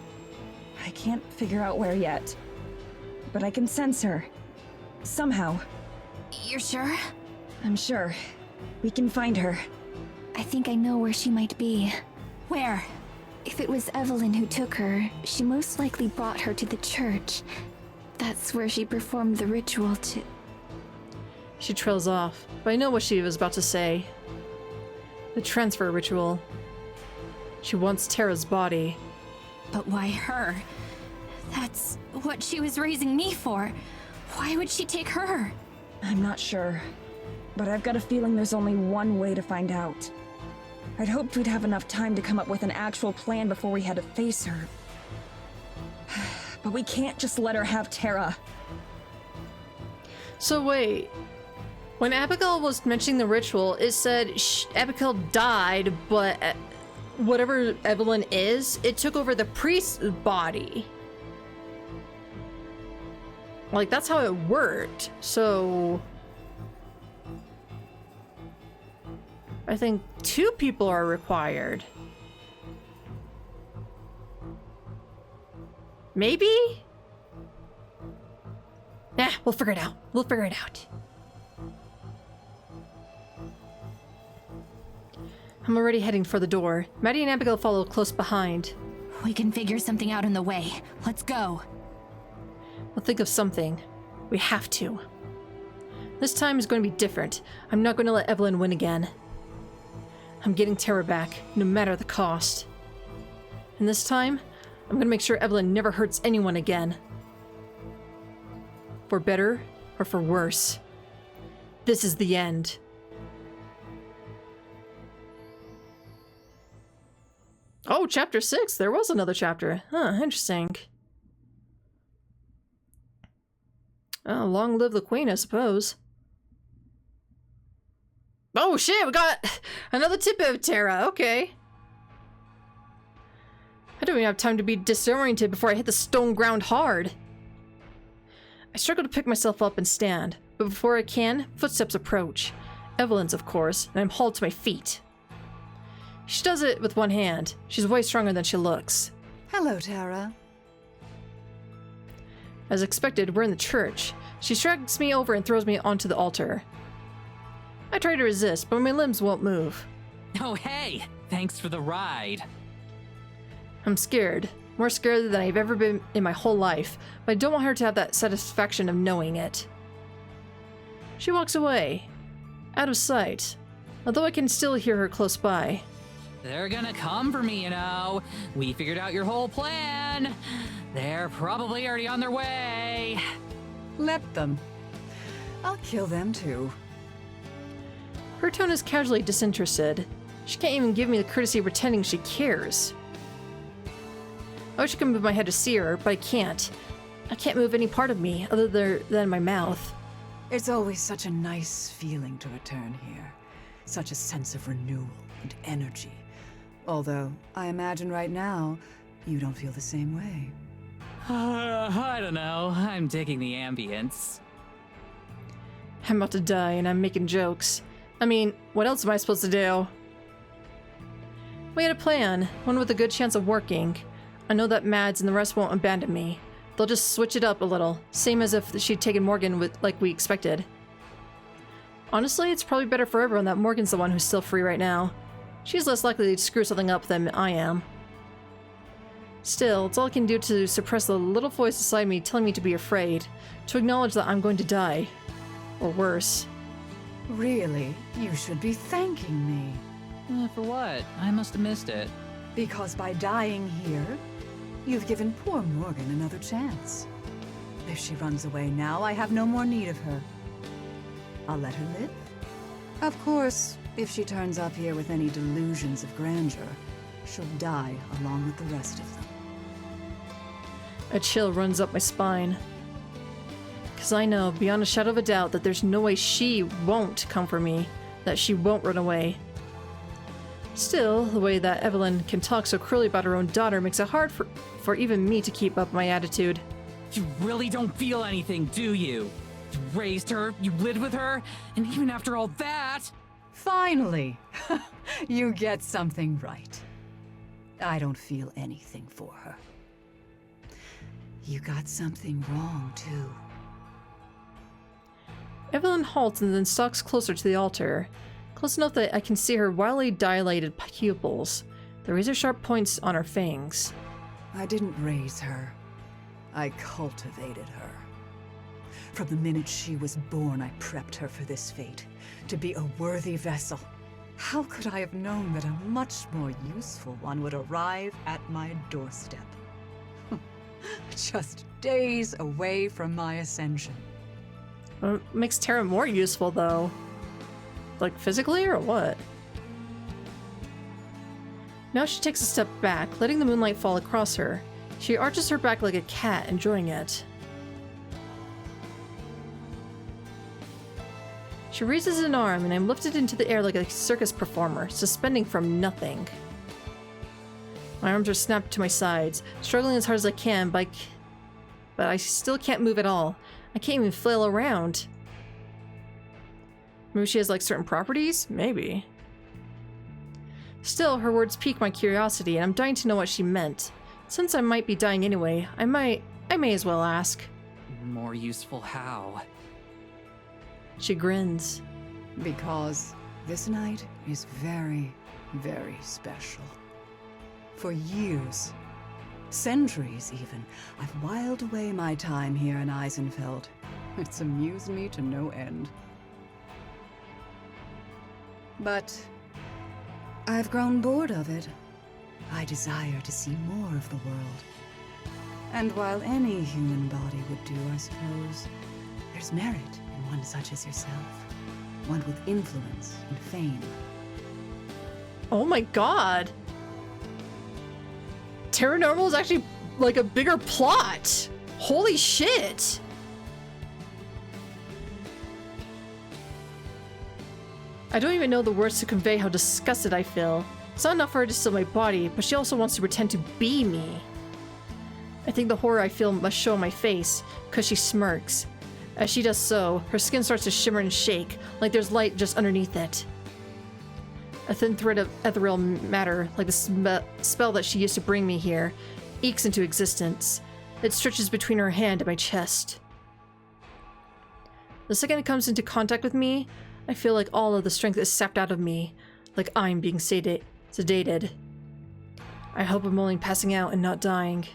Speaker 2: I can't figure out where yet, but I can sense her. Somehow.
Speaker 3: You're sure?
Speaker 2: I'm sure. We can find her.
Speaker 3: I think I know where she might be. Where? If it was Evelyn who took her, she most likely brought her to the church. That's where she performed the ritual to...
Speaker 1: She trails off, but I know what she was about to say. The transfer ritual. She wants Tara's body.
Speaker 5: But why her? That's what she was raising me for. Why would she take her?
Speaker 2: I'm not sure, but I've got a feeling there's only one way to find out. I'd hoped we'd have enough time to come up with an actual plan before we had to face her. But we can't just let her have Tara.
Speaker 1: So wait, when Abigail was mentioning the ritual, it said Abigail died, but whatever Evelyn is, it took over the priest's body. Like, that's how it worked. So I think 2 people are required. Maybe? Nah, we'll figure it out. We'll figure it out. I'm already heading for the door. Maddie and Abigail follow close behind.
Speaker 5: We can figure something out on the way. Let's go.
Speaker 1: We'll think of something. We have to. This time is going to be different. I'm not going to let Evelyn win again. I'm getting Tara back, no matter the cost. And this time, I'm going to make sure Evelyn never hurts anyone again. For better or for worse. This is the end. Oh, chapter 6. There was another chapter. Huh, interesting. Oh, long live the queen, I suppose. Oh shit, we got another tip of Tara. Okay. I don't even have time to be disoriented before I hit the stone ground hard. I struggle to pick myself up and stand, but before I can, footsteps approach. Evelyn's, of course, and I'm hauled to my feet. She does it with one hand. She's way stronger than she looks.
Speaker 8: Hello, Tara.
Speaker 1: As expected, we're in the church. She drags me over and throws me onto the altar. I try to resist, but my limbs won't move.
Speaker 6: Oh, hey! Thanks for the ride.
Speaker 1: I'm scared. More scared than I've ever been in my whole life, but I don't want her to have that satisfaction of knowing it. She walks away, out of sight, although I can still hear her close by.
Speaker 6: They're gonna come for me, you know. We figured out your whole plan. They're probably already on their way.
Speaker 8: Let them. I'll kill them too.
Speaker 1: Her tone is casually disinterested. She can't even give me the courtesy of pretending she cares. I wish I could move my head to see her, but I can't. I can't move any part of me other than my mouth.
Speaker 8: It's always such a nice feeling to return here. Such a sense of renewal and energy. Although, I imagine right now, you don't feel the same way.
Speaker 6: I don't know. I'm digging the ambience.
Speaker 1: I'm about to die and I'm making jokes. I mean, what else am I supposed to do? We had a plan, one with a good chance of working. I know that Mads and the rest won't abandon me. They'll just switch it up a little, same as if she'd taken Morgan like we expected. Honestly, it's probably better for everyone that Morgan's the one who's still free right now. She's less likely to screw something up than I am. Still, it's all I can do to suppress the little voice inside me telling me to be afraid, to acknowledge that I'm going to die. Or worse.
Speaker 8: Really? You should be thanking me.
Speaker 6: For what? I must have missed it.
Speaker 8: Because by dying here, you've given poor Morgan another chance. If she runs away now, I have no more need of her. I'll let her live. Of course, if she turns up here with any delusions of grandeur, she'll die along with the rest of them.
Speaker 1: A chill runs up my spine. Because I know, beyond a shadow of a doubt, that there's no way she won't come for me, that she won't run away. Still, the way that Evelyn can talk so cruelly about her own daughter makes it hard for even me to keep up my attitude.
Speaker 6: You really don't feel anything, do you? You raised her, you lived with her, and even after all that...
Speaker 8: Finally! You get something right. I don't feel anything for her. You got something wrong, too.
Speaker 1: Evelyn halts and then stalks closer to the altar. Close enough that I can see her wildly dilated pupils, the razor-sharp points on her fangs.
Speaker 8: I didn't raise her. I cultivated her. From the minute she was born, I prepped her for this fate, to be a worthy vessel. How could I have known that a much more useful one would arrive at my doorstep? Just days away from my ascension.
Speaker 1: What makes Terra more useful, though? Like, physically, or what? Now she takes a step back, letting the moonlight fall across her. She arches her back like a cat, enjoying it. She raises an arm, and I'm lifted into the air like a circus performer, suspending from nothing. My arms are snapped to my sides, struggling as hard as I can, but I still can't move at all. I can't even flail around. Maybe she has, like, certain properties? Maybe. Still, her words pique my curiosity, and I'm dying to know what she meant. Since I might be dying anyway, I may as well ask.
Speaker 6: More useful how?
Speaker 1: She grins.
Speaker 8: Because this night is very, very special. For years, centuries even, I've whiled away my time here in Eisenfeld. It's amused me to no end. But I've grown bored of it. I desire to see more of the world. And while any human body would do, I suppose, there's merit in one such as yourself. One with influence and fame.
Speaker 1: Oh my god! Terra Normal is actually, like, a bigger plot! Holy shit! I don't even know the words to convey how disgusted I feel. It's not enough for her to steal my body, but she also wants to pretend to be me. I think the horror I feel must show on my face, because she smirks. As she does so, her skin starts to shimmer and shake, like there's light just underneath it. A thin thread of ethereal matter, like the spell that she used to bring me here, ekes into existence. It stretches between her hand and my chest. The second it comes into contact with me, I feel like all of the strength is sapped out of me, like I'm being sedated. I hope I'm only passing out and not dying.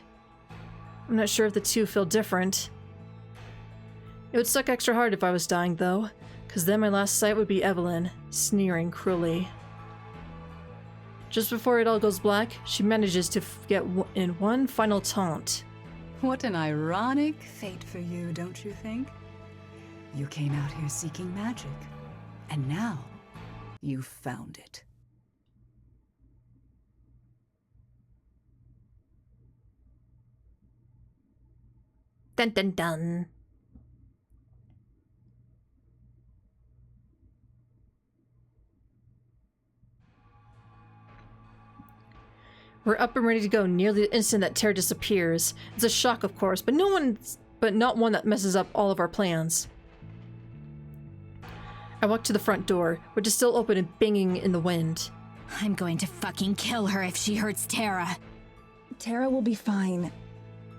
Speaker 1: I'm not sure if the two feel different. It would suck extra hard if I was dying, though, because then my last sight would be Evelyn, sneering cruelly. Just before it all goes black, she manages to get in one final taunt.
Speaker 8: What an ironic fate for you, don't you think? You came out here seeking magic, and now you've found it.
Speaker 1: Dun dun dun. We're up and ready to go nearly the instant that Terra disappears. It's a shock, of course, but not one that messes up all of our plans. I walk to the front door, which is still open and banging in the wind.
Speaker 5: I'm going to fucking kill her if she hurts Terra.
Speaker 2: Terra will be fine.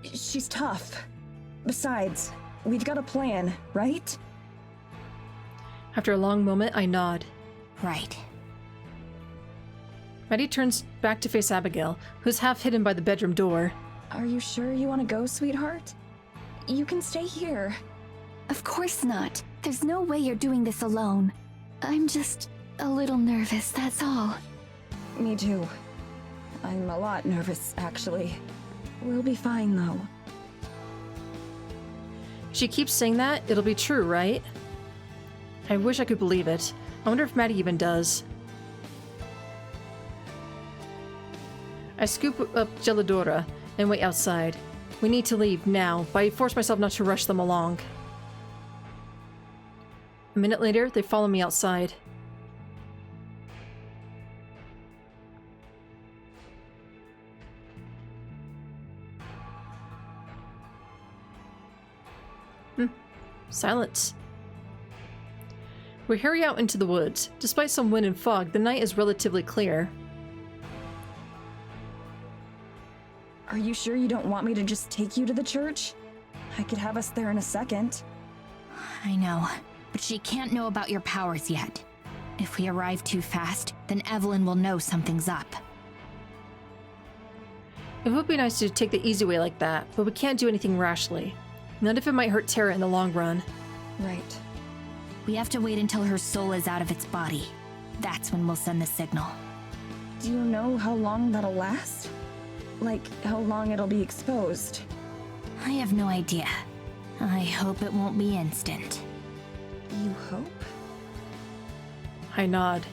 Speaker 2: She's tough. Besides, we've got a plan, right?
Speaker 1: After a long moment, I nod.
Speaker 5: Right.
Speaker 1: Maddie turns back to face Abigail, who's half hidden by the bedroom door.
Speaker 2: Are you sure you want to go, sweetheart? You can stay here.
Speaker 3: Of course not. There's no way you're doing this alone. I'm just a little nervous, that's all.
Speaker 2: Me too. I'm a lot nervous, actually. We'll be fine, though.
Speaker 1: She keeps saying that, it'll be true, right? I wish I could believe it. I wonder if Maddie even does. I scoop up Gelidora and wait outside. We need to leave now, but I force myself not to rush them along. A minute later, they follow me outside. Silence. We hurry out into the woods. Despite some wind and fog, the night is relatively clear.
Speaker 2: Are you sure you don't want me to just take you to the church? I could have us there in a second.
Speaker 5: I know, but she can't know about your powers yet. If we arrive too fast, then Evelyn will know something's up.
Speaker 1: It would be nice to take the easy way like that, but we can't do anything rashly. None of it might hurt Terra in the long run.
Speaker 2: Right.
Speaker 5: We have to wait until her soul is out of its body. That's when we'll send the signal.
Speaker 2: Do you know how long that'll last? Like, how long it'll be exposed?
Speaker 5: I have no idea. I hope it won't be instant.
Speaker 2: You hope?
Speaker 1: I nod.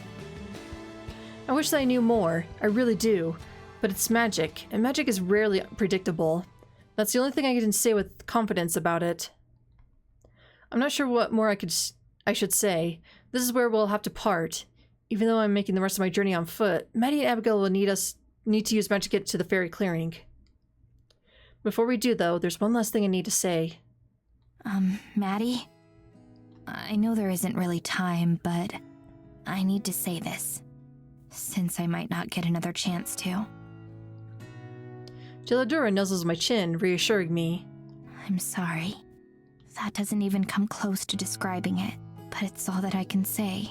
Speaker 1: I wish that I knew more. I really do. But it's magic, and magic is rarely predictable. That's the only thing I can say with confidence about it. I'm not sure what more I should say. This is where we'll have to part. Even though I'm making the rest of my journey on foot, Maddie and Abigail will need to use magic to get to the fairy clearing. Before we do, though, there's one last thing I need to say.
Speaker 5: Maddie? I know there isn't really time, but I need to say this, since I might not get another chance to.
Speaker 1: Gelidora nuzzles my chin, reassuring me.
Speaker 5: I'm sorry. That doesn't even come close to describing it, but it's all that I can say.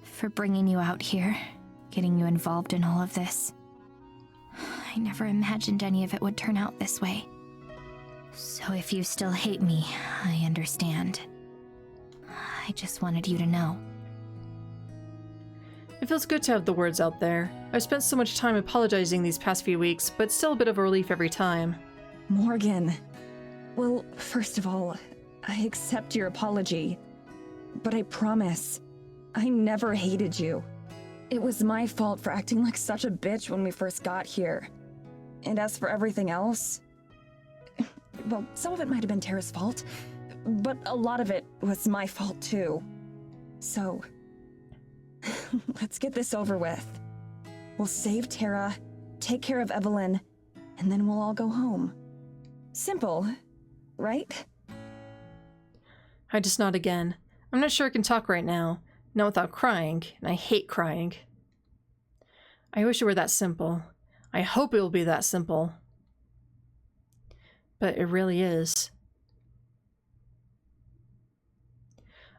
Speaker 5: For bringing you out here, getting you involved in all of this. I never imagined any of it would turn out this way. So if you still hate me, I understand. I just wanted you to know.
Speaker 1: It feels good to have the words out there. I've spent so much time apologizing these past few weeks, but it's still a bit of a relief every time.
Speaker 2: Morgan. Well, first of all, I accept your apology. But I promise, I never hated you. It was my fault for acting like such a bitch when we first got here. And as for everything else, well, some of it might have been Terra's fault, but a lot of it was my fault too. So, let's get this over with. We'll save Terra, take care of Evelyn, and then we'll all go home. Simple, right?
Speaker 1: I just nod again. I'm not sure I can talk right now. Not without crying, and I hate crying. I wish it were that simple. I hope it will be that simple. But it really is.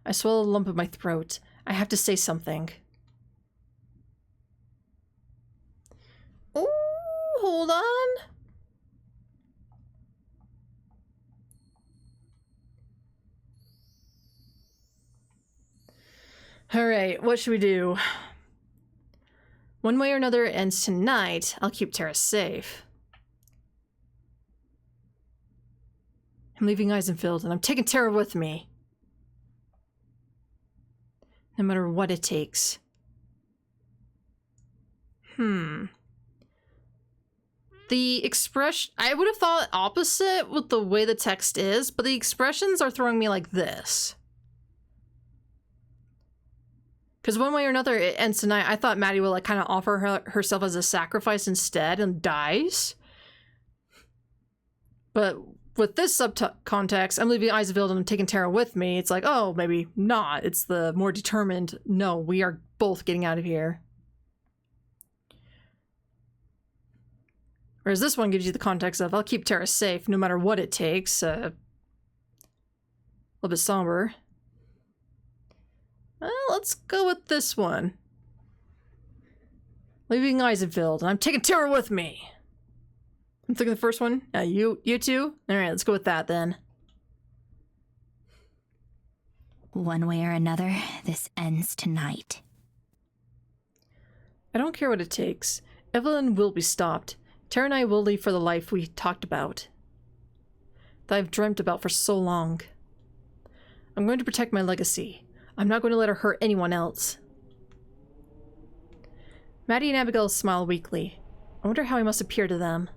Speaker 1: I swallow a lump in my throat. I have to say something. Ooh, hold on. Alright, what should we do? One way or another it ends tonight. I'll keep Terra safe. I'm leaving Eisenfield, and I'm taking Terra with me. No matter what it takes. The expression... I would have thought opposite with the way the text is, but the expressions are throwing me like this. Because one way or another, it ends tonight. I thought Maddie will like kind of offer herself as a sacrifice instead and dies. But with this subcontext, I'm leaving Eisenfield and I'm taking Terra with me. It's like, oh, maybe not. It's the more determined, no, we are both getting out of here. Whereas this one gives you the context of, I'll keep Terra safe no matter what it takes. A little bit somber. Well, let's go with this one. Leaving Eisenfield, and I'm taking Terra with me. I'm thinking the first one. You two? Alright, let's go with that then.
Speaker 5: One way or another, this ends tonight.
Speaker 1: I don't care what it takes. Evelyn will be stopped. Terra and I will leave for the life we talked about. That I've dreamt about for so long. I'm going to protect my legacy. I'm not going to let her hurt anyone else. Maddie and Abigail smile weakly. I wonder how I must appear to them.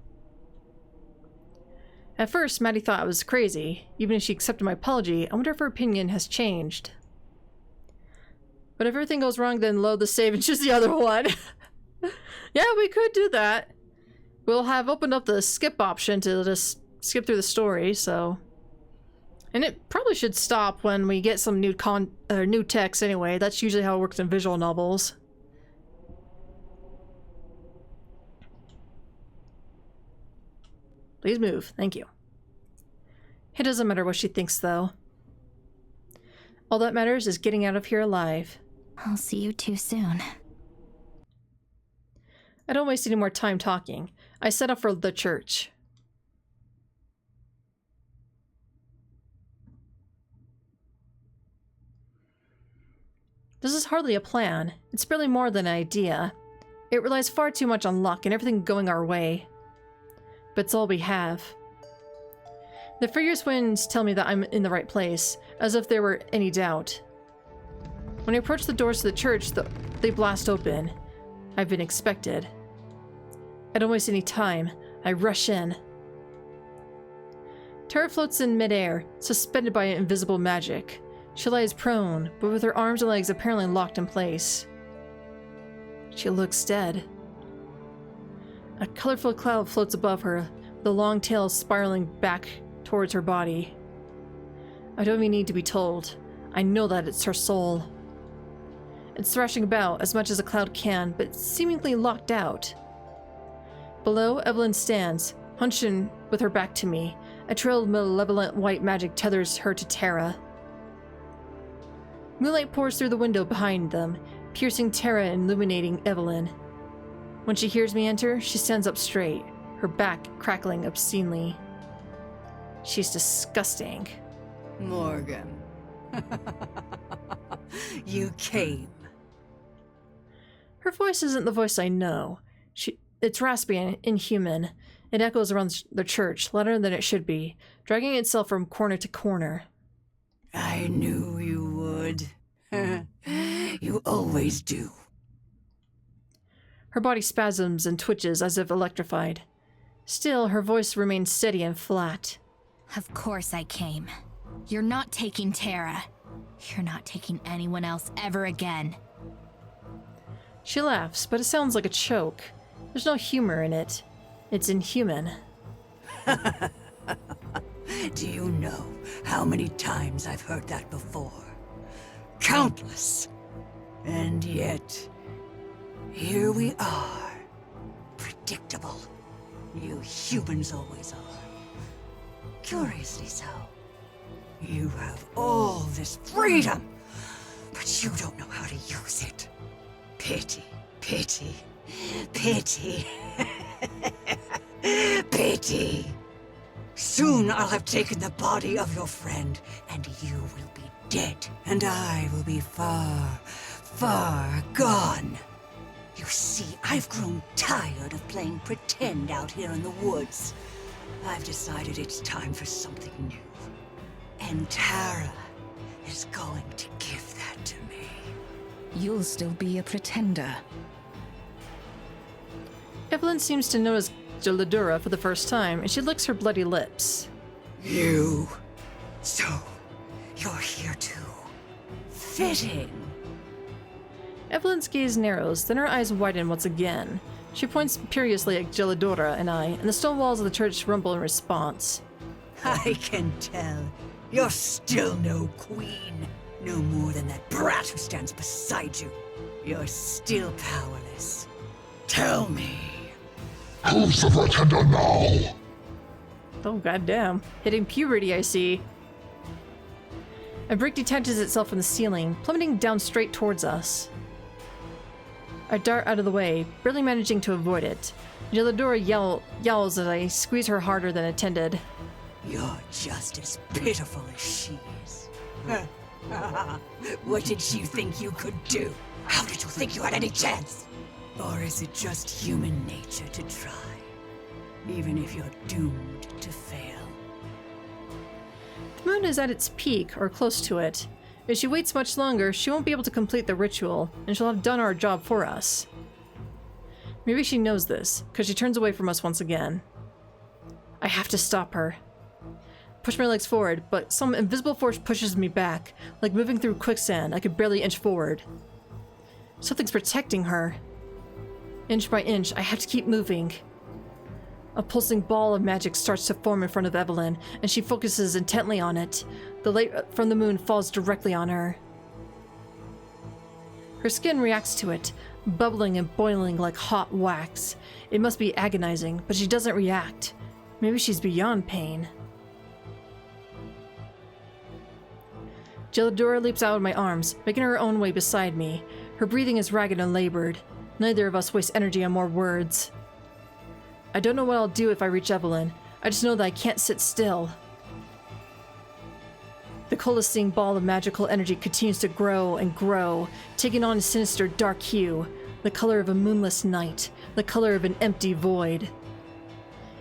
Speaker 1: At first, Maddie thought I was crazy. Even if she accepted my apology, I wonder if her opinion has changed. But if everything goes wrong, then load the save and choose the other one. Yeah, we could do that. We'll have opened up the skip option to just skip through the story, so... And it probably should stop when we get some new text anyway. That's usually how it works in visual novels. Please move. Thank you. It doesn't matter what she thinks, though. All that matters is getting out of here alive.
Speaker 5: I'll see you too soon.
Speaker 1: I don't waste any more time talking. I set off for the church. This is hardly a plan. It's barely more than an idea. It relies far too much on luck and everything going our way. But it's all we have. The furious winds tell me that I'm in the right place, as if there were any doubt. When I approach the doors to the church, they blast open. I've been expected. I don't waste any time. I rush in. Terra floats in midair, suspended by invisible magic. She lies prone, but with her arms and legs apparently locked in place. She looks dead. A colorful cloud floats above her, the long tail spiraling back towards her body. I don't even need to be told. I know that it's her soul. It's thrashing about as much as a cloud can, but seemingly locked out. Below, Evelyn stands, hunched in with her back to me. A trail of malevolent white magic tethers her to Terra. Moonlight pours through the window behind them, piercing Terra and illuminating Evelyn. When she hears me enter, she stands up straight, her back crackling obscenely. She's disgusting.
Speaker 8: Morgan. You came.
Speaker 1: Her voice isn't the voice I know. It's raspy and inhuman. It echoes around the church, louder than it should be, dragging itself from corner to corner.
Speaker 8: I knew you would. You always do.
Speaker 1: Her body spasms and twitches as if electrified. Still, her voice remains steady and flat.
Speaker 5: Of course I came. You're not taking Terra. You're not taking anyone else ever again.
Speaker 1: She laughs, but it sounds like a choke. There's no humor in it. It's inhuman.
Speaker 8: Do you know how many times I've heard that before? Countless. And yet, here we are. Predictable. You humans always are. Curiously so. You have all this freedom, but you don't know how to use it. Pity, pity, pity. Pity. Soon I'll have taken the body of your friend, and you will be dead. And I will be far, far gone. You see, I've grown tired of playing pretend out here in the woods. I've decided it's time for something new. Kentara is going to give that to me.
Speaker 7: You'll still be a pretender.
Speaker 1: Evelyn seems to notice Gelidura for the first time, and she licks her bloody lips.
Speaker 8: You. So, you're here too. Fitting.
Speaker 1: Evelyn's gaze narrows, then her eyes widen once again. She points imperiously at Gelidura and I, and the stone walls of the church rumble in response.
Speaker 8: I can tell. You're still no queen. No more than that brat who stands beside you. You're still powerless. Tell me.
Speaker 9: Who's the pretender now?
Speaker 1: Oh, goddamn. Hitting puberty, I see. A brick detaches itself from the ceiling, plummeting down straight towards us. I dart out of the way, barely managing to avoid it. Gelidura yowls as I squeeze her harder than intended.
Speaker 8: You're just as pitiful as she is. What did you think you could do? How did you think you had any chance? Or is it just human nature to try? Even if you're doomed to fail.
Speaker 1: The moon is at its peak, or close to it. If she waits much longer, she won't be able to complete the ritual, and she'll have done our job for us. Maybe she knows this, because she turns away from us once again. I have to stop her. Push my legs forward, but some invisible force pushes me back. Like moving through quicksand, I could barely inch forward. Something's protecting her. Inch by inch, I have to keep moving. A pulsing ball of magic starts to form in front of Evelyn, and she focuses intently on it. The light from the moon falls directly on her. Her skin reacts to it, bubbling and boiling like hot wax. It must be agonizing, but she doesn't react. Maybe she's beyond pain. Gelidura leaps out of my arms, making her own way beside me. Her breathing is ragged and labored. Neither of us wastes energy on more words. I don't know what I'll do if I reach Evelyn. I just know that I can't sit still. The coalescing ball of magical energy continues to grow and grow, taking on a sinister dark hue, the color of a moonless night, the color of an empty void.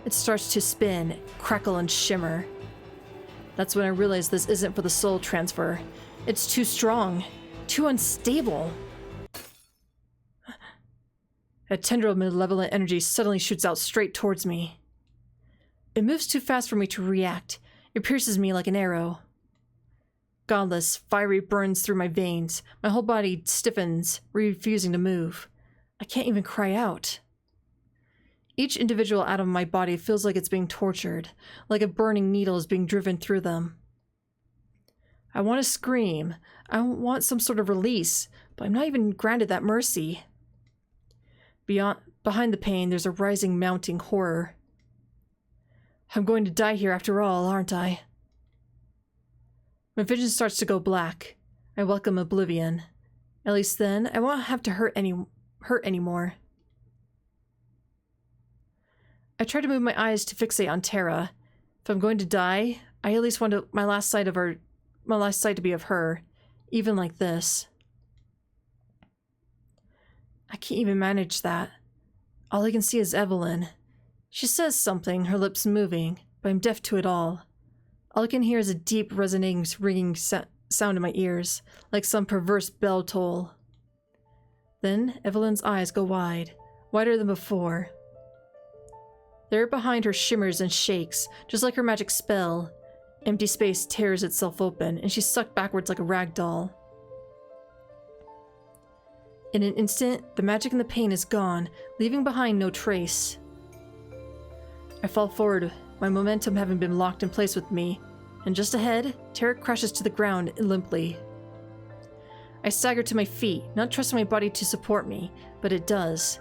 Speaker 1: It starts to spin, crackle, and shimmer. That's when I realize this isn't for the soul transfer. It's too strong, too unstable. A tendril of malevolent energy suddenly shoots out straight towards me. It moves too fast for me to react. It pierces me like an arrow. Godless, fiery burns through my veins. My whole body stiffens, refusing to move. I can't even cry out. Each individual atom of my body feels like it's being tortured, like a burning needle is being driven through them. I want to scream. I want some sort of release, but I'm not even granted that mercy. Behind the pain, there's a rising, mounting horror. I'm going to die here after all, aren't I? My vision starts to go black. I welcome oblivion. At least then, I won't have to hurt anymore. I try to move my eyes to fixate on Terra. If I'm going to die, I at least want my last sight to be of her, even like this. I can't even manage that. All I can see is Evelyn. She says something, her lips moving, but I'm deaf to it all. All I can hear is a deep, resonating, ringing sound in my ears, like some perverse bell toll. Then Evelyn's eyes go wide, wider than before. There behind her shimmers and shakes, just like her magic spell. Empty space tears itself open, and she's sucked backwards like a rag doll. In an instant, the magic and the pain is gone, leaving behind no trace. I fall forward, my momentum having been locked in place with me, and just ahead, Terra crashes to the ground limply. I stagger to my feet, not trusting my body to support me, but it does.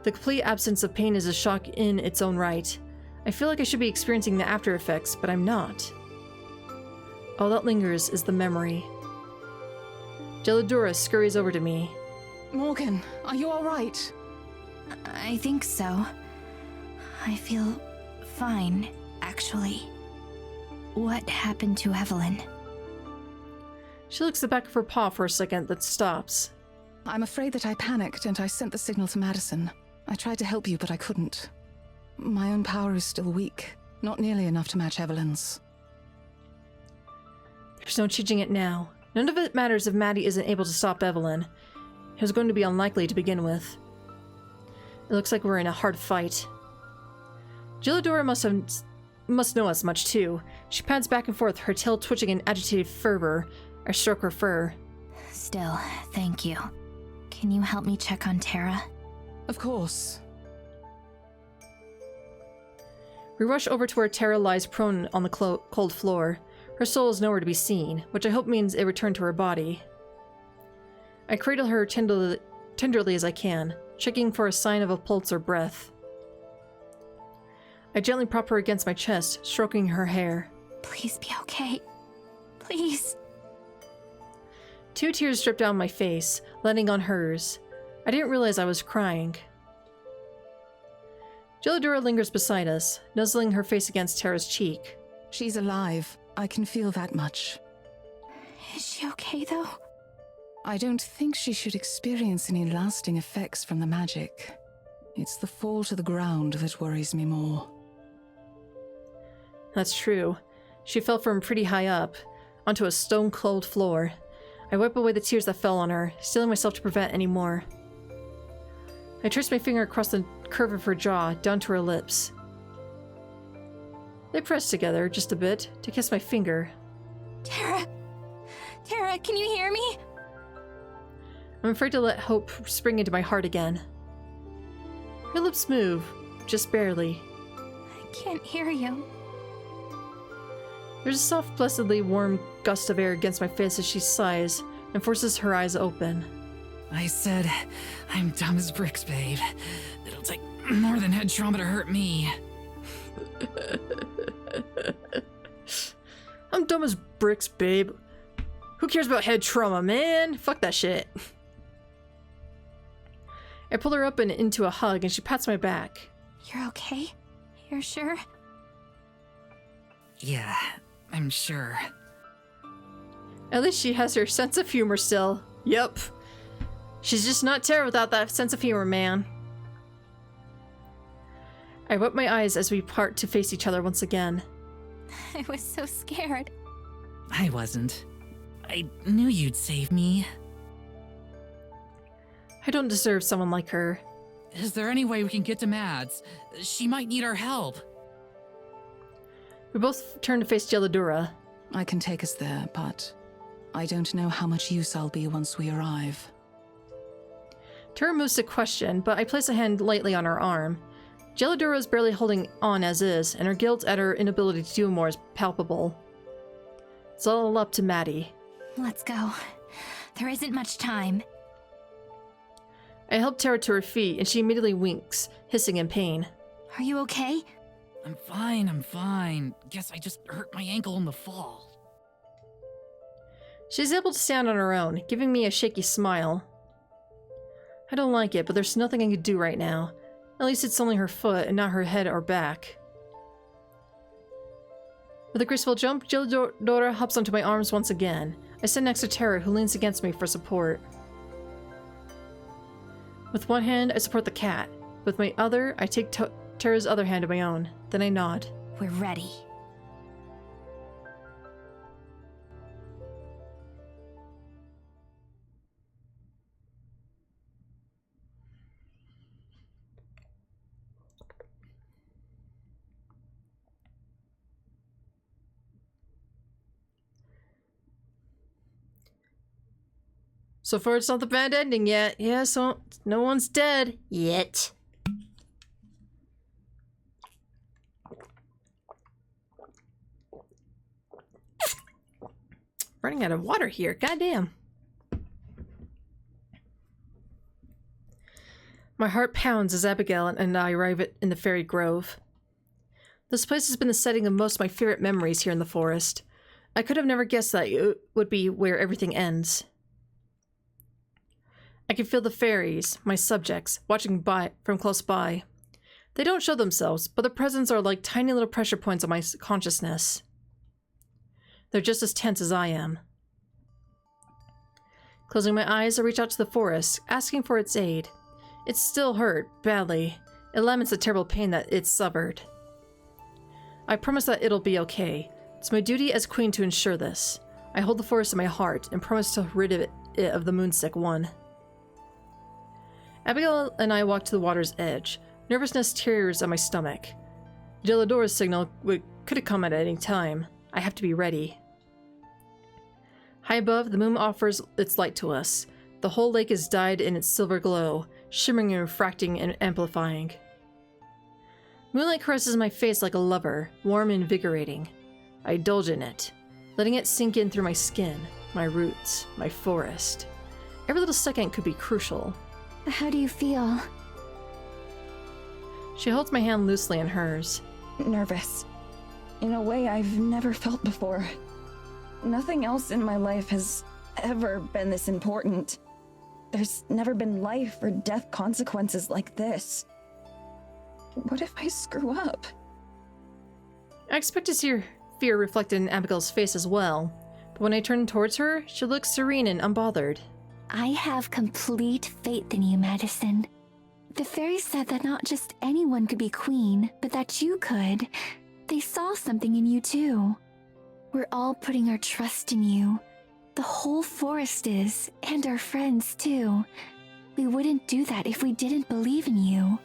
Speaker 1: The complete absence of pain is a shock in its own right. I feel like I should be experiencing the after effects, but I'm not. All that lingers is the memory. Gelidura scurries over to me.
Speaker 7: Morgan, are you all right?
Speaker 5: I think so. I feel fine, actually. What happened to Evelyn?
Speaker 1: She looks at the back of her paw for a second, then stops.
Speaker 7: I'm afraid that I panicked and I sent the signal to Madison. I tried to help you, but I couldn't. My own power is still weak, not nearly enough to match Evelyn's.
Speaker 1: There's no changing it now. None of it matters if Maddie isn't able to stop Evelyn. It was going to be unlikely to begin with. It looks like we're in a hard fight. Gilladora must know as much too. She pads back and forth, her tail twitching in agitated fervor. I stroke her fur.
Speaker 5: Still, thank you. Can you help me check on Terra?
Speaker 7: Of course.
Speaker 1: We rush over to where Terra lies prone on the cold floor. Her soul is nowhere to be seen, which I hope means it returned to her body. I cradle her tenderly as I can, checking for a sign of a pulse or breath. I gently prop her against my chest, stroking her hair.
Speaker 5: Please be okay. Please.
Speaker 1: 2 tears dripped down my face, landing on hers. I didn't realize I was crying. Gilladora lingers beside us, nuzzling her face against Terra's cheek.
Speaker 7: She's alive. I can feel that much.
Speaker 5: Is she okay, though?
Speaker 7: I don't think she should experience any lasting effects from the magic. It's the fall to the ground that worries me more.
Speaker 1: That's true. She fell from pretty high up, onto a stone-cold floor. I wipe away the tears that fell on her, steeling myself to prevent any more. I trace my finger across the curve of her jaw, down to her lips. They press together, just a bit, to kiss my finger.
Speaker 5: Terra! Terra, can you hear me?
Speaker 1: I'm afraid to let hope spring into my heart again. Her lips move, just barely.
Speaker 5: I can't hear you.
Speaker 1: There's a soft, blessedly warm gust of air against my face as she sighs and forces her eyes open.
Speaker 6: I said, I'm dumb as bricks, babe. It'll take more than head trauma to hurt me.
Speaker 1: I'm dumb as bricks, babe. Who cares about head trauma, man? Fuck that shit. I pull her up and into a hug, and she pats my back.
Speaker 5: You're okay? You're sure?
Speaker 6: Yeah, I'm sure.
Speaker 1: At least she has her sense of humor still. Yup. She's just not Terra without that sense of humor, man. I wipe my eyes as we part to face each other once again.
Speaker 5: I was so scared.
Speaker 6: I wasn't. I knew you'd save me.
Speaker 1: I don't deserve someone like her.
Speaker 6: Is there any way we can get to Mads? She might need our help.
Speaker 1: We both turn to face Gilladora.
Speaker 7: I can take us there, but I don't know how much use I'll be once we arrive.
Speaker 1: Terra moves to question, but I place a hand lightly on her arm. Gilladora is barely holding on as is, and her guilt at her inability to do more is palpable. It's all up to Maddie.
Speaker 5: Let's go. There isn't much time.
Speaker 1: I help Terra to her feet, and she immediately winks, hissing in pain.
Speaker 5: Are you okay?
Speaker 6: I'm fine. Guess I just hurt my ankle in the fall.
Speaker 1: She's able to stand on her own, giving me a shaky smile. I don't like it, but there's nothing I can do right now. At least it's only her foot and not her head or back. With a graceful jump, Gilladora hops onto my arms once again. I sit next to Terra, who leans against me for support. With one hand, I support the cat. With my other, I take Terra's other hand in my own. Then I nod.
Speaker 5: We're ready.
Speaker 1: So far, it's not the bad ending yet. Yeah, so no one's dead. Yet. Running out of water here. Goddamn. My heart pounds as Abigail and I arrive in the Fairy Grove. This place has been the setting of most of my favorite memories here in the forest. I could have never guessed that it would be where everything ends. I can feel the fairies, my subjects, watching from close by. They don't show themselves, but their presence are like tiny little pressure points on my consciousness. They're just as tense as I am. Closing my eyes, I reach out to the forest, asking for its aid. It's still hurt, badly. It laments the terrible pain that it's suffered. I promise that it'll be okay. It's my duty as queen to ensure this. I hold the forest in my heart and promise to rid it of the Moonsick one. Abigail and I walk to the water's edge. Nervousness tears at my stomach. Geladora's signal could have come at any time. I have to be ready. High above, the moon offers its light to us. The whole lake is dyed in its silver glow, shimmering and refracting and amplifying. Moonlight caresses my face like a lover, warm and invigorating. I indulge in it, letting it sink in through my skin, my roots, my forest. Every little second could be crucial.
Speaker 3: How do you feel?
Speaker 1: She holds my hand loosely in hers.
Speaker 2: Nervous. In a way I've never felt before. Nothing else in my life has ever been this important. There's never been life or death consequences like this. What if I screw up?
Speaker 1: I expect to see her fear reflected in Abigail's face as well, but when I turn towards her, she looks serene and unbothered.
Speaker 3: I have complete faith in you, Madison. The fairies said that not just anyone could be queen, but that you could. They saw something in you too. We're all putting our trust in you. The whole forest is, and our friends too. We wouldn't do that if we didn't believe in you.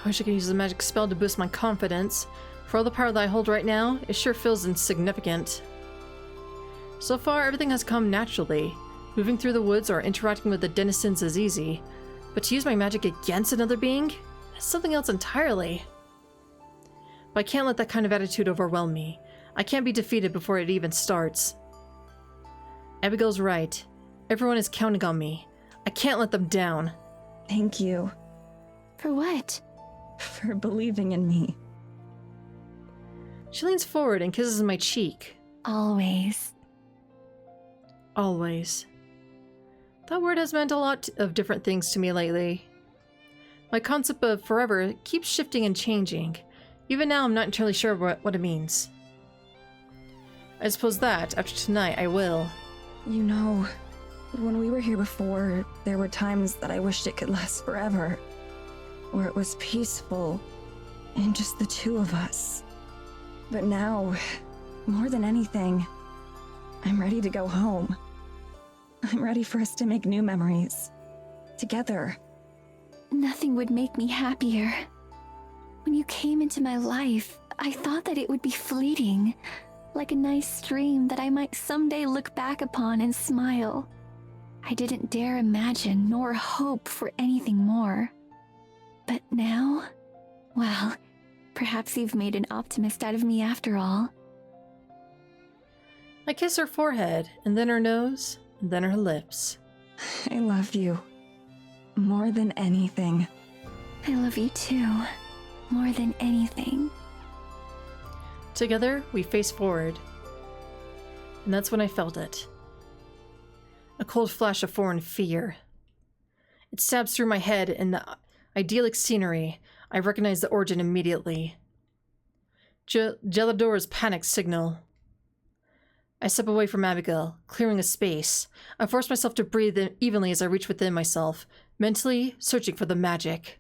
Speaker 1: I wish I could use a magic spell to boost my confidence. For all the power that I hold right now, it sure feels insignificant. So far, everything has come naturally. Moving through the woods or interacting with the denizens is easy, but to use my magic against another being? That's something else entirely. But I can't let that kind of attitude overwhelm me. I can't be defeated before it even starts. Abigail's right. Everyone is counting on me. I can't let them down.
Speaker 2: Thank you.
Speaker 3: For what?
Speaker 2: For believing in me.
Speaker 1: She leans forward and kisses my cheek.
Speaker 3: Always.
Speaker 1: Always. That word has meant a lot of different things to me lately. My concept of forever keeps shifting and changing. Even now, I'm not entirely sure what it means. I suppose that, after tonight, I will.
Speaker 2: You know, when we were here before, there were times that I wished it could last forever. Where it was peaceful, and just the two of us. But now, more than anything, I'm ready to go home. I'm ready for us to make new memories. Together.
Speaker 3: Nothing would make me happier. When you came into my life, I thought that it would be fleeting, like a nice stream that I might someday look back upon and smile. I didn't dare imagine nor hope for anything more. But now, well, perhaps you've made an optimist out of me after all.
Speaker 1: I kiss her forehead, and then her nose, and then her lips.
Speaker 2: I love you. More than anything.
Speaker 3: I love you too. More than anything.
Speaker 1: Together, we face forward. And that's when I felt it. A cold flash of foreign fear. It stabs through my head in the idyllic scenery. I recognize the origin immediately. Geladora's panic signal. I step away from Abigail, clearing a space. I force myself to breathe evenly as I reach within myself, mentally searching for the magic.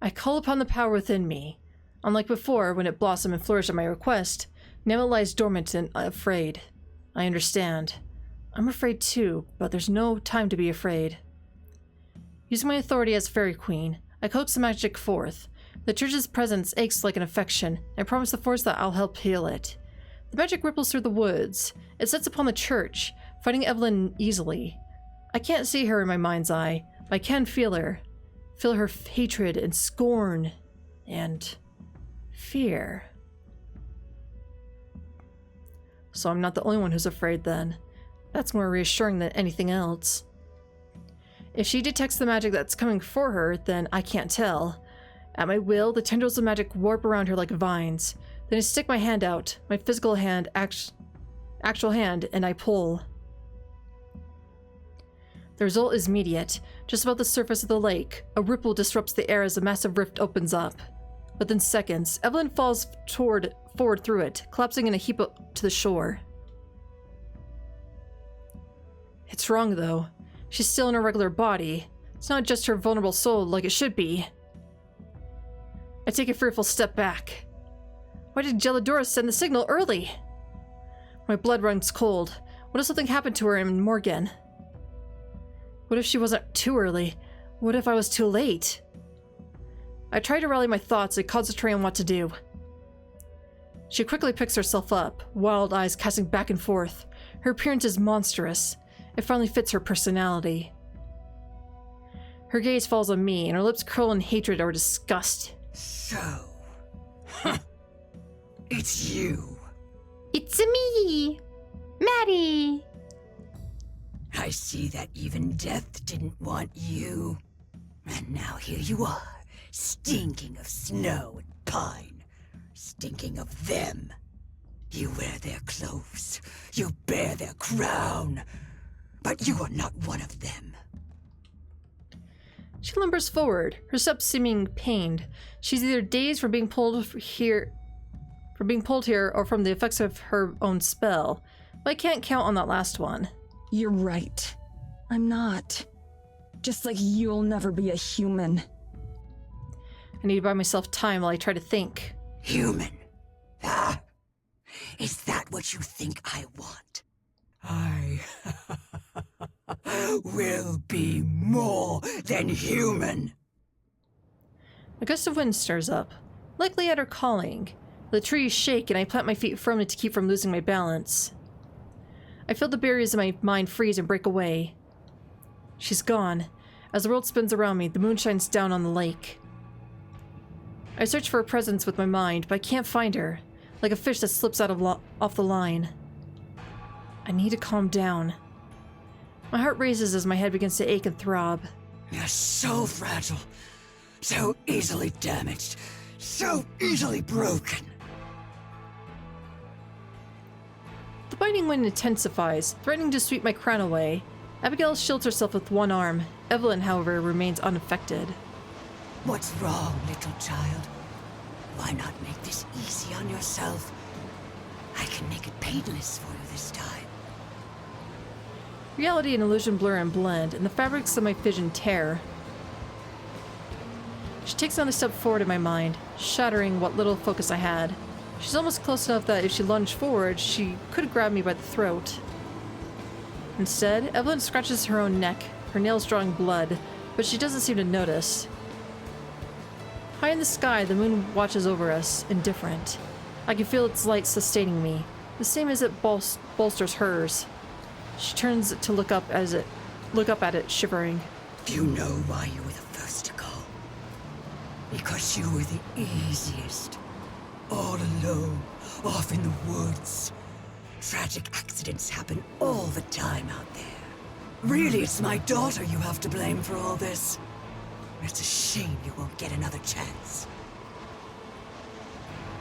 Speaker 1: I call upon the power within me. Unlike before, when it blossomed and flourished at my request, now it lies dormant and afraid. I understand. I'm afraid too, but there's no time to be afraid. Using my authority as Fairy Queen, I coax the magic forth. The church's presence aches like an infection. I promise the force that I'll help heal it. The magic ripples through the woods. It sets upon the church, fighting Evelyn easily. I can't see her in my mind's eye, but I can feel her. Feel her hatred and scorn and fear. So I'm not the only one who's afraid then. That's more reassuring than anything else. If she detects the magic that's coming for her, then I can't tell. At my will, the tendrils of magic warp around her like vines. Then I stick my hand out, my physical hand, actual hand, and I pull. The result is immediate. Just above the surface of the lake, a ripple disrupts the air as a massive rift opens up. Within seconds, Evelyn falls forward through it, collapsing in a heap to the shore. It's wrong, though. She's still in her regular body. It's not just her vulnerable soul like it should be. I take a fearful step back. Why did Gelidorus send the signal early? My blood runs cold. What if something happened to her and Morgan? What if she wasn't too early? What if I was too late? I try to rally my thoughts and concentrate on what to do. She quickly picks herself up, wild eyes casting back and forth. Her appearance is monstrous. It finally fits her personality. Her gaze falls on me, and her lips curl in hatred or disgust.
Speaker 10: So, it's you.
Speaker 1: It's me, Maddie.
Speaker 10: I see that even death didn't want you. And now here you are, stinking of snow and pine. Stinking of them. You wear their clothes. You bear their crown. But you are not one of them.
Speaker 1: She lumbers forward, her steps seeming pained. She's either dazed from being pulled here, or from the effects of her own spell. But I can't count on that last one.
Speaker 2: You're right. I'm not. Just like you'll never be a human.
Speaker 1: I need to buy myself time while I try to think.
Speaker 10: Human? Ah, is that what you think I want? I will be more than human.
Speaker 1: A gust of wind stirs up, likely at her calling. The trees shake and I plant my feet firmly to keep from losing my balance. I feel the barriers in my mind freeze and break away. She's gone. As the world spins around me, the moon shines down on the lake. I search for a presence with my mind, but I can't find her, like a fish that slips out of off the line. I need to calm down. My heart races as my head begins to ache and throb.
Speaker 10: You're so fragile, so easily damaged, so easily broken.
Speaker 1: The biting wind intensifies, threatening to sweep my crown away. Abigail shields herself with one arm. Evelyn, however, remains unaffected.
Speaker 10: What's wrong, little child? Why not make this easy on yourself? I can make it painless for you this time.
Speaker 1: Reality and illusion blur and blend, and the fabrics of my vision tear. She takes another step forward in my mind, shattering what little focus I had. She's almost close enough that if she lunged forward, she could have grabbed me by the throat. Instead, Evelyn scratches her own neck, her nails drawing blood, but she doesn't seem to notice. High in the sky, the moon watches over us, indifferent. I can feel its light sustaining me, the same as it bolsters hers. She turns to look up at it, shivering.
Speaker 10: Do you know why you were the first to go? Because you were the easiest. All alone, off in the woods. Tragic accidents happen all the time out there. Really, it's my daughter you have to blame for all this. It's a shame you won't get another chance.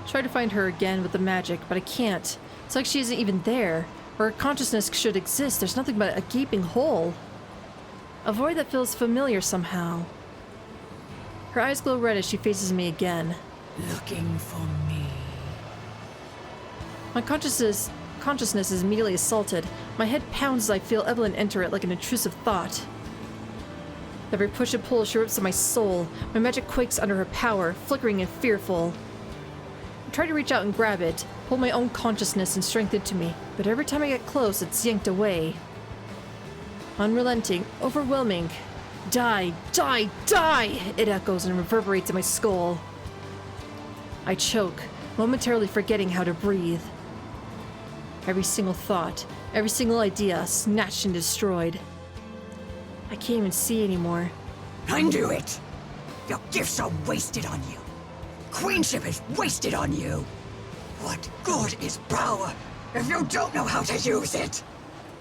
Speaker 1: Try to find her again with the magic, but I can't. It's like she isn't even there. Where consciousness should exist, there's nothing but a gaping hole. A void that feels familiar somehow. Her eyes glow red as she faces me again.
Speaker 10: Looking for me.
Speaker 1: My consciousness is immediately assaulted. My head pounds as I feel Evelyn enter it like an intrusive thought. Every push and pull she rips at my soul. My magic quakes under her power, flickering and fearful. I try to reach out and grab it, pull my own consciousness and strength into me, but every time I get close, it's yanked away. Unrelenting, overwhelming. Die, die, die! It echoes and reverberates in my skull. I choke, momentarily forgetting how to breathe. Every single thought, every single idea snatched and destroyed. I can't even see anymore.
Speaker 10: I knew it! Your gifts are wasted on you. Queenship is wasted on you. What good is power if you don't know how to use it?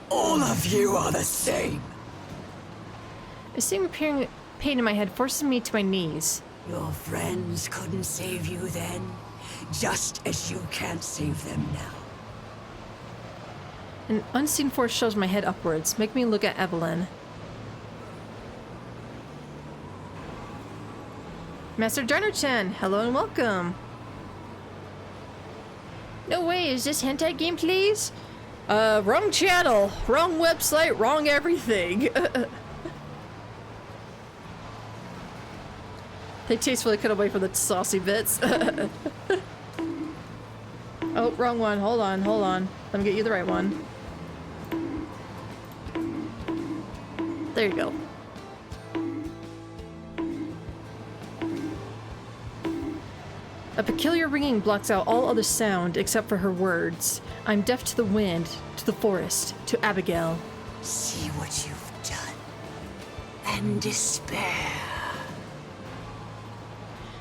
Speaker 10: All of you are the same.
Speaker 1: A same pain in my head forces me to my knees.
Speaker 10: Your friends couldn't save you then, just as you can't save them now.
Speaker 1: An unseen force shoves my head upwards, making me look at Evelyn. Master Darner-chan, hello and welcome. No way, is this hentai game, please? Wrong channel, wrong website, wrong everything. They tastefully cut away from the saucy bits. Oh, wrong one. Hold on, hold on. Let me get you the right one. There you go. A peculiar ringing blocks out all other sound except for her words. I'm deaf to the wind, to the forest, to Abigail.
Speaker 10: See what you've done. And despair.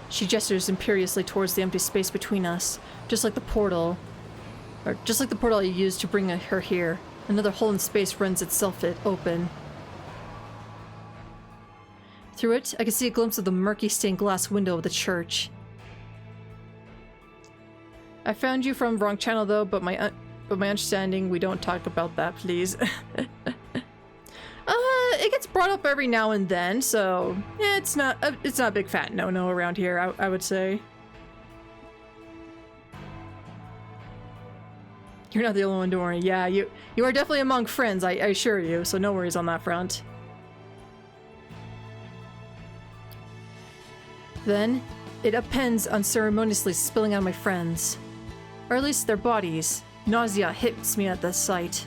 Speaker 1: She gestures imperiously towards the empty space between us, just like the portal I used to bring her here. Another hole in space runs itself open. Through it, I can see a glimpse of the murky stained glass window of the church. I found you from wrong channel though, but my understanding, we don't talk about that, please. It gets brought up every now and then, so yeah, it's not a big fat no-no around here, I would say. You're not the only one, don't worry. Yeah, you are definitely among friends, I assure you, so no worries on that front. Then, it appends unceremoniously, spilling on my friends. Or at least their bodies. Nausea hits me at the sight.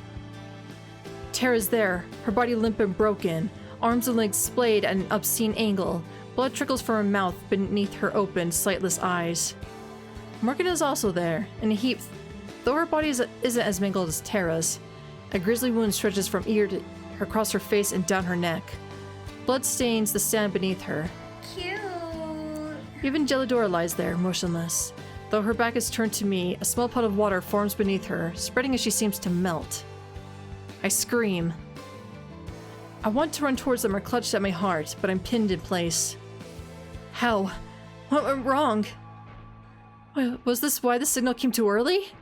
Speaker 1: Terra's there, her body limp and broken, arms and legs splayed at an obscene angle. Blood trickles from her mouth beneath her open, sightless eyes. Morgan is also there, in a heap, though her body isn't as mangled as Terra's. A grisly wound stretches from ear to across her face and down her neck. Blood stains the sand beneath her.
Speaker 3: Cute.
Speaker 1: Even Gelidora lies there, motionless. Though her back is turned to me, a small pot of water forms beneath her, spreading as she seems to melt. I scream. I want to run towards them or clutch at my heart, but I'm pinned in place. How? What went wrong? Was this why the signal came too early?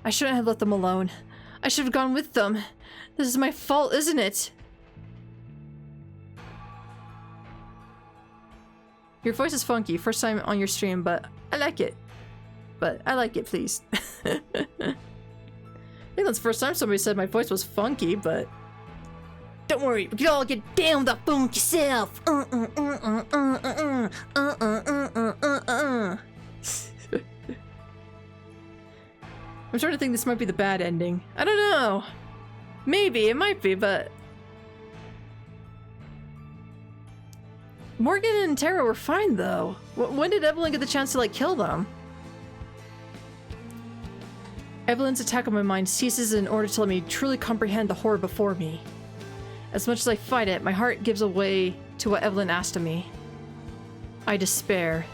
Speaker 1: I shouldn't have let them alone. I should have gone with them. This is my fault, isn't it? Your voice is funky. First time on your stream, but I like it. Please. I think that's the first time somebody said my voice was funky, but don't worry, we can all get down with the funk yourself. I'm starting to think this might be the bad ending. I don't know. Maybe, it might be, but Morgan and Terra were fine, though. When did Evelyn get the chance to, kill them? Evelyn's attack on my mind ceases in order to let me truly comprehend the horror before me. As much as I fight it, my heart gives way to what Evelyn asked of me. I despair.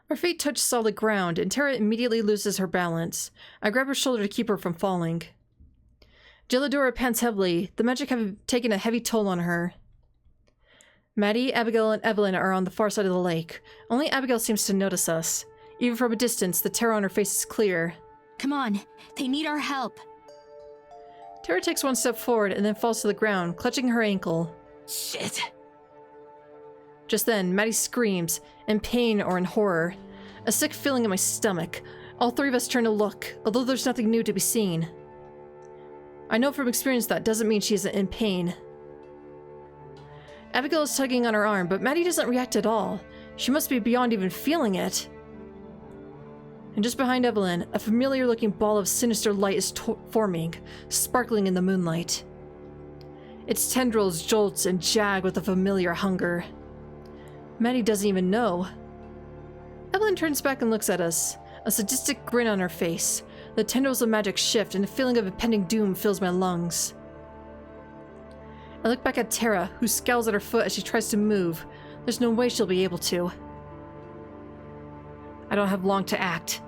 Speaker 1: Our feet touch solid ground, and Terra immediately loses her balance. I grab her shoulder to keep her from falling. Gelidora pants heavily, the magic having taken a heavy toll on her. Maddie, Abigail, and Evelyn are on the far side of the lake. Only Abigail seems to notice us. Even from a distance, the terror on her face is clear.
Speaker 5: Come on, they need our help.
Speaker 1: Terra takes one step forward and then falls to the ground, clutching her ankle.
Speaker 5: Shit.
Speaker 1: Just then, Maddie screams, in pain or in horror. A sick feeling in my stomach. All three of us turn to look, although there's nothing new to be seen. I know from experience that doesn't mean she isn't in pain. Abigail is tugging on her arm, but Maddie doesn't react at all. She must be beyond even feeling it. And just behind Evelyn, a familiar-looking ball of sinister light is forming, sparkling in the moonlight. Its tendrils jolt and jag with a familiar hunger. Maddie doesn't even know. Evelyn turns back and looks at us, a sadistic grin on her face. The tendrils of magic shift, and a feeling of impending doom fills my lungs. I look back at Terra, who scowls at her foot as she tries to move. There's no way she'll be able to. I don't have long to act.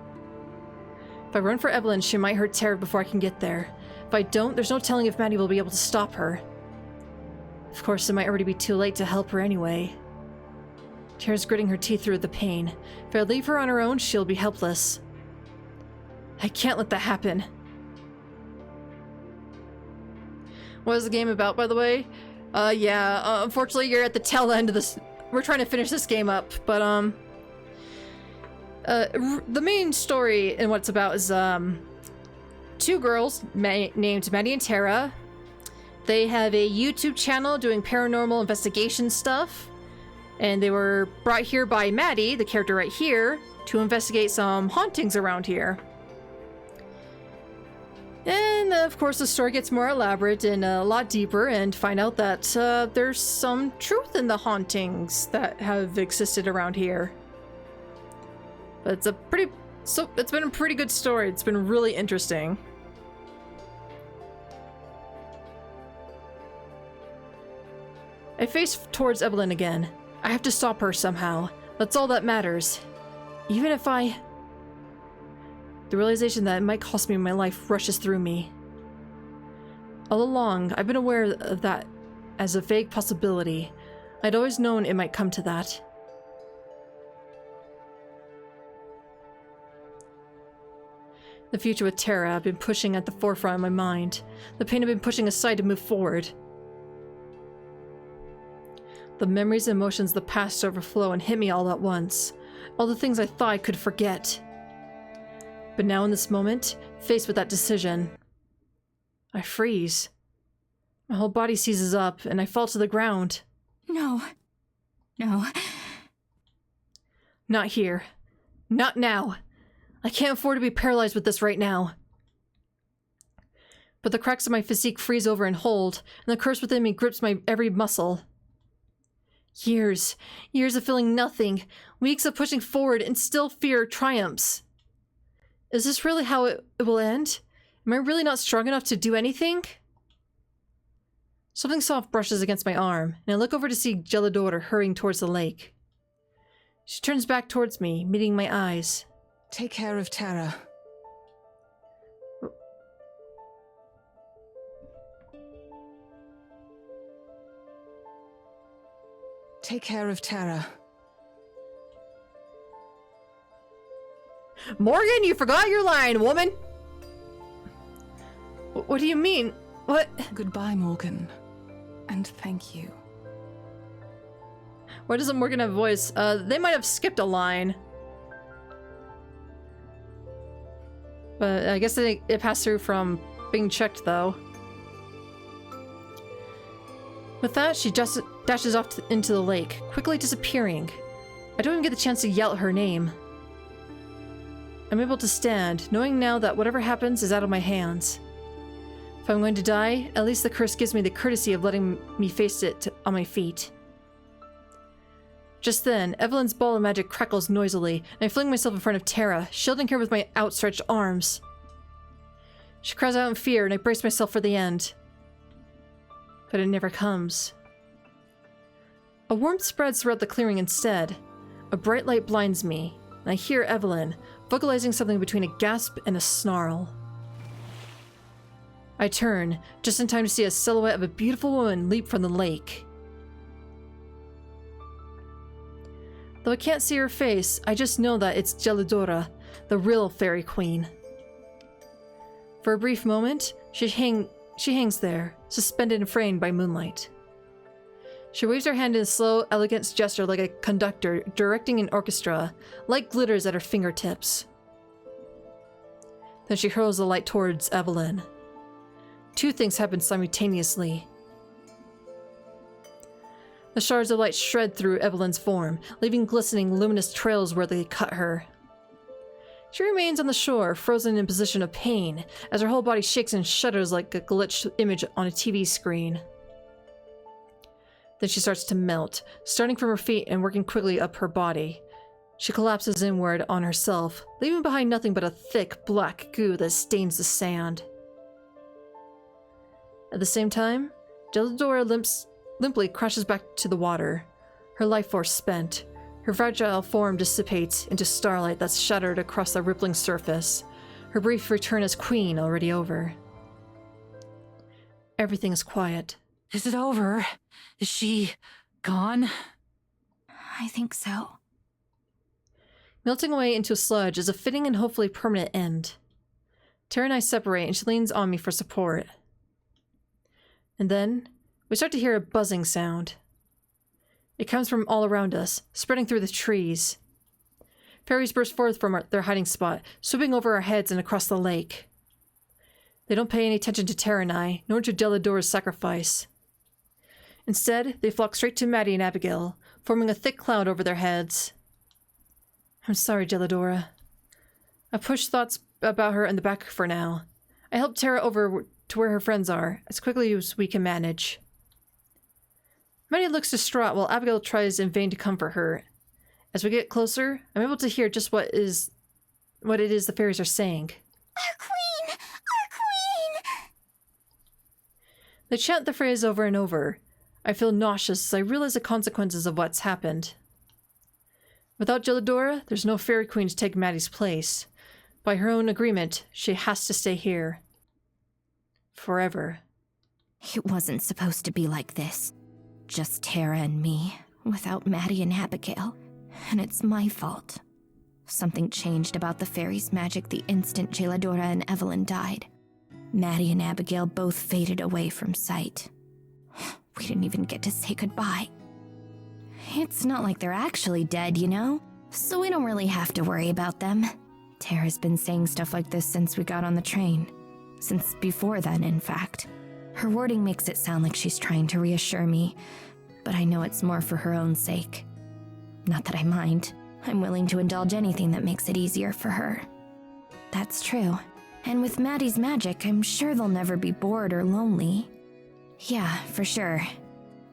Speaker 1: If I run for Evelyn, she might hurt Terra before I can get there. If I don't, there's no telling if Maddie will be able to stop her. Of course, it might already be too late to help her anyway. Terra's gritting her teeth through the pain. If I leave her on her own, she'll be helpless. I can't let that happen. What is the game about, by the way? Unfortunately, you're at the tail end of this. We're trying to finish this game up, but, The main story and what's about is, two girls named Maddie and Tara. They have a YouTube channel doing paranormal investigation stuff. And they were brought here by Maddie, the character right here, to investigate some hauntings around here. And of course the story gets more elaborate and a lot deeper, and find out that there's some truth in the hauntings that have existed around here. But it's it's been a pretty good story. It's been really interesting. I face towards Evelyn again. I have to stop her somehow. That's all that matters. Even if the realization that it might cost me my life rushes through me. All along, I've been aware of that as a vague possibility. I'd always known it might come to that. The future with Tara I've been pushing at the forefront of my mind. The pain I've been pushing aside to move forward. The memories and emotions of the past overflow and hit me all at once. All the things I thought I could forget. But now in this moment, faced with that decision, I freeze. My whole body seizes up and I fall to the ground.
Speaker 5: No. No.
Speaker 1: Not here. Not now. I can't afford to be paralyzed with this right now. But the cracks of my physique freeze over and hold, and the curse within me grips my every muscle. Years of feeling nothing, weeks of pushing forward, and still fear triumphs. Is this really how it will end? Am I really not strong enough to do anything? Something soft brushes against my arm, and I look over to see Gelidor hurrying towards the lake. She turns back towards me, meeting my eyes.
Speaker 7: Take care of Tara. Take care of Tara.
Speaker 1: Morgan, you forgot your line, woman! What do you mean? What?
Speaker 7: Goodbye, Morgan. And thank you.
Speaker 1: Why doesn't Morgan have a voice? They might have skipped a line. But I guess it passed through from being checked, though. With that, she just dashes off into the lake, quickly disappearing. I don't even get the chance to yell her name. I'm able to stand, knowing now that whatever happens is out of my hands. If I'm going to die, at least the curse gives me the courtesy of letting me face it on my feet. Just then, Evelyn's ball of magic crackles noisily, and I fling myself in front of Tara, shielding her with my outstretched arms. She cries out in fear, and I brace myself for the end. But it never comes. A warmth spreads throughout the clearing instead. A bright light blinds me, and I hear Evelyn, vocalizing something between a gasp and a snarl. I turn, just in time to see a silhouette of a beautiful woman leap from the lake. Though I can't see her face, I just know that it's Gelidor, the real fairy queen. For a brief moment, she hangs there, suspended and framed by moonlight. She waves her hand in a slow, elegant gesture like a conductor directing an orchestra, light glitters at her fingertips. Then she hurls the light towards Evelyn. Two things happen simultaneously. The shards of light shred through Evelyn's form, leaving glistening, luminous trails where they cut her. She remains on the shore, frozen in a position of pain, as her whole body shakes and shudders like a glitched image on a TV screen. Then she starts to melt, starting from her feet and working quickly up her body. She collapses inward on herself, leaving behind nothing but a thick, black goo that stains the sand. At the same time, Gelidor limply crashes back to the water, her life force spent. Her fragile form dissipates into starlight that's shattered across the rippling surface, her brief return as queen already over. Everything is quiet.
Speaker 6: Is it over? Is she gone?
Speaker 5: I think so.
Speaker 1: Melting away into a sludge is a fitting and hopefully permanent end. Tara and I separate and she leans on me for support. And then, we start to hear a buzzing sound. It comes from all around us, spreading through the trees. Fairies burst forth from their hiding spot, swooping over our heads and across the lake. They don't pay any attention to Terra and I, nor to Deladora's sacrifice. Instead, they flock straight to Maddie and Abigail, forming a thick cloud over their heads. I'm sorry, Deladora. I pushed thoughts about her in the back for now. I helped Terra over to where her friends are, as quickly as we can manage. Maddie looks distraught while Abigail tries in vain to comfort her. As we get closer, I'm able to hear just what it is the fairies are saying.
Speaker 3: Our queen! Our queen!
Speaker 1: They chant the phrase over and over. I feel nauseous as I realize the consequences of what's happened. Without Geladora, there's no fairy queen to take Maddie's place. By her own agreement, she has to stay here. Forever.
Speaker 5: It wasn't supposed to be like this. Just Terra and me, without Maddie and Abigail. And it's my fault. Something changed about the fairies' magic the instant Geladora and Evelyn died. Maddie and Abigail both faded away from sight. We didn't even get to say goodbye. It's not like they're actually dead, you know? So we don't really have to worry about them. Terra's been saying stuff like this since we got on the train. Since before then, in fact. Her wording makes it sound like she's trying to reassure me, but I know it's more for her own sake. Not that I mind. I'm willing to indulge anything that makes it easier for her. That's true. And with Maddie's magic, I'm sure they'll never be bored or lonely. Yeah, for sure.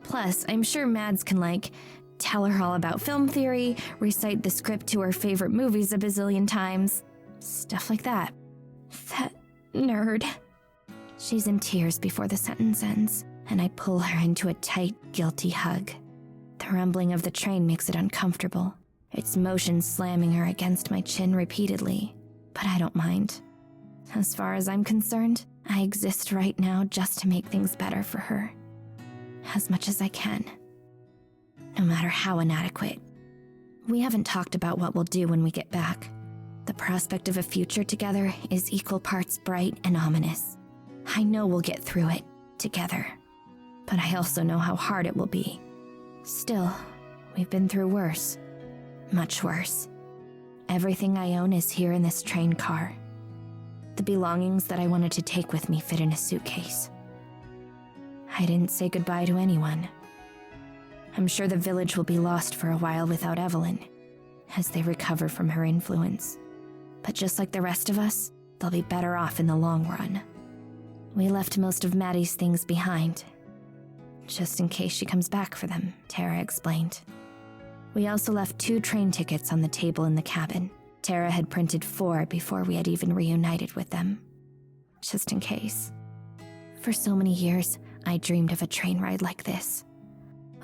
Speaker 5: Plus, I'm sure Mads can, tell her all about film theory, recite the script to her favorite movies a bazillion times. Stuff like that. That nerd. She's in tears before the sentence ends, and I pull her into a tight, guilty hug. The rumbling of the train makes it uncomfortable, its motion slamming her against my chin repeatedly, but I don't mind. As far as I'm concerned, I exist right now just to make things better for her. As much as I can. No matter how inadequate. We haven't talked about what we'll do when we get back. The prospect of a future together is equal parts bright and ominous. I know we'll get through it, together. But I also know how hard it will be. Still, we've been through worse. Much worse. Everything I own is here in this train car. The belongings that I wanted to take with me fit in a suitcase. I didn't say goodbye to anyone. I'm sure the village will be lost for a while without Evelyn, as they recover from her influence. But just like the rest of us, they'll be better off in the long run. We left most of Maddie's things behind, just in case she comes back for them, Terra explained. We also left 2 train tickets on the table in the cabin. Terra had printed 4 before we had even reunited with them. Just in case. For so many years, I dreamed of a train ride like this.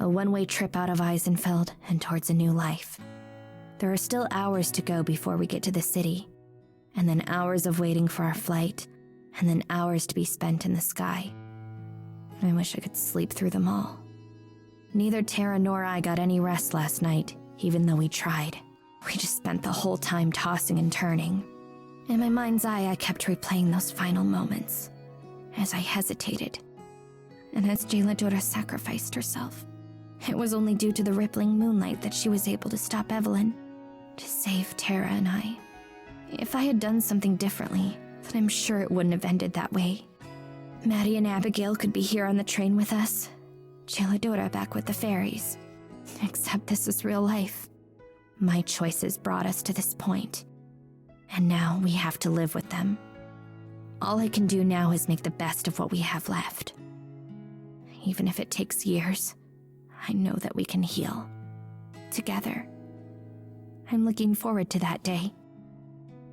Speaker 5: A one-way trip out of Eisenfeld and towards a new life. There are still hours to go before we get to the city, and then hours of waiting for our flight, and then hours to be spent in the sky. I wish I could sleep through them all. Neither Terra nor I got any rest last night, even though we tried. We just spent the whole time tossing and turning. In my mind's eye, I kept replaying those final moments, as I hesitated, and as Geladora sacrificed herself. It was only due to the rippling moonlight that she was able to stop Evelyn, to save Terra and I. If I had done something differently, then I'm sure it wouldn't have ended that way. Maddie and Abigail could be here on the train with us, Geladora back with the fairies. Except this is real life. My choices brought us to this point, and now we have to live with them. All I can do now is make the best of what we have left. Even if it takes years, I know that we can heal. Together. I'm looking forward to that day.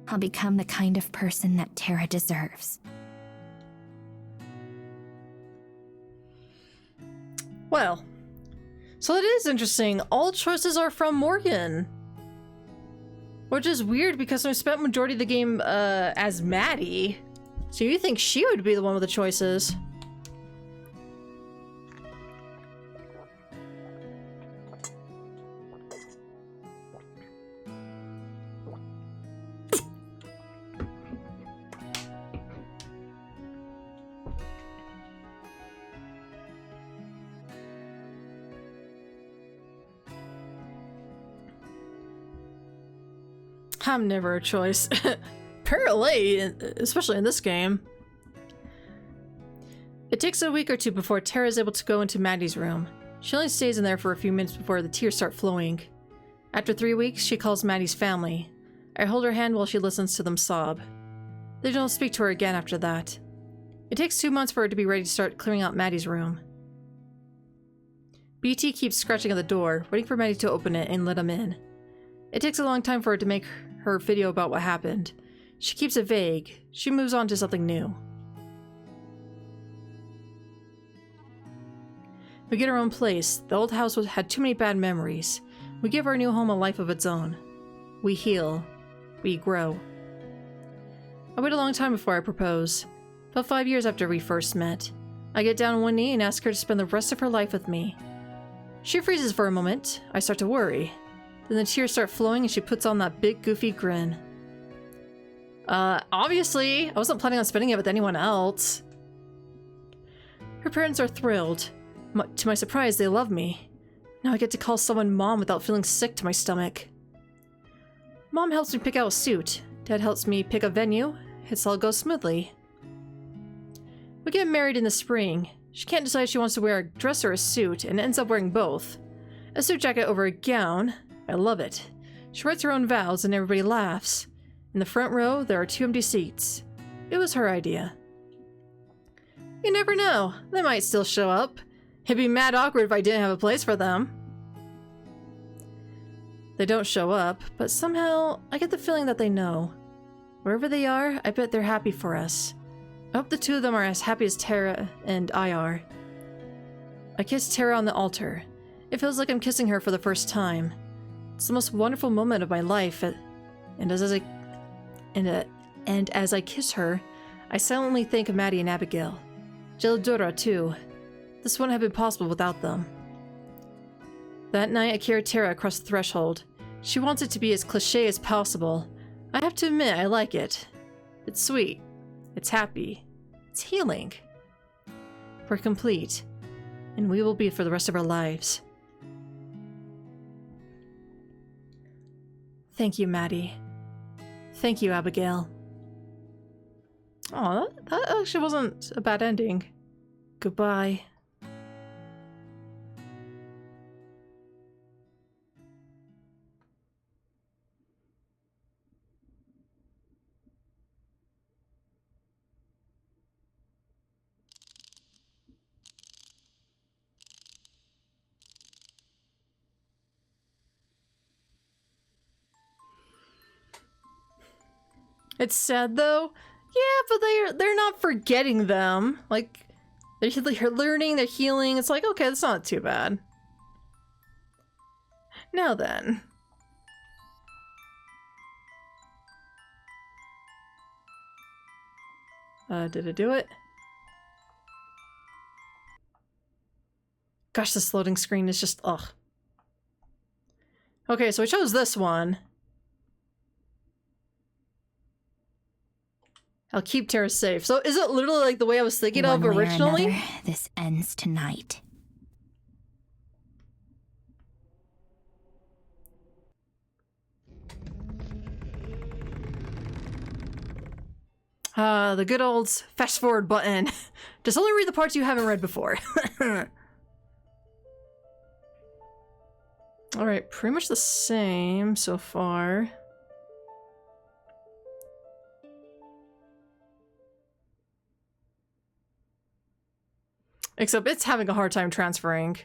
Speaker 5: I'll become the kind of person that Terra deserves.
Speaker 1: Well, so it is interesting. All choices are from Morgan. Which is weird because I spent majority of the game as Maddie. So you think she would be the one with the choices. I'm never a choice. Apparently, especially in this game. It takes a week or two before Terra is able to go into Maddie's room. She only stays in there for a few minutes before the tears start flowing. After 3 weeks, she calls Maddie's family. I hold her hand while she listens to them sob. They don't speak to her again after that. It takes 2 months for her to be ready to start clearing out Maddie's room. BT keeps scratching at the door, waiting for Maddie to open it and let him in. It takes a long time for her to make her video about what happened. She keeps it vague. She moves on to something new. We get our own place. The old house had too many bad memories. We give our new home a life of its own. We heal. We grow. I wait a long time before I propose. About 5 years after we first met. I get down on one knee and ask her to spend the rest of her life with me. She freezes for a moment. I start to worry. Then the tears start flowing and she puts on that big goofy grin. Obviously, I wasn't planning on spending it with anyone else. Her parents are thrilled. To my surprise, they love me. Now I get to call someone Mom without feeling sick to my stomach. Mom helps me pick out a suit. Dad helps me pick a venue. It's all goes smoothly. We get married in the spring. She can't decide if she wants to wear a dress or a suit, and ends up wearing both. A suit jacket over a gown. I love it. She writes her own vows, and everybody laughs. In the front row, there are 2 empty seats. It was her idea. You never know. They might still show up. It'd be mad awkward if I didn't have a place for them. They don't show up, but somehow I get the feeling that they know. Wherever they are, I bet they're happy for us. I hope the 2 of them are as happy as Terra and I are. I kiss Terra on the altar. It feels like I'm kissing her for the first time. It's the most wonderful moment of my life, and as I kiss her, I silently think of Maddie and Abigail. Gelidora, too. This wouldn't have been possible without them. That night, I carried Terra across the threshold. She wants it to be as cliché as possible. I have to admit, I like it. It's sweet. It's happy. It's healing. We're complete. And we will be for the rest of our lives. Thank you, Maddie. Thank you, Abigail. Oh, that actually wasn't a bad ending. Goodbye. It's sad though. Yeah, but they're not forgetting them. Like they're learning, they're healing. It's like, okay, that's not too bad. Now then. Did it do it? Gosh, this loading screen is just ugh. Okay, so I chose this one. I'll keep Terra safe. So is it literally like the way I was thinking of originally?
Speaker 5: One way or another, this ends tonight.
Speaker 1: The good old fast forward button. Just only read the parts you haven't read before. Alright, pretty much the same so far. Except it's having a hard time transferring.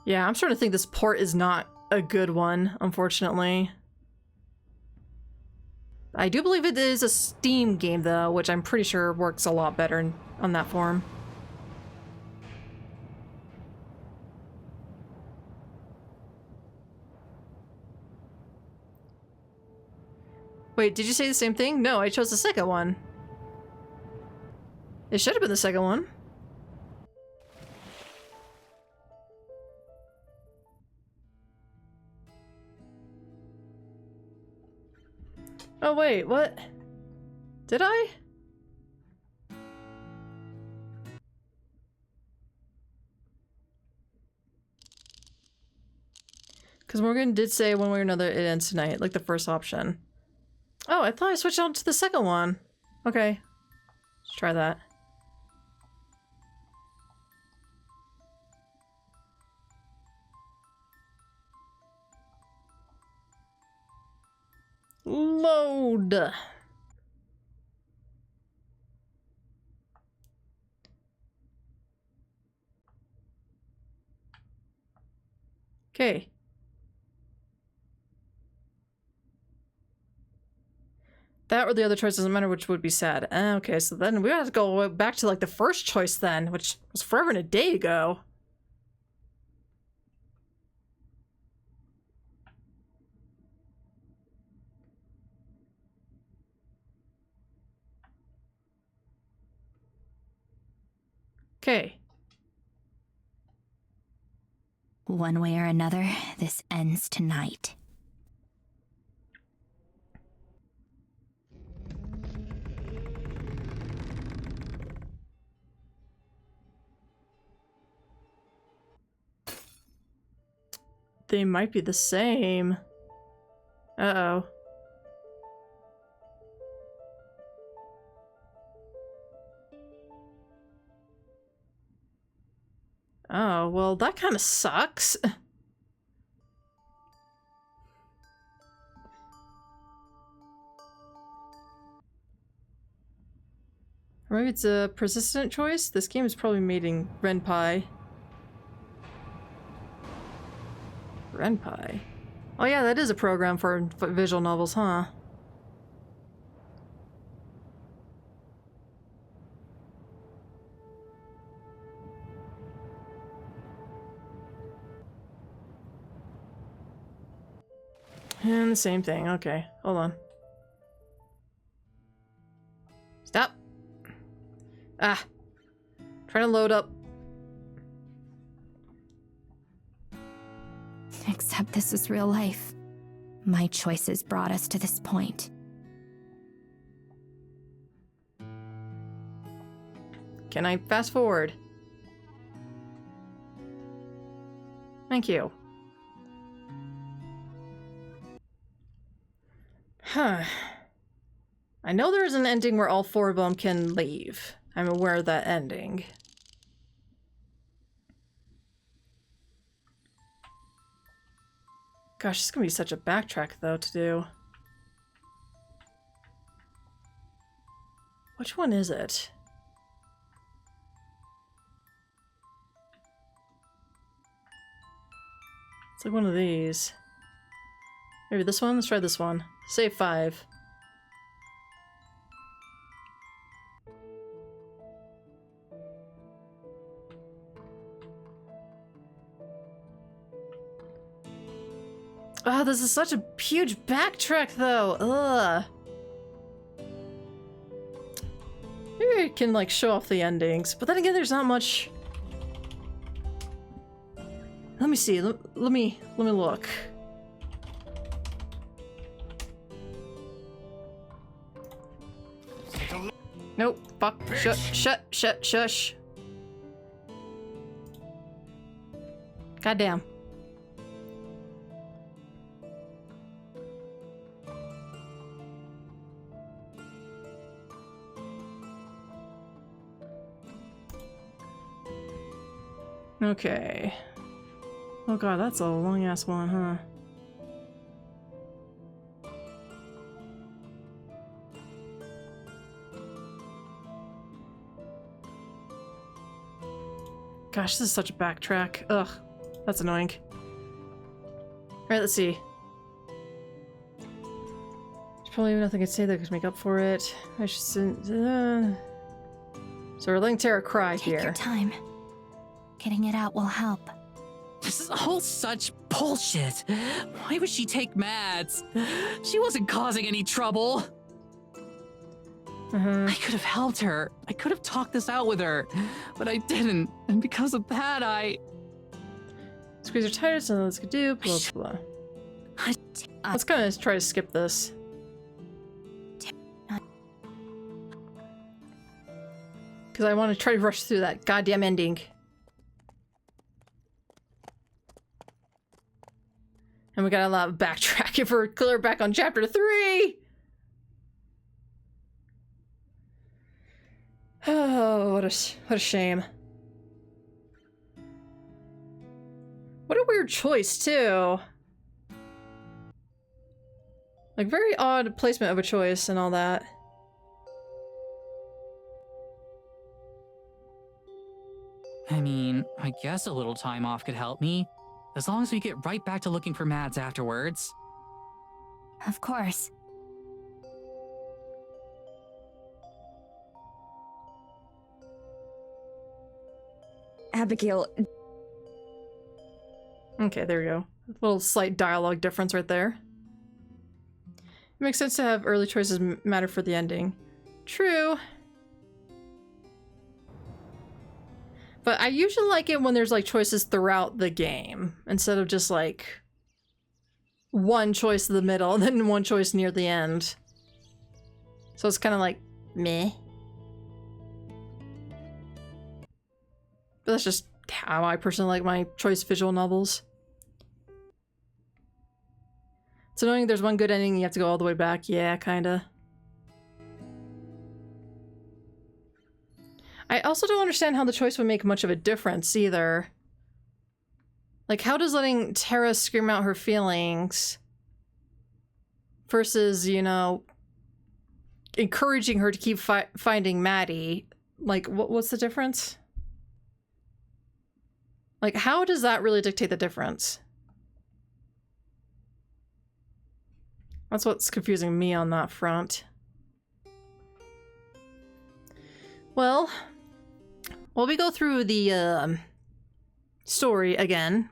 Speaker 1: Yeah, I'm starting to think this port is not a good one, unfortunately. I do believe it is a Steam game, though, which I'm pretty sure works a lot better on that form. Wait, did you say the same thing? No, I chose the second one. It should have been the second one. Oh wait, what? Did I? Because Morgan did say one way or another it ends tonight, like the first option. Oh, I thought I switched on to the second one. Okay. Let's try that. Load. Okay. That or the other choice doesn't matter, which would be sad. Okay, so then we have to go back to like the first choice then, which was forever and a day ago. Okay.
Speaker 5: One way or another, this ends tonight.
Speaker 1: They might be the same. Uh-oh. Oh, well, that kind of sucks. Or maybe it's a persistent choice? This game is probably made in Ren'Py. Ren'Py? Oh yeah, that is a program for visual novels, huh? And the same thing. Okay, hold on. Stop. Ah. Trying to load up.
Speaker 5: Except this is real life. My choices brought us to this point.
Speaker 1: Can I fast forward? Thank you. Huh. I know there's an ending where all four of them can leave. I'm aware of that ending. Gosh, it's gonna be such a backtrack, though, to do. Which one is it? It's like one of these. Maybe this one? Let's try this one. Save 5. Oh, this is such a huge backtrack, though. Ugh. Maybe I can, like, show off the endings. But then again, there's not much... Let me see. Let me look. Nope. Fuck. Shush. Goddamn. Okay. Oh god, that's a long-ass one, huh? Gosh, this is such a backtrack. Ugh, that's annoying. Alright, let's see. There's probably nothing I could say that could make up for it. I should send... So we're letting Terra cry here.
Speaker 5: Take your time. Getting it out will help.
Speaker 6: This is all such bullshit. Why would she take meds? She wasn't causing any trouble. I could have helped her. I could have talked this out with her, but I didn't. And because of that, I...
Speaker 1: Squeeze her tighter so let's do blah blah. Let's kind of try to skip this. Because I want to try to rush through that goddamn ending. And we got a lot of backtracking for clear back on chapter 3. Oh, what a shame. What a weird choice, too. Like, very odd placement of a choice and all that.
Speaker 6: I mean, I guess a little time off could help me. As long as we get right back to looking for Mads afterwards.
Speaker 5: Of course.
Speaker 2: Abigail,
Speaker 1: Okay, there we go. A little slight dialogue difference right there. It makes sense to have early choices matter for the ending. True. But I usually like it when there's like choices throughout the game, instead of just like one choice in the middle and then one choice near the end. So it's kind of like meh. But that's just how I personally like my choice visual novels. So knowing there's one good ending, you have to go all the way back. Yeah, kinda. I also don't understand how the choice would make much of a difference either. Like, how does letting Tara scream out her feelings versus, you know, encouraging her to keep finding Maddie, like, what's the difference? Like, how does that really dictate the difference? That's what's confusing me on that front. Well, while we go through the story again,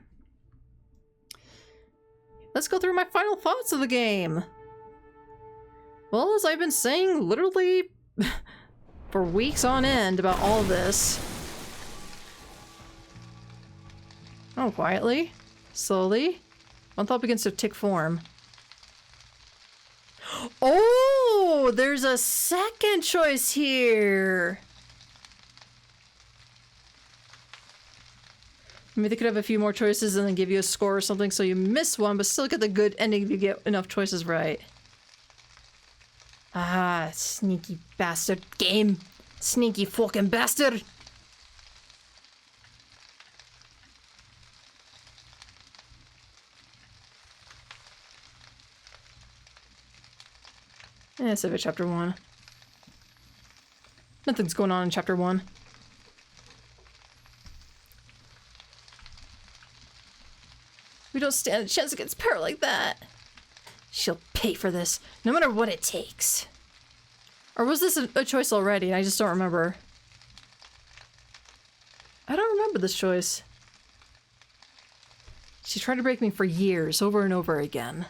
Speaker 1: let's go through my final thoughts of the game. Well, as I've been saying literally for weeks on end about all this. Oh, quietly, slowly. One thought begins to take form. Oh, there's a second choice here. Maybe they could have a few more choices and then give you a score or something so you miss one, but still get the good ending if you get enough choices right. Ah, sneaky bastard game. Sneaky fucking bastard. Yeah, save it chapter 1. Nothing's going on in chapter 1. We don't stand a chance against power like that. She'll pay for this, no matter what it takes. Or was this a choice already? I just don't remember. I don't remember this choice. She tried to break me for years, over and over again.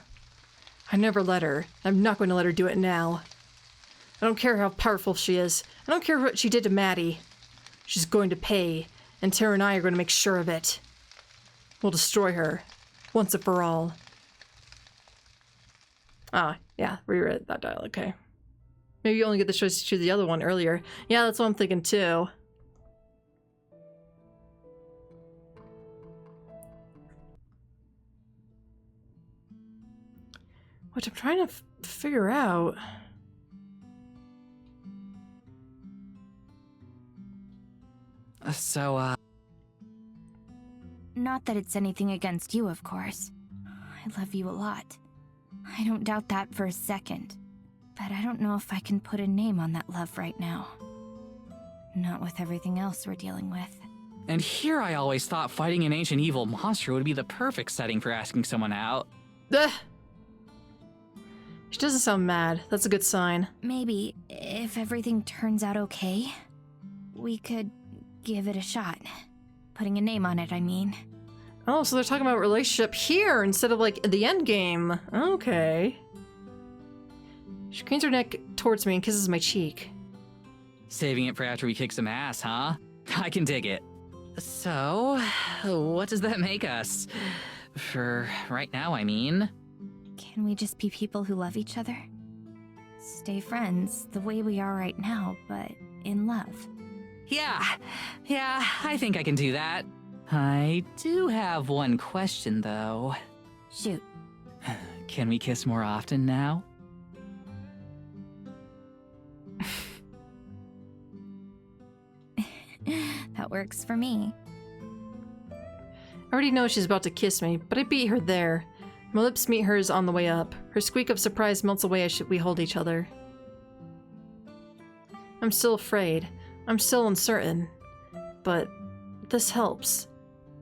Speaker 1: I never let her. I'm not going to let her do it now. I don't care how powerful she is. I don't care what she did to Maddie. She's going to pay, and Tara and I are going to make sure of it. We'll destroy her, once and for all. Ah, yeah, reread that dialogue, okay. Maybe you only get the choice to choose the other one earlier. Yeah, that's what I'm thinking too. What I'm trying to figure out...
Speaker 5: Not that it's anything against you, of course. I love you a lot. I don't doubt that for a second. But I don't know if I can put a name on that love right now. Not with everything else we're dealing with.
Speaker 6: And here I always thought fighting an ancient evil monster would be the perfect setting for asking someone out.
Speaker 1: Ugh. She doesn't sound mad. That's a good sign.
Speaker 5: Maybe, if everything turns out okay, we could give it a shot. Putting a name on it, I mean.
Speaker 1: Oh, so they're talking about relationship here instead of, like, the end game. Okay. She cranes her neck towards me and kisses my cheek.
Speaker 6: Saving it for after we kick some ass, huh? I can dig it. So, what does that make us? For right now, I mean.
Speaker 5: Can we just be people who love each other? Stay friends the way we are right now, but in love.
Speaker 6: Yeah, I think I can do that. I do have one question, though.
Speaker 5: Shoot.
Speaker 6: Can we kiss more often now?
Speaker 5: That works for me.
Speaker 1: I already know she's about to kiss me, but I beat her there. My lips meet hers on the way up. Her squeak of surprise melts away as we hold each other. I'm still afraid. I'm still uncertain. But this helps.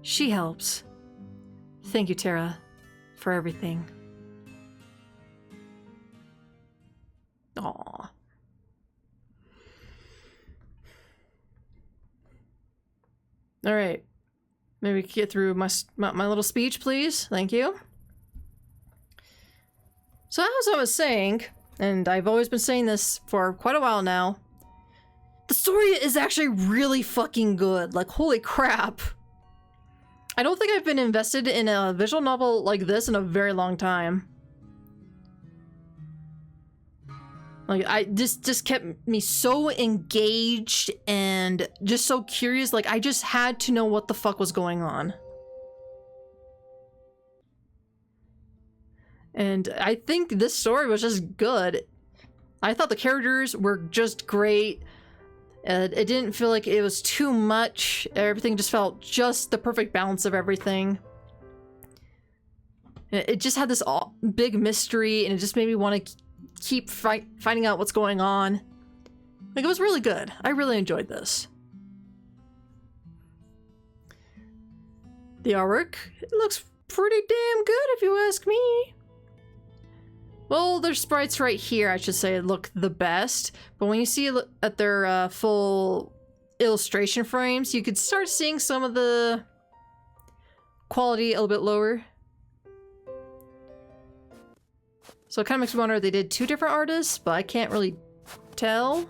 Speaker 1: She helps. Thank you, Terra, for everything. Aww. Alright. Maybe we can get through my little speech, please. Thank you. So as I was saying, and I've always been saying this for quite a while now, the story is actually really fucking good. Like, holy crap. I don't think I've been invested in a visual novel like this in a very long time. Like, this just kept me so engaged and just so curious. Like, I just had to know what the fuck was going on. And I think this story was just good. I thought the characters were just great. It didn't feel like it was too much. Everything just felt just the perfect balance of everything. It just had this big mystery, and it just made me want to keep finding out what's going on. Like, it was really good. I really enjoyed this. The artwork, it looks pretty damn good if you ask me. Well, their sprites right here, I should say, look the best. But when you see at their full illustration frames, you could start seeing some of the quality a little bit lower. So it kind of makes me wonder if they did two different artists, but I can't really tell.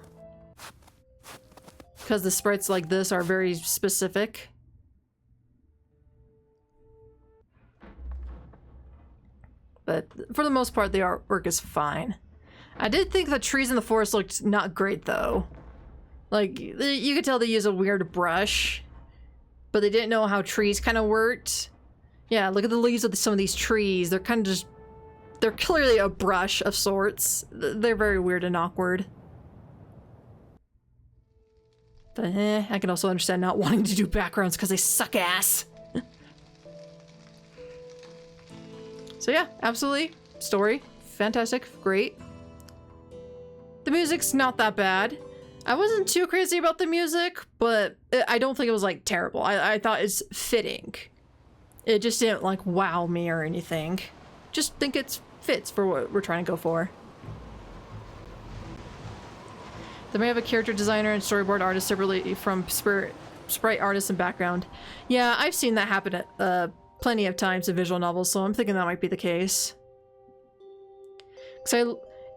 Speaker 1: Because the sprites like this are very specific. But for the most part, the artwork is fine. I did think the trees in the forest looked not great, though. Like, you could tell they use a weird brush, but they didn't know how trees kind of worked. Yeah, look at the leaves of some of these trees. They're kind of just... They're clearly a brush of sorts. They're very weird and awkward. But I can also understand not wanting to do backgrounds because they suck ass. So yeah, absolutely. Story, fantastic, great. The music's not that bad. I wasn't too crazy about the music, but I don't think it was like terrible. I thought it's fitting. It just didn't like wow me or anything. Just think it fits for what we're trying to go for. They may have a character designer and storyboard artist separately from sprite artist and background. Yeah, I've seen that happen at plenty of times in visual novels, so I'm thinking that might be the case.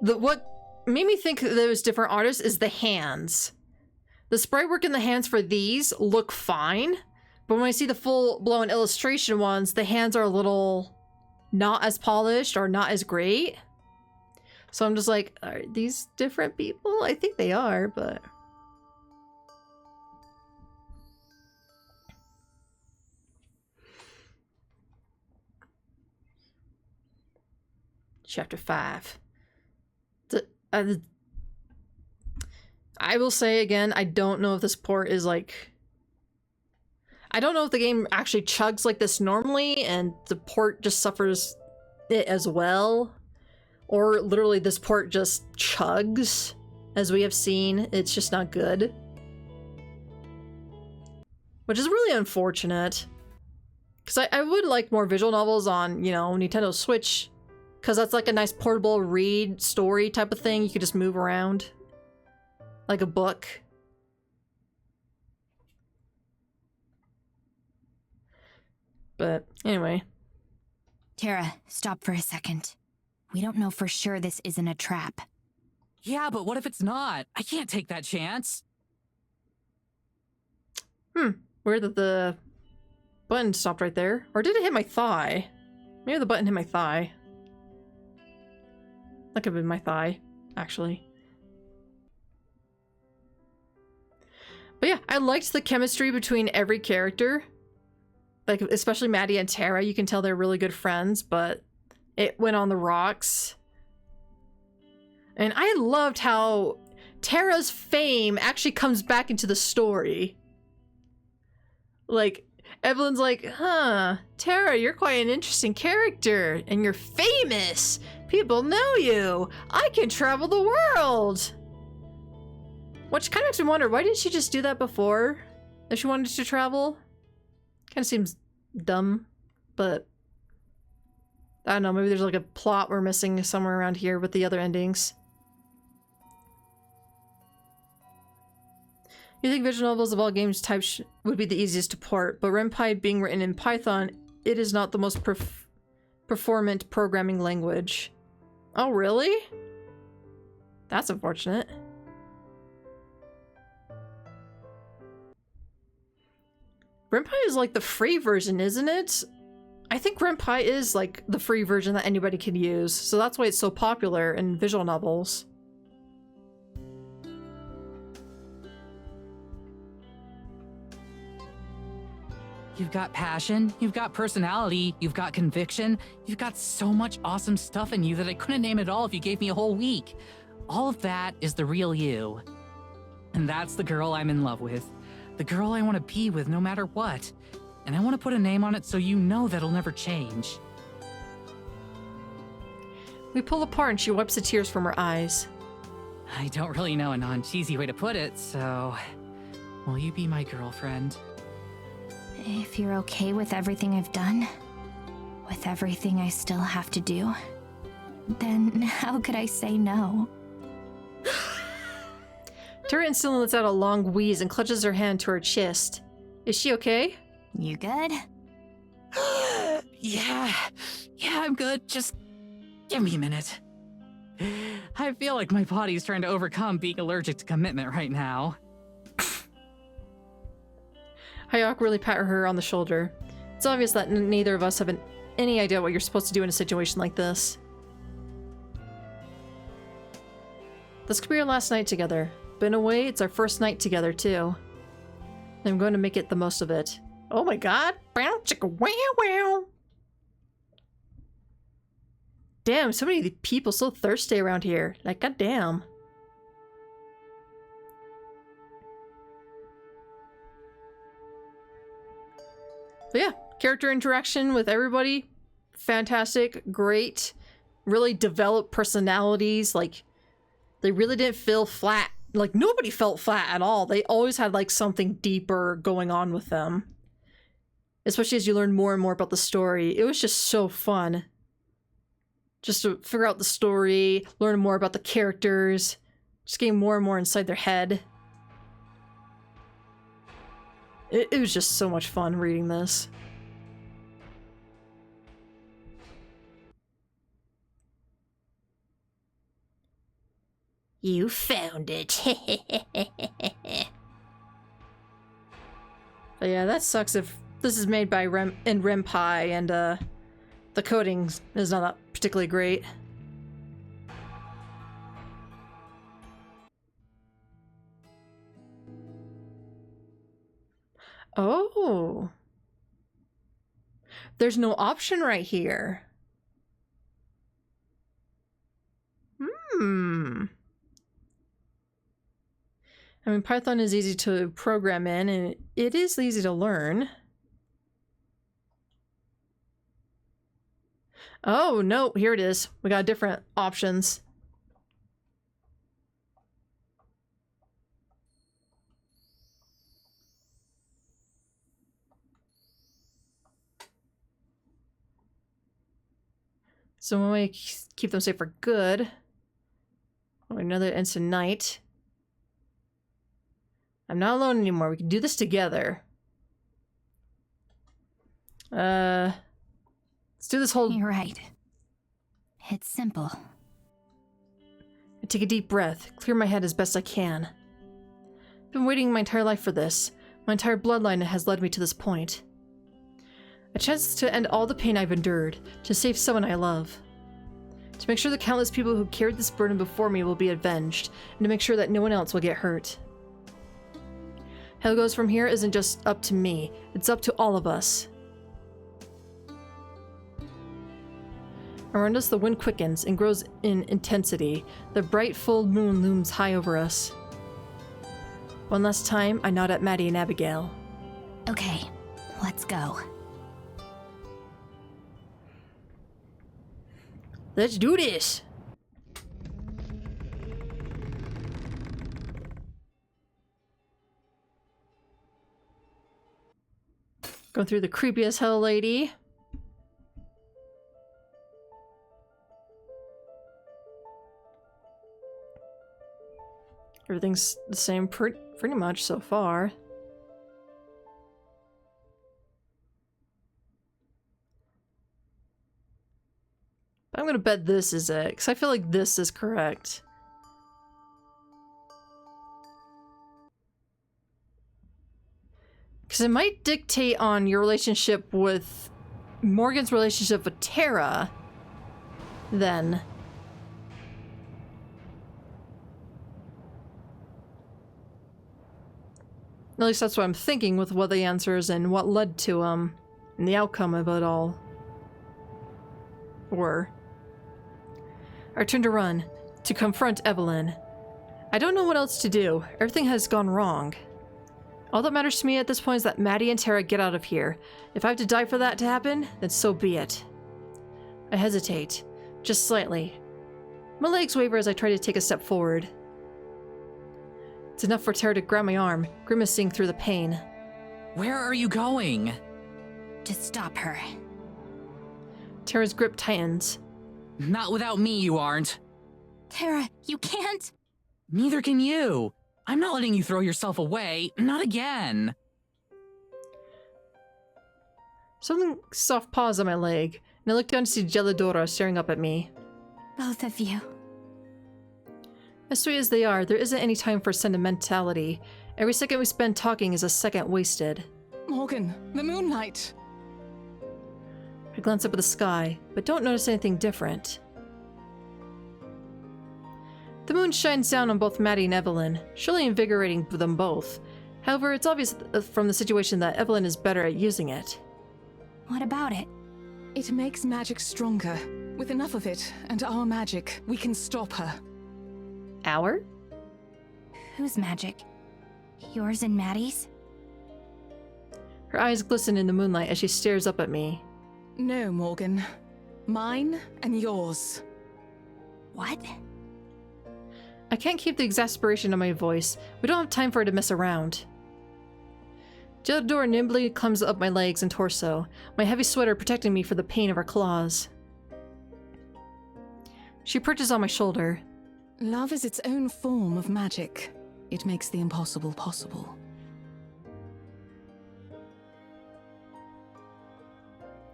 Speaker 1: What made me think those different artists is the hands. The sprite work in the hands for these look fine, but when I see the full-blown illustration ones, the hands are a little not as polished or not as great. So I'm just like, are these different people? I think they are, but... Chapter 5. I will say again, I don't know if this port is like... I don't know if the game actually chugs like this normally and the port just suffers it as well. Or literally this port just chugs, as we have seen. It's just not good. Which is really unfortunate. Because I would like more visual novels on, you know, Nintendo Switch. Because that's like a nice portable read story type of thing. You could just move around. Like a book. But anyway.
Speaker 5: Terra, stop for a second. We don't know for sure this isn't a trap.
Speaker 6: Yeah, but what if it's not? I can't take that chance.
Speaker 1: Weird that the button stopped right there. Or did it hit my thigh? Maybe the button hit my thigh. That could have been my thigh, actually. But yeah, I liked the chemistry between every character. Like, especially Maddie and Terra. You can tell they're really good friends, but it went on the rocks. And I loved how Terra's fame actually comes back into the story. Like, Evelyn's like, huh, Terra, you're quite an interesting character, and you're famous. People know you. I can travel the world. Which kind of makes me wonder, why didn't she just do that before? If she wanted to travel? Kind of seems dumb, but I don't know, maybe there's like a plot we're missing somewhere around here with the other endings. You think visual novels of all games types would be the easiest to port, but Ren'Py being written in Python, it is not the most performant programming language. Oh, really? That's unfortunate. Ren'Py is like the free version, isn't it? I think Ren'Py is like the free version that anybody can use, so that's why it's so popular in visual novels.
Speaker 6: You've got passion, you've got personality, you've got conviction, you've got so much awesome stuff in you that I couldn't name it all if you gave me a whole week. All of that is the real you. And that's the girl I'm in love with. The girl I want to be with no matter what. And I want to put a name on it so you know that'll never change.
Speaker 1: We pull apart and she wipes the tears from her eyes.
Speaker 6: I don't really know a non-cheesy way to put it, so... will you be my girlfriend?
Speaker 5: If you're okay with everything I've done, with everything I still have to do, then how could I say no?
Speaker 1: Terra instantly lets out a long wheeze and clutches her hand to her chest. Is she okay?
Speaker 5: You good?
Speaker 6: Yeah, I'm good. Just give me a minute. I feel like my body's trying to overcome being allergic to commitment right now.
Speaker 1: I awkwardly pat her on the shoulder. It's obvious that neither of us have any idea what you're supposed to do in a situation like this. This could be our last night together. But in a way, it's our first night together, too. I'm going to make it the most of it. Oh my god! Bow, chicka, wow, wow! Damn, so many people so thirsty around here. Like, goddamn. But yeah, character interaction with everybody, fantastic, great, really developed personalities. Like, they really didn't feel flat. Like, nobody felt flat at all. They always had like something deeper going on with them. Especially as you learn more and more about the story. It was just so fun. Just to figure out the story, learn more about the characters, just getting more and more inside their head. It was just so much fun reading this. You found it. But yeah, that sucks if this is made by Ren'Py and the coding is not that particularly great. Oh. There's no option right here. I mean, Python is easy to program in, and it is easy to learn. Oh, no, here it is. We got different options. So when we keep them safe for good, another instant night. I'm not alone anymore. We can do this together. Let's do this whole...
Speaker 5: You're right. It's simple.
Speaker 1: I take a deep breath, clear my head as best I can. I've been waiting my entire life for this. My entire bloodline has led me to this point. A chance to end all the pain I've endured, to save someone I love. To make sure the countless people who carried this burden before me will be avenged, and to make sure that no one else will get hurt. How it goes from here isn't just up to me, it's up to all of us. Around us, the wind quickens and grows in intensity. The bright full moon looms high over us. One last time, I nod at Maddie and Abigail.
Speaker 5: Okay, let's go.
Speaker 1: Let's do this! Going through the creepy as hell lady. Everything's the same pretty much so far. But I'm gonna bet this is it, because I feel like this is correct. Because it might dictate on your relationship with Morgan's relationship with Tara, then. At least that's what I'm thinking with what the answers and what led to them, and the outcome of it all were. I turned to run, to confront Evelyn. I don't know what else to do. Everything has gone wrong. All that matters to me at this point is that Maddie and Tara get out of here. If I have to die for that to happen, then so be it. I hesitate, just slightly. My legs waver as I try to take a step forward. It's enough for Tara to grab my arm, grimacing through the pain.
Speaker 6: Where are you going?
Speaker 5: To stop her.
Speaker 1: Tara's grip tightens.
Speaker 6: Not without me, you aren't.
Speaker 5: Tara, you can't.
Speaker 6: Neither can you. I'm not letting you throw yourself away. Not again.
Speaker 1: Something soft paws on my leg, and I look down to see Gelidora staring up at me.
Speaker 5: Both of you.
Speaker 1: As sweet as they are, there isn't any time for sentimentality. Every second we spend talking is a second wasted.
Speaker 7: Morgan, the moonlight.
Speaker 1: I glance up at the sky, but don't notice anything different. The moon shines down on both Maddie and Evelyn, surely invigorating them both. However, it's obvious from the situation that Evelyn is better at using it.
Speaker 5: What about it?
Speaker 7: It makes magic stronger. With enough of it, and our magic, we can stop her.
Speaker 1: Our?
Speaker 5: Whose magic? Yours and Maddie's?
Speaker 1: Her eyes glisten in the moonlight as she stares up at me.
Speaker 7: No, Morgan. Mine and yours.
Speaker 5: What?
Speaker 1: I can't keep the exasperation on my voice. We don't have time for her to mess around. Gelidora nimbly climbs up my legs and torso, my heavy sweater protecting me from the pain of her claws. She perches on my shoulder.
Speaker 7: Love is its own form of magic. It makes the impossible possible.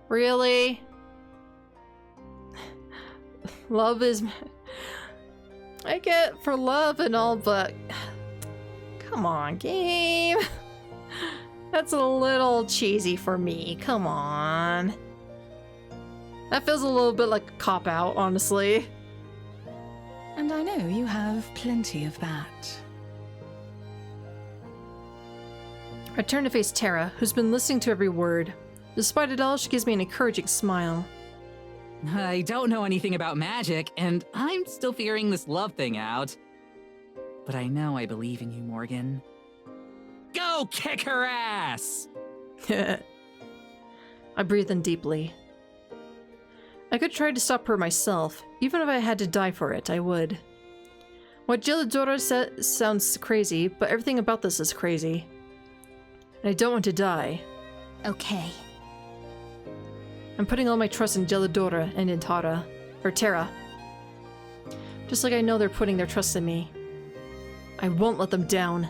Speaker 1: Really? Love is... I get for love and all, but... Come on, game. That's a little cheesy for me. Come on. That feels a little bit like a cop-out, honestly.
Speaker 7: And I know you have plenty of that.
Speaker 1: I turn to face Tara, who's been listening to every word. Despite it all, she gives me an encouraging smile.
Speaker 6: I don't know anything about magic, and I'm still figuring this love thing out. But I know I believe in you, Morgan. Go kick her ass!
Speaker 1: I breathe in deeply. I could try to stop her myself. Even if I had to die for it, I would. What Gelidora said sounds crazy, but everything about this is crazy. And I don't want to die.
Speaker 5: Okay.
Speaker 1: I'm putting all my trust in Gelidora and in Tara. Or Tara. Just like I know they're putting their trust in me. I won't let them down.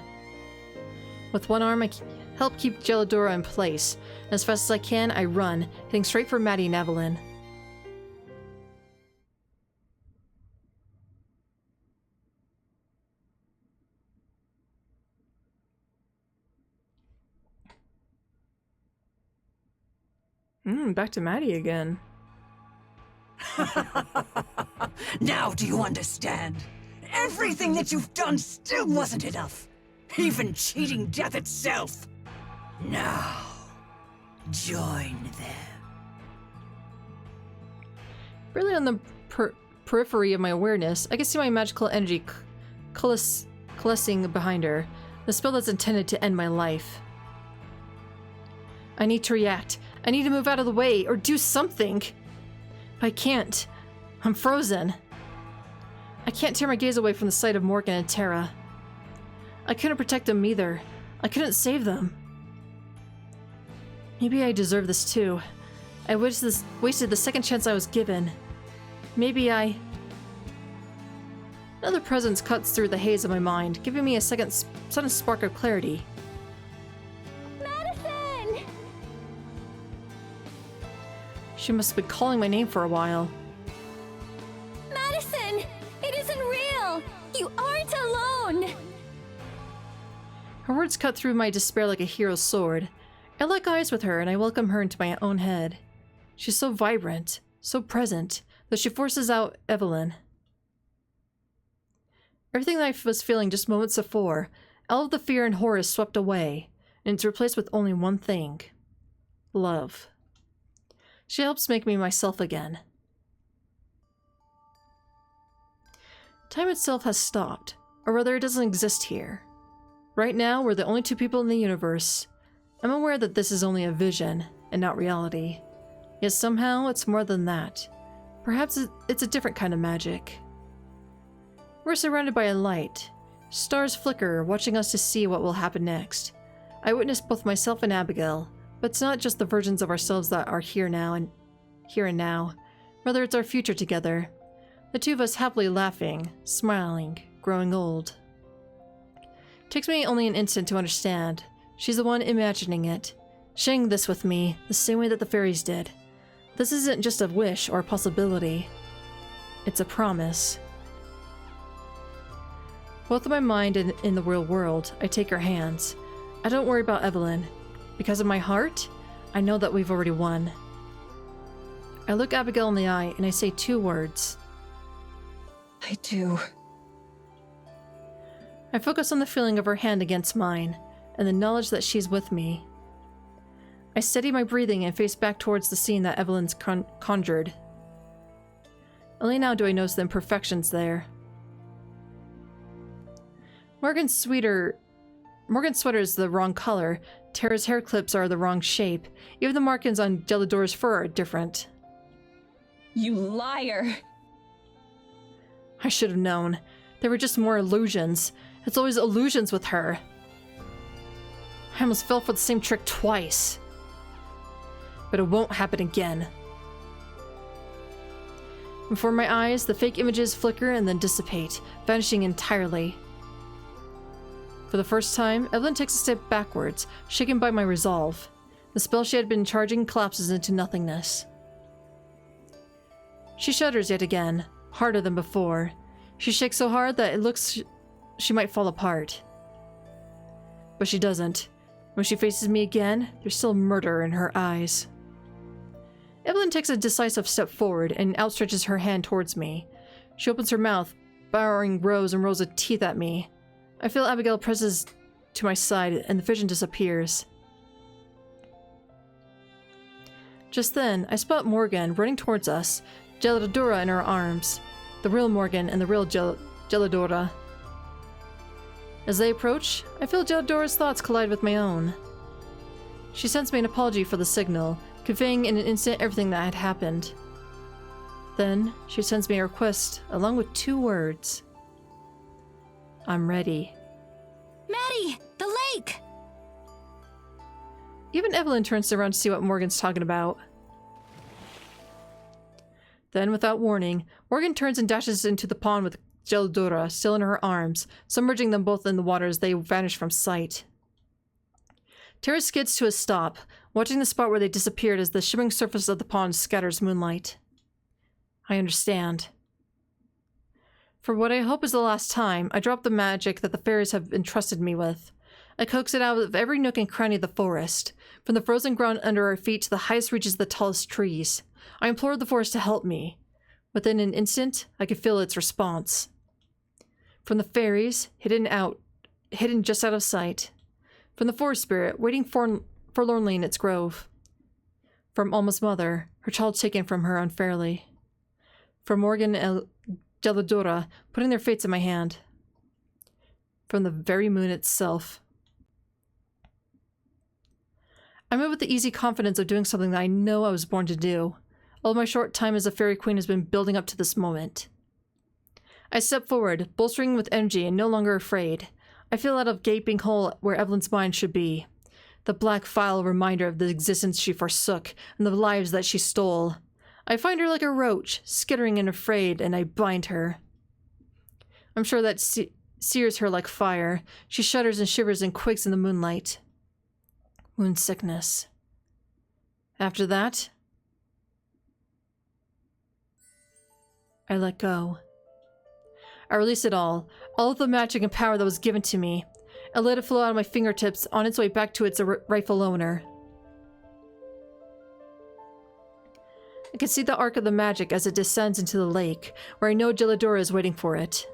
Speaker 1: With one arm, I help keep Gelidora in place. And as fast as I can, I run, heading straight for Maddie and Evelyn. Back to Maddie again.
Speaker 10: Now do you understand? Everything that you've done still wasn't enough. Even cheating death itself. Now, join them.
Speaker 1: Barely on the periphery of my awareness, I can see my magical energy coalescing behind her. The spell that's intended to end my life. I need to react. I need to move out of the way or do something. But I can't. I'm frozen. I can't tear my gaze away from the sight of Morgan and Terra. I couldn't protect them either. I couldn't save them. Maybe I deserve this too. I wasted the second chance I was given. Maybe I... Another presence cuts through the haze of my mind, giving me a sudden spark of clarity.
Speaker 3: Madison!
Speaker 1: She must have been calling my name for a while.
Speaker 3: Madison! It isn't real! You aren't alone!
Speaker 1: Her words cut through my despair like a hero's sword. I lock eyes with her and I welcome her into my own head. She's so vibrant, so present, that she forces out Evelyn. Everything that I was feeling just moments before, all of the fear and horror is swept away, and it's replaced with only one thing. Love. She helps make me myself again. Time itself has stopped, or rather it doesn't exist here. Right now, we're the only two people in the universe. I'm aware that this is only a vision, and not reality. Yet somehow, it's more than that. Perhaps it's a different kind of magic. We're surrounded by a light. Stars flicker, watching us to see what will happen next. I witnessed both myself and Abigail, but it's not just the versions of ourselves that are here and now. Rather, it's our future together. The two of us happily laughing, smiling, growing old. It takes me only an instant to understand. She's the one imagining it, sharing this with me, the same way that the fairies did. This isn't just a wish or a possibility. It's a promise. Both in my mind and in the real world, I take her hands. I don't worry about Evelyn. Because in my heart, I know that we've already won. I look Abigail in the eye and I say 2 words.
Speaker 2: I do.
Speaker 1: I focus on the feeling of her hand against mine, and the knowledge that she's with me. I steady my breathing and face back towards the scene that Evelyn's conjured. Only now do I notice the imperfections there. Morgan's sweater is the wrong color, Terra's hair clips are the wrong shape, even the markings on Geladora's fur are different.
Speaker 2: You liar!
Speaker 1: I should have known. They were just more illusions. It's always illusions with her. I almost fell for the same trick twice. But it won't happen again. Before my eyes, the fake images flicker and then dissipate, vanishing entirely. For the first time, Evelyn takes a step backwards, shaken by my resolve. The spell she had been charging collapses into nothingness. She shudders yet again, harder than before. She shakes so hard that it looks she might fall apart. But she doesn't. When she faces me again, there's still murder in her eyes. Evelyn takes a decisive step forward and outstretches her hand towards me. She opens her mouth, baring rows and rows of teeth at me. I feel Abigail presses to my side and the vision disappears. Just then, I spot Morgan running towards us, Geladora in her arms. The real Morgan and the real Geladora. As they approach, I feel Geladora's thoughts collide with my own. She sends me an apology for the signal, conveying in an instant everything that had happened. Then, she sends me a request, along with 2 words. I'm ready.
Speaker 5: Maddie! The lake!
Speaker 1: Even Evelyn turns around to see what Morgan's talking about. Then, without warning, Morgan turns and dashes into the pond with Geladora still in her arms, submerging them both in the water as they vanish from sight. Terra skids to a stop, watching the spot where they disappeared as the shimmering surface of the pond scatters moonlight. I understand. For what I hope is the last time, I drop the magic that the fairies have entrusted me with. I coax it out of every nook and cranny of the forest, from the frozen ground under our feet to the highest reaches of the tallest trees. I implore the forest to help me. Within an instant, I could feel its response. From the fairies, hidden just out of sight. From the forest spirit, waiting forlornly in its grove. From Alma's mother, her child taken from her unfairly. For Morgan and Gelidora, putting their fates in my hand. From the very moon itself. I move with the easy confidence of doing something that I know I was born to do. All my short time as a fairy queen has been building up to this moment. I step forward, bolstering with energy and no longer afraid. I feel out of gaping hole where Evelyn's mind should be. The black vile reminder of the existence she forsook and the lives that she stole. I find her like a roach, skittering and afraid, and I bind her. I'm sure that sears her like fire. She shudders and shivers and quakes in the moonlight. Moon sickness. After that, I let go. I release it all of the magic and power that was given to me. I let it flow out of my fingertips on its way back to its rightful owner. I can see the arc of the magic as it descends into the lake, where I know Gelidora is waiting for it.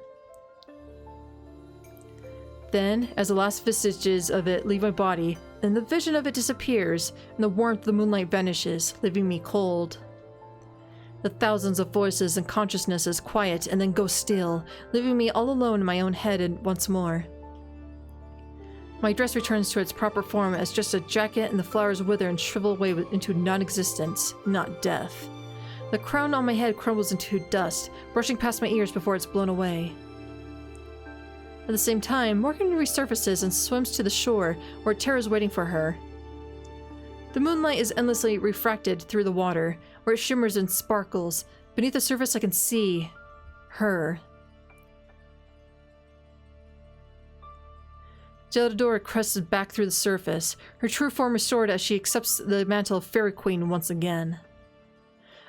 Speaker 1: Then, as the last vestiges of it leave my body, and the vision of it disappears, and the warmth of the moonlight vanishes, leaving me cold. The thousands of voices and consciousnesses quiet and then go still, leaving me all alone in my own head and once more. My dress returns to its proper form as just a jacket, and the flowers wither and shrivel away into non-existence, not death. The crown on my head crumbles into dust, brushing past my ears before it's blown away. At the same time, Morgan resurfaces and swims to the shore, where Terra is waiting for her. The moonlight is endlessly refracted through the water, where it shimmers and sparkles. Beneath the surface I can see her. Gelidora crests back through the surface, her true form restored as she accepts the mantle of Fairy Queen once again.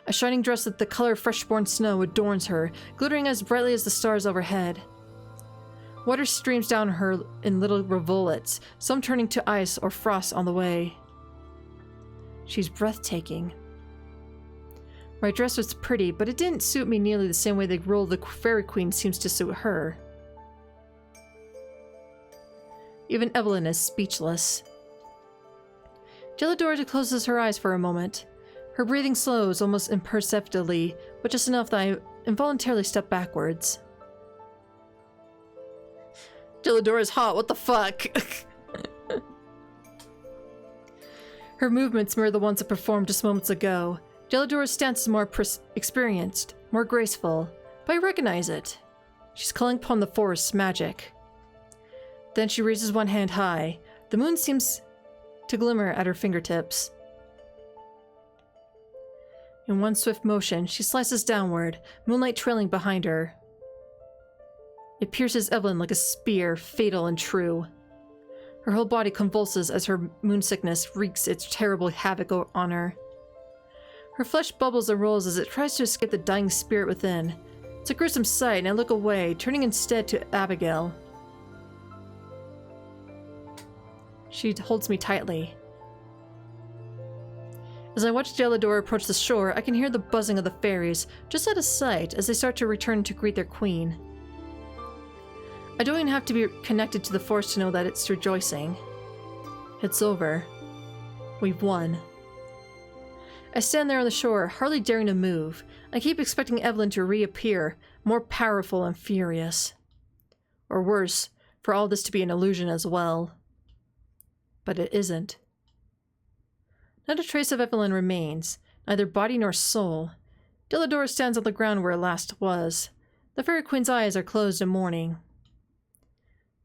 Speaker 1: A shining dress with the color of fresh-born snow adorns her, glittering as brightly as the stars overhead. Water streams down her in little rivulets, some turning to ice or frost on the way. She's breathtaking. My dress was pretty, but it didn't suit me nearly the same way the role of the Fairy Queen seems to suit her. Even Evelyn is speechless. Gelidora closes her eyes for a moment. Her breathing slows almost imperceptibly, but just enough that I involuntarily step backwards. Gelidora's hot, what the fuck? Her movements mirror the ones I performed just moments ago. Gelidora's stance is more experienced, more graceful, but I recognize it. She's calling upon the forest's magic. Then she raises one hand high. The moon seems to glimmer at her fingertips. In one swift motion, she slices downward, moonlight trailing behind her. It pierces Evelyn like a spear, fatal and true. Her whole body convulses as her moon sickness wreaks its terrible havoc on her. Her flesh bubbles and rolls as it tries to escape the dying spirit within. It's a gruesome sight, and I look away, turning instead to Abigail. She holds me tightly. As I watch Gelidora approach the shore, I can hear the buzzing of the fairies, just out of sight, as they start to return to greet their queen. I don't even have to be connected to the forest to know that it's rejoicing. It's over. We've won. I stand there on the shore, hardly daring to move. I keep expecting Evelyn to reappear, more powerful and furious. Or worse, for all this to be an illusion as well. But it isn't. Not a trace of Evelyn remains, neither body nor soul. Gelidora stands on the ground where it last was. The Fairy Queen's eyes are closed in mourning.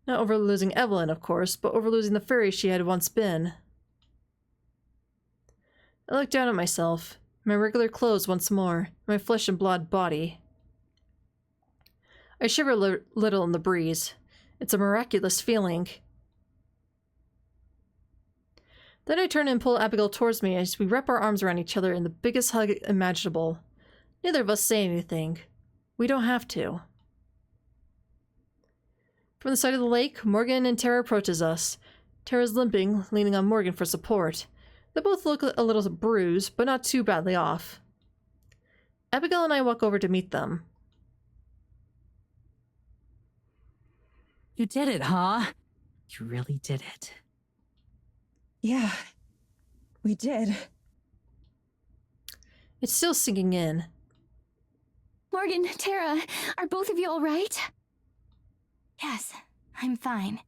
Speaker 1: Not over losing Evelyn, of course, but over losing the fairy she had once been. I look down at myself, my regular clothes once more, my flesh and blood body. I shiver a little in the breeze. It's a miraculous feeling. Then I turn and pull Abigail towards me as we wrap our arms around each other in the biggest hug imaginable. Neither of us say anything. We don't have to. From the side of the lake, Morgan and Terra approaches us. Terra's limping, leaning on Morgan for support. They both look a little bruised, but not too badly off. Abigail and I walk over to meet them.
Speaker 6: You did it, huh? You really did it.
Speaker 2: Yeah, we did.
Speaker 1: It's still sinking in.
Speaker 3: Morgan, Tara, are both of you alright?
Speaker 5: Yes, I'm fine.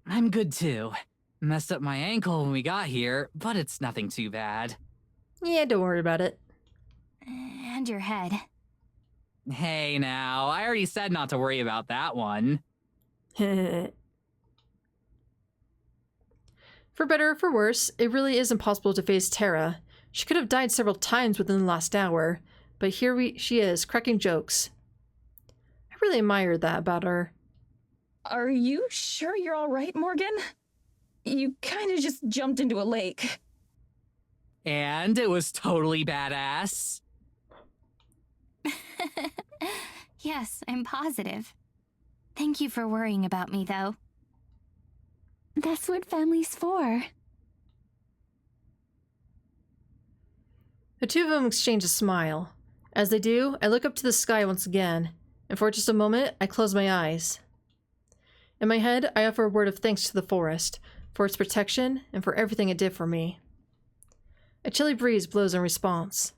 Speaker 6: I'm good too. Messed up my ankle when we got here, but it's nothing too bad.
Speaker 1: Yeah, don't worry about it.
Speaker 5: And your head.
Speaker 6: Hey now, I already said not to worry about that one.
Speaker 1: For better or for worse, it really is impossible to face Tara. She could have died several times within the last hour, but here she is, cracking jokes. I really admired that about her.
Speaker 2: Are you sure you're all right, Morgan? You kind of just jumped into a lake.
Speaker 6: And it was totally badass.
Speaker 5: Yes, I'm positive. Thank you for worrying about me, though.
Speaker 3: That's what family's for.
Speaker 1: The two of them exchange a smile. As they do, I look up to the sky once again, and for just a moment, I close my eyes. In my head, I offer a word of thanks to the forest, for its protection and for everything it did for me. A chilly breeze blows in response.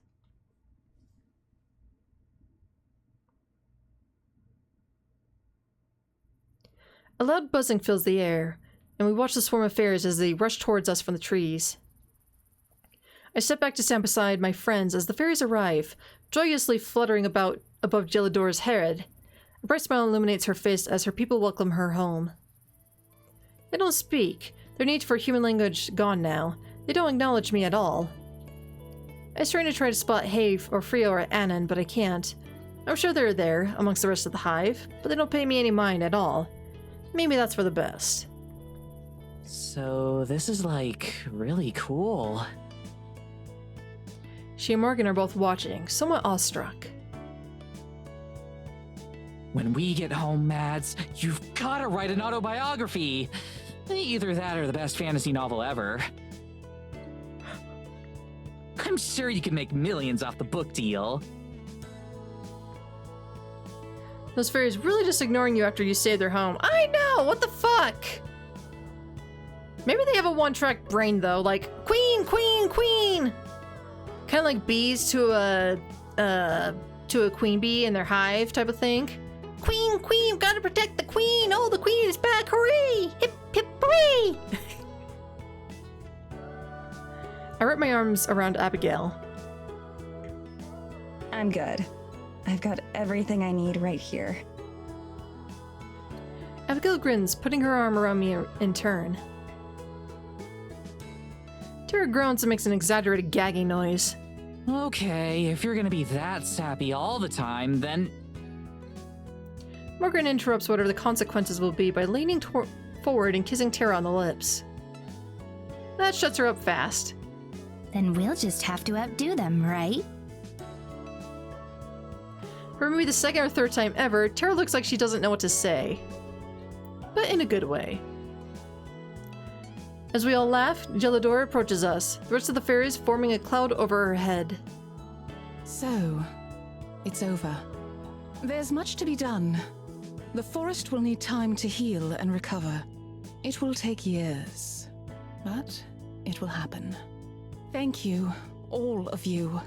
Speaker 1: A loud buzzing fills the air, and we watch the swarm of fairies as they rush towards us from the trees. I step back to stand beside my friends as the fairies arrive, joyously fluttering about above Gelidora's head. A bright smile illuminates her face as her people welcome her home. They don't speak, their need for human language gone now. They don't acknowledge me at all. I strain to try to spot Have or Frio or Anon, but I can't. I'm sure they're there, amongst the rest of the hive, but they don't pay me any mind at all. Maybe that's for the best.
Speaker 6: So this is like really cool.
Speaker 1: She and Morgan are both watching, somewhat awestruck.
Speaker 6: When we get home, Mads, you've gotta write an autobiography. Either that or the best fantasy novel ever. I'm sure you can make millions off the book deal.
Speaker 1: Those fairies really just ignoring you after you saved their home. I know! What the fuck? Maybe they have a one-track brain, though. Like, queen, queen, queen! Kind of like bees to a queen bee in their hive type of thing. Queen, queen, gotta protect the queen! Oh, the queen is back! Hooray! Hip, hip, hooray! I wrap my arms around Abigail.
Speaker 2: I'm good. I've got everything I need right here.
Speaker 1: Abigail grins, putting her arm around me in turn. Tara groans and makes an exaggerated gagging noise.
Speaker 6: Okay, if you're gonna be that sappy all the time, then...
Speaker 1: Morgan interrupts whatever the consequences will be by leaning forward and kissing Tara on the lips. That shuts her up fast.
Speaker 5: Then we'll just have to outdo them, right?
Speaker 1: For maybe the second or third time ever, Tara looks like she doesn't know what to say. But in a good way. As we all laugh, Gelidora approaches us, the rest of the fairies forming a cloud over her head.
Speaker 7: So, it's over. There's much to be done. The forest will need time to heal and recover. It will take years, but it will happen. Thank you, all of you.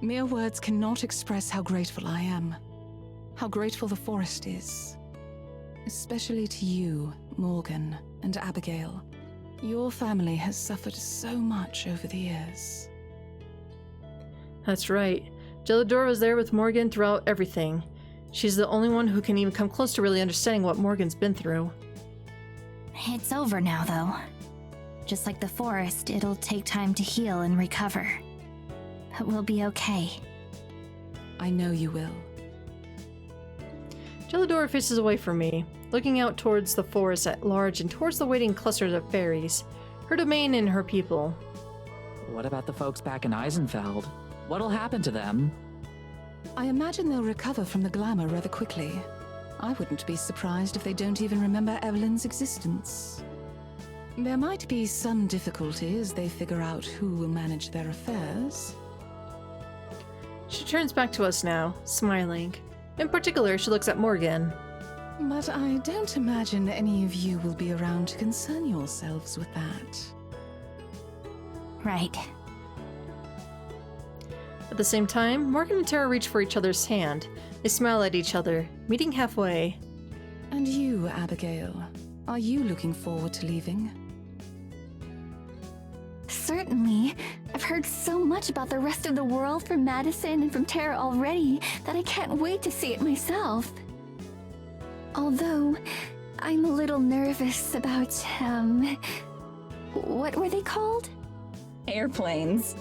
Speaker 7: Mere words cannot express how grateful I am. How grateful the forest is. Especially to you, Morgan and Abigail. Your family has suffered so much over the years.
Speaker 1: That's right. Gelidora was there with Morgan throughout everything. She's the only one who can even come close to really understanding what Morgan's been through.
Speaker 5: It's over now, though. Just like the forest, it'll take time to heal and recover. But we'll be okay.
Speaker 7: I know you will.
Speaker 1: Gelidora faces away from me, looking out towards the forest at large and towards the waiting clusters of fairies, her domain and her people.
Speaker 6: What about the folks back in Eisenfeld? What'll happen to them?
Speaker 7: I imagine they'll recover from the glamour rather quickly. I wouldn't be surprised if they don't even remember Evelyn's existence. There might be some difficulty as they figure out who will manage their affairs.
Speaker 1: She turns back to us now, smiling. In particular, she looks at Morgan.
Speaker 7: But I don't imagine any of you will be around to concern yourselves with that.
Speaker 5: Right.
Speaker 1: At the same time, Morgan and Tara reach for each other's hand. They smile at each other, meeting halfway.
Speaker 7: And you, Abigail, are you looking forward to leaving?
Speaker 3: Certainly. I've heard so much about the rest of the world from Madison and from Tara already that I can't wait to see it myself. Although, I'm a little nervous about, what were they called?
Speaker 2: Airplanes.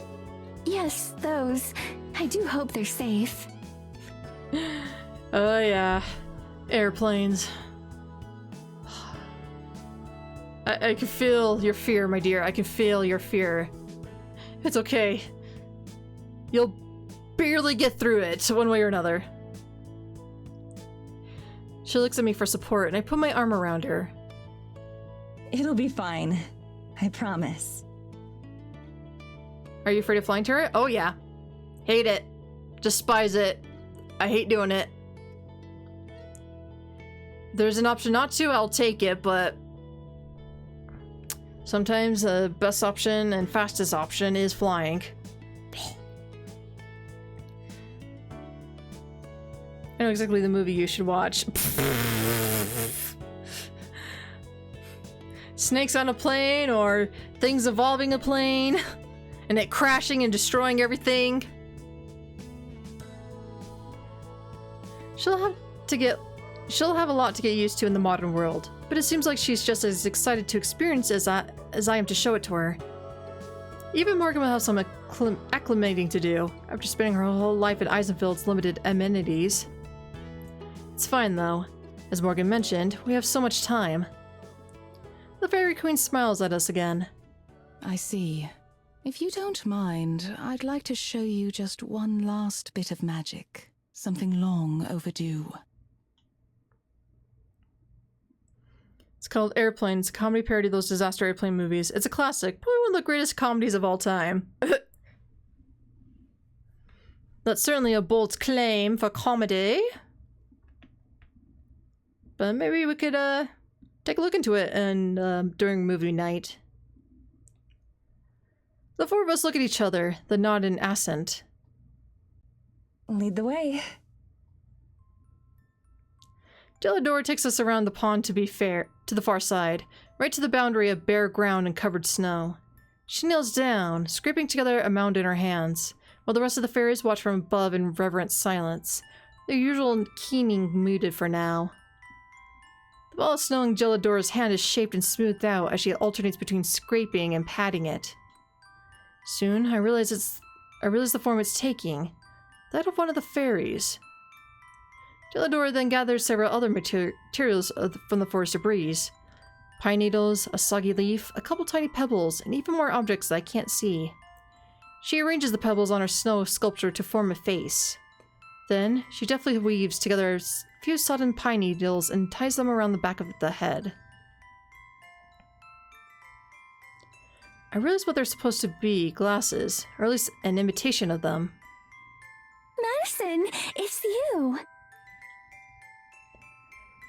Speaker 3: Yes, those. I do hope they're safe.
Speaker 1: Oh yeah, airplanes. I can feel your fear, my dear. I can feel your fear. It's okay. You'll barely get through it, one way or another. She looks at me for support, and I put my arm around her.
Speaker 2: It'll be fine. I promise.
Speaker 1: Are you afraid of flying, Tara? Oh yeah. Hate it. Despise it. I hate doing it. There's an option not to, I'll take it, but sometimes the best option and fastest option is flying. I know exactly the movie you should watch. Snakes on a plane, or things involving a plane, and it crashing and destroying everything. She'll have a lot to get used to in the modern world, but it seems like she's just as excited to experience as I am to show it to her. Even Morgan will have some acclimating to do after spending her whole life at Eisenfeld's limited amenities. It's fine though. As Morgan mentioned, we have so much time. The Fairy Queen smiles at us again.
Speaker 7: I see. If you don't mind, I'd like to show you just one last bit of magic. Something long overdue.
Speaker 1: It's called Airplanes, a comedy parody of those disaster airplane movies. It's a classic, probably one of the greatest comedies of all time. That's certainly a bold claim for comedy. But maybe we could take a look into it and during movie night. The four of us look at each other, the nod in assent.
Speaker 2: Lead the way.
Speaker 1: Gelador takes us around the pond to the far side, right to the boundary of bare ground and covered snow. She kneels down, scraping together a mound in her hands, while the rest of the fairies watch from above in reverent silence, their usual keening muted for now. The ball of snow in Gelador's hand is shaped and smoothed out as she alternates between scraping and patting it. Soon, I realize the form it's taking, that of one of the fairies. Gelador then gathers several other materials from the forest debris. Pine needles, a soggy leaf, a couple tiny pebbles, and even more objects that I can't see. She arranges the pebbles on her snow sculpture to form a face. Then, she deftly weaves together a few sodden pine needles and ties them around the back of the head. I realize what they're supposed to be, glasses, or at least an imitation of them.
Speaker 3: Madison, it's you!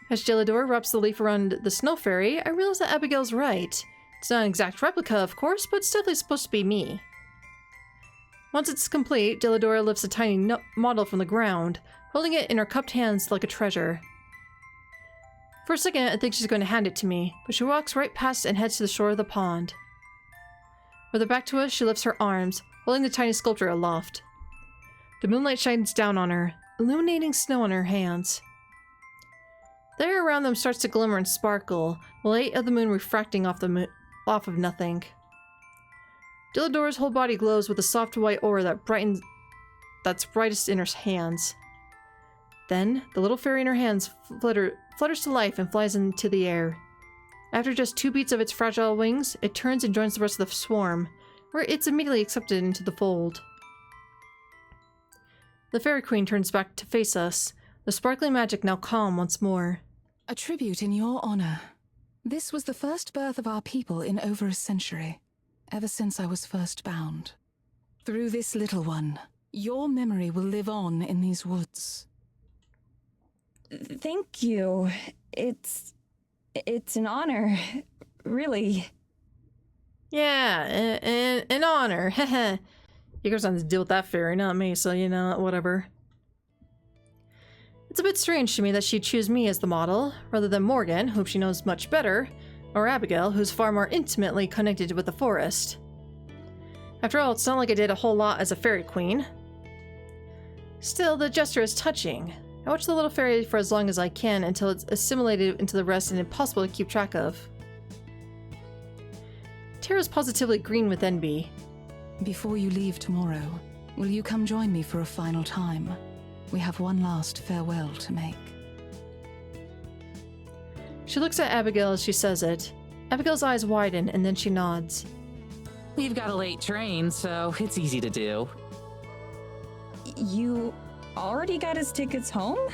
Speaker 1: As Gelador wraps the leaf around the snow fairy, I realize that Abigail's right. It's not an exact replica, of course, but it's definitely supposed to be me. Once it's complete, Gelador lifts a tiny model from the ground, holding it in her cupped hands like a treasure. For a second, I think she's going to hand it to me, but she walks right past and heads to the shore of the pond. With her back to us, she lifts her arms, holding the tiny sculpture aloft. The moonlight shines down on her, illuminating snow on her hands. The air around them starts to glimmer and sparkle, the light of the moon refracting off of nothing. Gelador's whole body glows with a soft white aura that's brightest in her hands. Then, the little fairy in her hands flutters to life and flies into the air. After just 2 beats of its fragile wings, it turns and joins the rest of the swarm, where it's immediately accepted into the fold. The Fairy Queen turns back to face us, the sparkling magic now calm once more.
Speaker 7: A tribute in your honor. This was the first birth of our people in over a century, ever since I was first bound. Through this little one, your memory will live on in these woods.
Speaker 2: Thank you. It's an honor, really.
Speaker 1: Yeah, an honor. You guys have to deal with that fairy, not me, so you know, whatever. It's a bit strange to me that she'd choose me as the model, rather than Morgan, whom she knows much better, or Abigail, who's far more intimately connected with the forest. After all, it's not like I did a whole lot as a fairy queen. Still, the gesture is touching. I watch the little fairy for as long as I can until it's assimilated into the rest and impossible to keep track of. Tara's positively green with envy.
Speaker 7: Before you leave tomorrow, will you come join me for a final time? We have one last farewell to make.
Speaker 1: She looks at Abigail as she says it. Abigail's eyes widen and then she nods.
Speaker 6: We've got a late train, so it's easy to do.
Speaker 2: You already got his tickets home?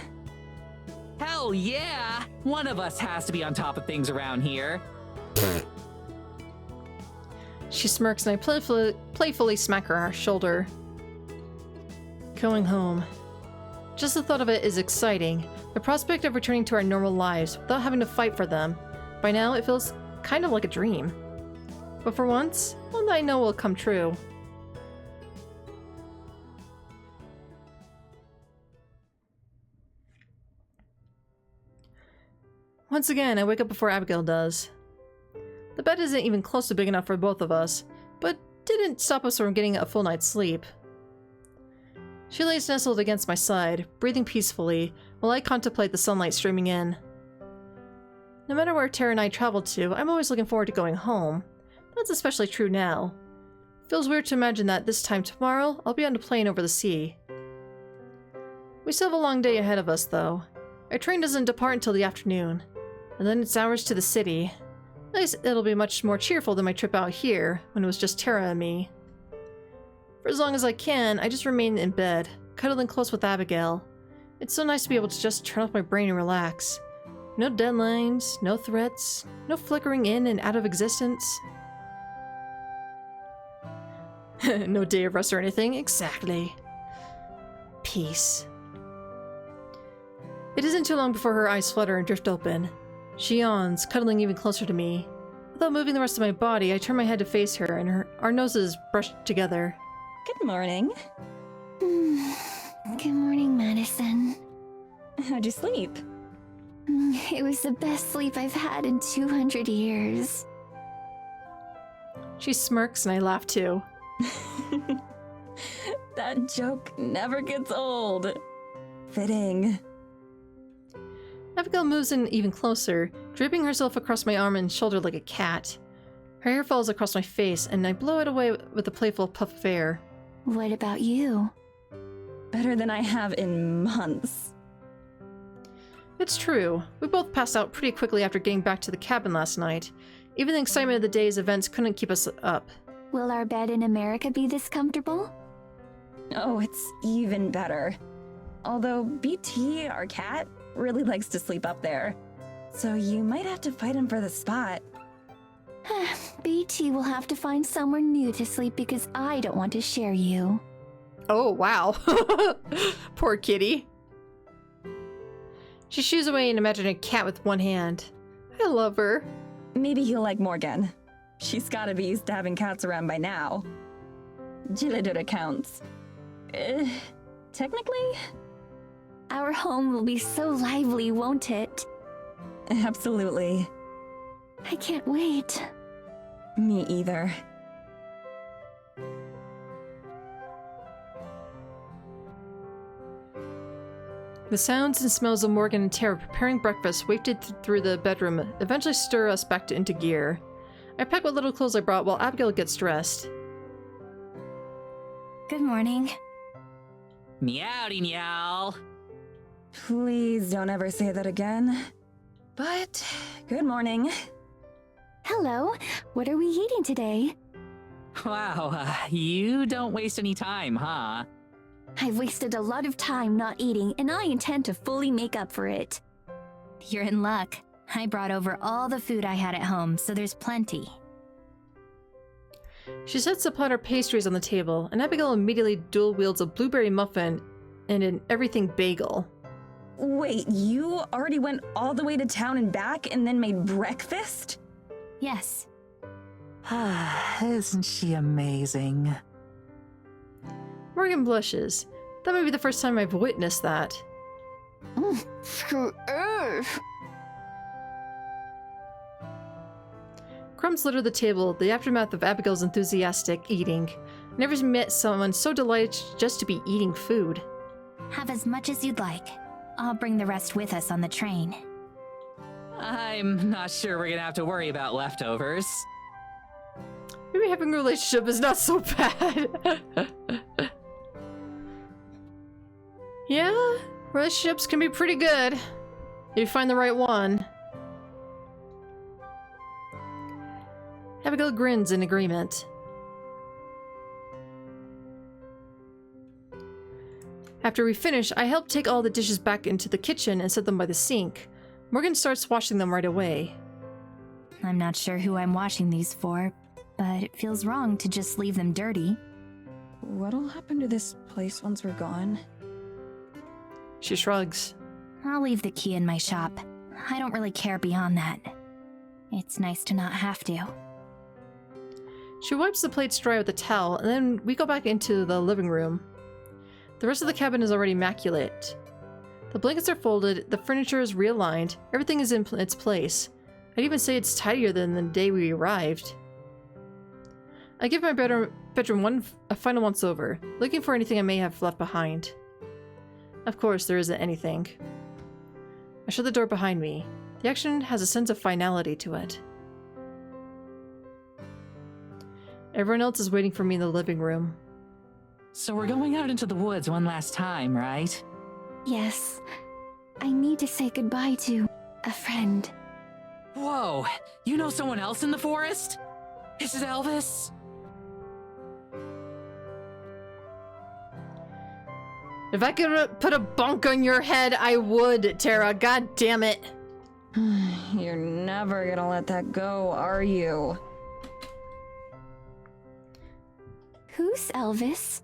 Speaker 6: Hell yeah! One of us has to be on top of things around here.
Speaker 1: She smirks and I playfully smack her on her shoulder. Going home. Just the thought of it is exciting. The prospect of returning to our normal lives without having to fight for them. By now, it feels kind of like a dream. But for once, one that I know will come true. Once again, I wake up before Abigail does. The bed isn't even close to big enough for both of us, but didn't stop us from getting a full night's sleep. She lays nestled against my side, breathing peacefully, while I contemplate the sunlight streaming in. No matter where Tara and I travel to, I'm always looking forward to going home. That's especially true now. Feels weird to imagine that this time tomorrow, I'll be on a plane over the sea. We still have a long day ahead of us, though. Our train doesn't depart until the afternoon, and then it's hours to the city. At least it'll be much more cheerful than my trip out here, when it was just Tara and me. For as long as I can, I just remain in bed, cuddling close with Abigail. It's so nice to be able to just turn off my brain and relax. No deadlines, no threats, no flickering in and out of existence. No day of rest or anything, exactly. Peace. It isn't too long before her eyes flutter and drift open. She yawns, cuddling even closer to me. Without moving the rest of my body, I turn my head to face her and our noses brush together.
Speaker 2: Good morning.
Speaker 3: Good morning, Madison.
Speaker 2: How'd you sleep?
Speaker 3: It was the best sleep I've had in 200 years.
Speaker 1: She smirks and I laugh too.
Speaker 2: That joke never gets old. Fitting.
Speaker 1: Abigail moves in even closer, draping herself across my arm and shoulder like a cat. Her hair falls across my face, and I blow it away with a playful puff of air.
Speaker 3: What about you?
Speaker 2: Better than I have in months.
Speaker 1: It's true. We both passed out pretty quickly after getting back to the cabin last night. Even the excitement of the day's events couldn't keep us up.
Speaker 3: Will our bed in America be this comfortable?
Speaker 2: Oh, it's even better. Although BT, our cat, really likes to sleep up there. So you might have to fight him for the spot.
Speaker 3: BT will have to find somewhere new to sleep because I don't want to share you.
Speaker 1: Oh, wow. Poor kitty. She shoos away and imagines a cat with one hand. I love her.
Speaker 2: Maybe he'll like Morgan. She's gotta be used to having cats around by now. Gillidud accounts. Technically?
Speaker 3: Our home will be so lively, won't it?
Speaker 2: Absolutely.
Speaker 3: I can't wait.
Speaker 2: Me either.
Speaker 1: The sounds and smells of Morgan and Tara preparing breakfast wafted through the bedroom eventually stir us back into gear. I pack what little clothes I brought while Abigail gets dressed.
Speaker 5: Good morning.
Speaker 6: Meowdy meow.
Speaker 2: Please don't ever say that again. But, good morning.
Speaker 3: Hello, what are we eating today?
Speaker 6: Wow, you don't waste any time, huh?
Speaker 3: I've wasted a lot of time not eating, and I intend to fully make up for it.
Speaker 5: You're in luck. I brought over all the food I had at home, so there's plenty.
Speaker 1: She sets a platter of pastries on the table, and Abigail immediately dual wields a blueberry muffin and an everything bagel.
Speaker 2: Wait, you already went all the way to town and back and then made breakfast?
Speaker 5: Yes.
Speaker 6: Isn't she amazing?
Speaker 1: Morgan blushes. That may be the first time I've witnessed that. Crumbs litter the table, the aftermath of Abigail's enthusiastic eating. I never met someone so delighted just to be eating food.
Speaker 5: Have as much as you'd like. I'll bring the rest with us on the train.
Speaker 6: I'm not sure we're gonna have to worry about leftovers.
Speaker 1: Maybe having a relationship is not so bad. Yeah, relationships can be pretty good if you find the right one. Abigail grins in agreement. After we finish, I help take all the dishes back into the kitchen and set them by the sink. Morgan starts washing them right away.
Speaker 5: I'm not sure who I'm washing these for, but it feels wrong to just leave them dirty.
Speaker 2: What'll happen to this place once we're gone?
Speaker 1: She shrugs.
Speaker 5: I'll leave the key in my shop. I don't really care beyond that. It's nice to not have to.
Speaker 1: She wipes the plates dry with a towel, and then we go back into the living room. The rest of the cabin is already immaculate. The blankets are folded, the furniture is realigned, everything is in its place. I'd even say it's tidier than the day we arrived. I give my bedroom a final once over, looking for anything I may have left behind. Of course, there isn't anything. I shut the door behind me. The action has a sense of finality to it. Everyone else is waiting for me in the living room.
Speaker 6: So we're going out into the woods one last time, right?
Speaker 3: Yes. I need to say goodbye to a friend.
Speaker 6: Whoa! You know someone else in the forest? Is it Elvis?
Speaker 1: If I could put a bunk on your head, I would, Tara. God damn it.
Speaker 2: You're never gonna let that go, are you?
Speaker 3: Who's Elvis?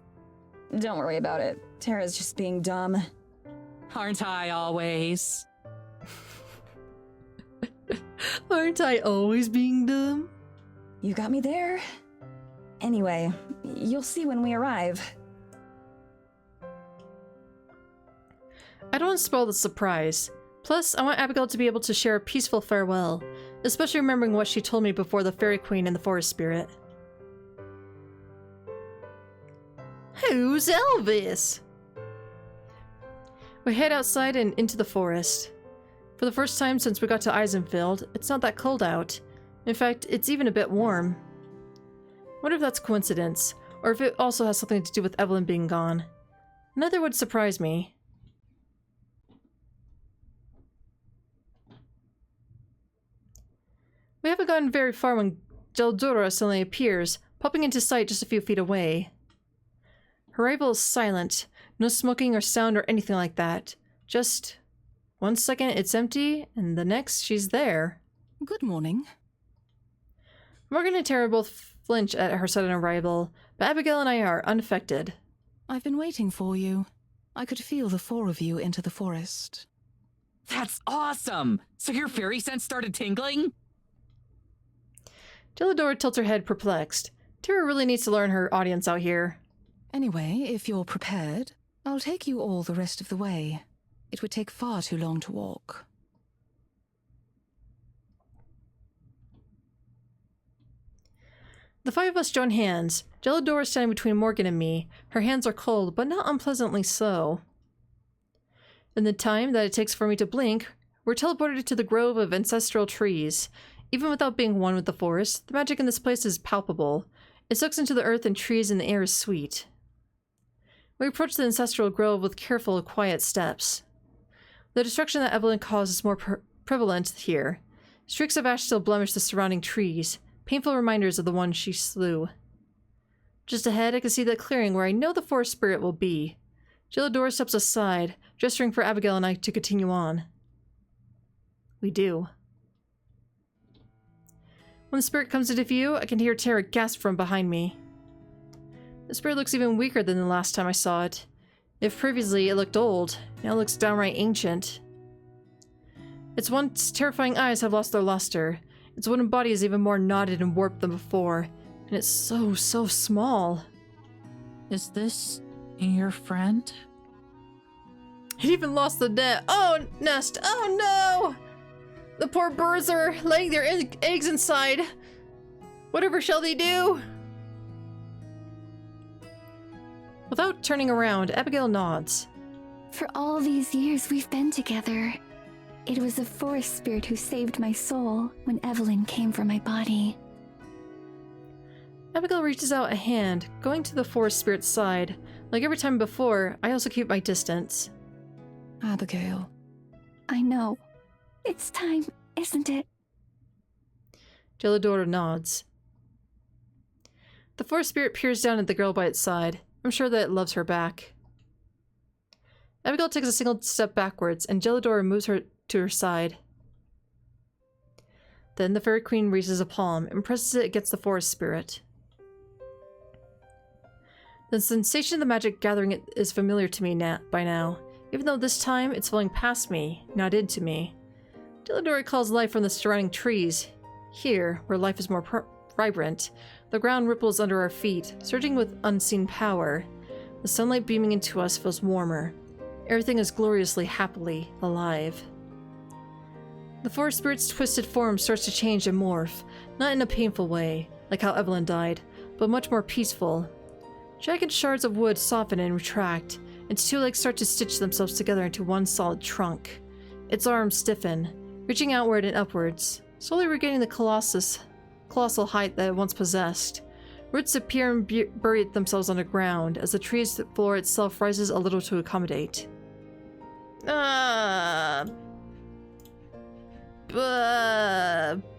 Speaker 2: Don't worry about it. Tara's just being dumb.
Speaker 6: Aren't I always?
Speaker 1: Aren't I always being dumb?
Speaker 2: You got me there. Anyway, you'll see when we arrive.
Speaker 1: I don't want to spoil the surprise. Plus, I want Abigail to be able to share a peaceful farewell, especially remembering what she told me before the Fairy Queen and the Forest Spirit. Who's Elvis? We head outside and into the forest. For the first time since we got to Eisenfield, it's not that cold out. In fact, it's even a bit warm. I wonder if that's coincidence, or if it also has something to do with Evelyn being gone. Neither would surprise me. We haven't gotten very far when Geldura suddenly appears, popping into sight just a few feet away. Her arrival is silent, no smoking or sound or anything like that. Just 1 second it's empty, and the next she's there.
Speaker 7: Good morning.
Speaker 1: Morgan and Tara both flinch at her sudden arrival, but Abigail and I are unaffected.
Speaker 7: I've been waiting for you. I could feel the four of you into the forest.
Speaker 6: That's awesome! So your fairy sense started tingling?
Speaker 1: Geldura tilts her head perplexed. Tara really needs to learn her audience out here.
Speaker 7: Anyway, if you're prepared, I'll take you all the rest of the way. It would take far too long to walk.
Speaker 1: The five of us join hands. Geldura is standing between Morgan and me. Her hands are cold, but not unpleasantly so. In the time that it takes for me to blink, we're teleported to the grove of ancestral trees. Even without being one with the forest, the magic in this place is palpable. It soaks into the earth and trees, and the air is sweet. We approach the ancestral grove with careful, quiet steps. The destruction that Evelyn caused is more prevalent here. Streaks of ash still blemish the surrounding trees, painful reminders of the one she slew. Just ahead, I can see the clearing where I know the forest spirit will be. Geldura steps aside, gesturing for Abigail and I to continue on. We do. When the spirit comes into view, I can hear Tara gasp from behind me. The spirit looks even weaker than the last time I saw it. If previously it looked old, now it looks downright ancient. Its once terrifying eyes have lost their luster. Its wooden body is even more knotted and warped than before, and it's so small.
Speaker 6: Is this Your friend?
Speaker 1: It even lost the net. Oh, nest. Oh no! The poor birds are laying their eggs inside. Whatever shall they do? Without turning around, Abigail nods.
Speaker 3: For all these years we've been together. It was the forest spirit who saved my soul when Evelyn came for my body.
Speaker 1: Abigail reaches out a hand, going to the forest spirit's side. Like every time before, I also keep my distance.
Speaker 7: Abigail.
Speaker 3: I know. It's time, isn't it?
Speaker 1: Gelidora nods. The forest spirit peers down at the girl by its side. I'm sure that it loves her back. Abigail takes a single step backwards, and Gelidora moves her to her side. Then the Fairy Queen raises a palm and presses it against the forest spirit. The sensation of the magic gathering is familiar to me by now, even though this time it's flowing past me, not into me. Gelidora calls life from the surrounding trees. Here, where life is more vibrant, the ground ripples under our feet, surging with unseen power. The sunlight beaming into us feels warmer. Everything is gloriously, happily alive. The forest spirit's twisted form starts to change and morph, not in a painful way, like how Evelyn died, but much more peaceful. Jagged shards of wood soften and retract. Its two legs start to stitch themselves together into one solid trunk. Its arms stiffen, reaching outward and upwards, slowly regaining the colossal height that it once possessed. Roots appear and bury themselves underground as the tree's floor itself rises a little to accommodate.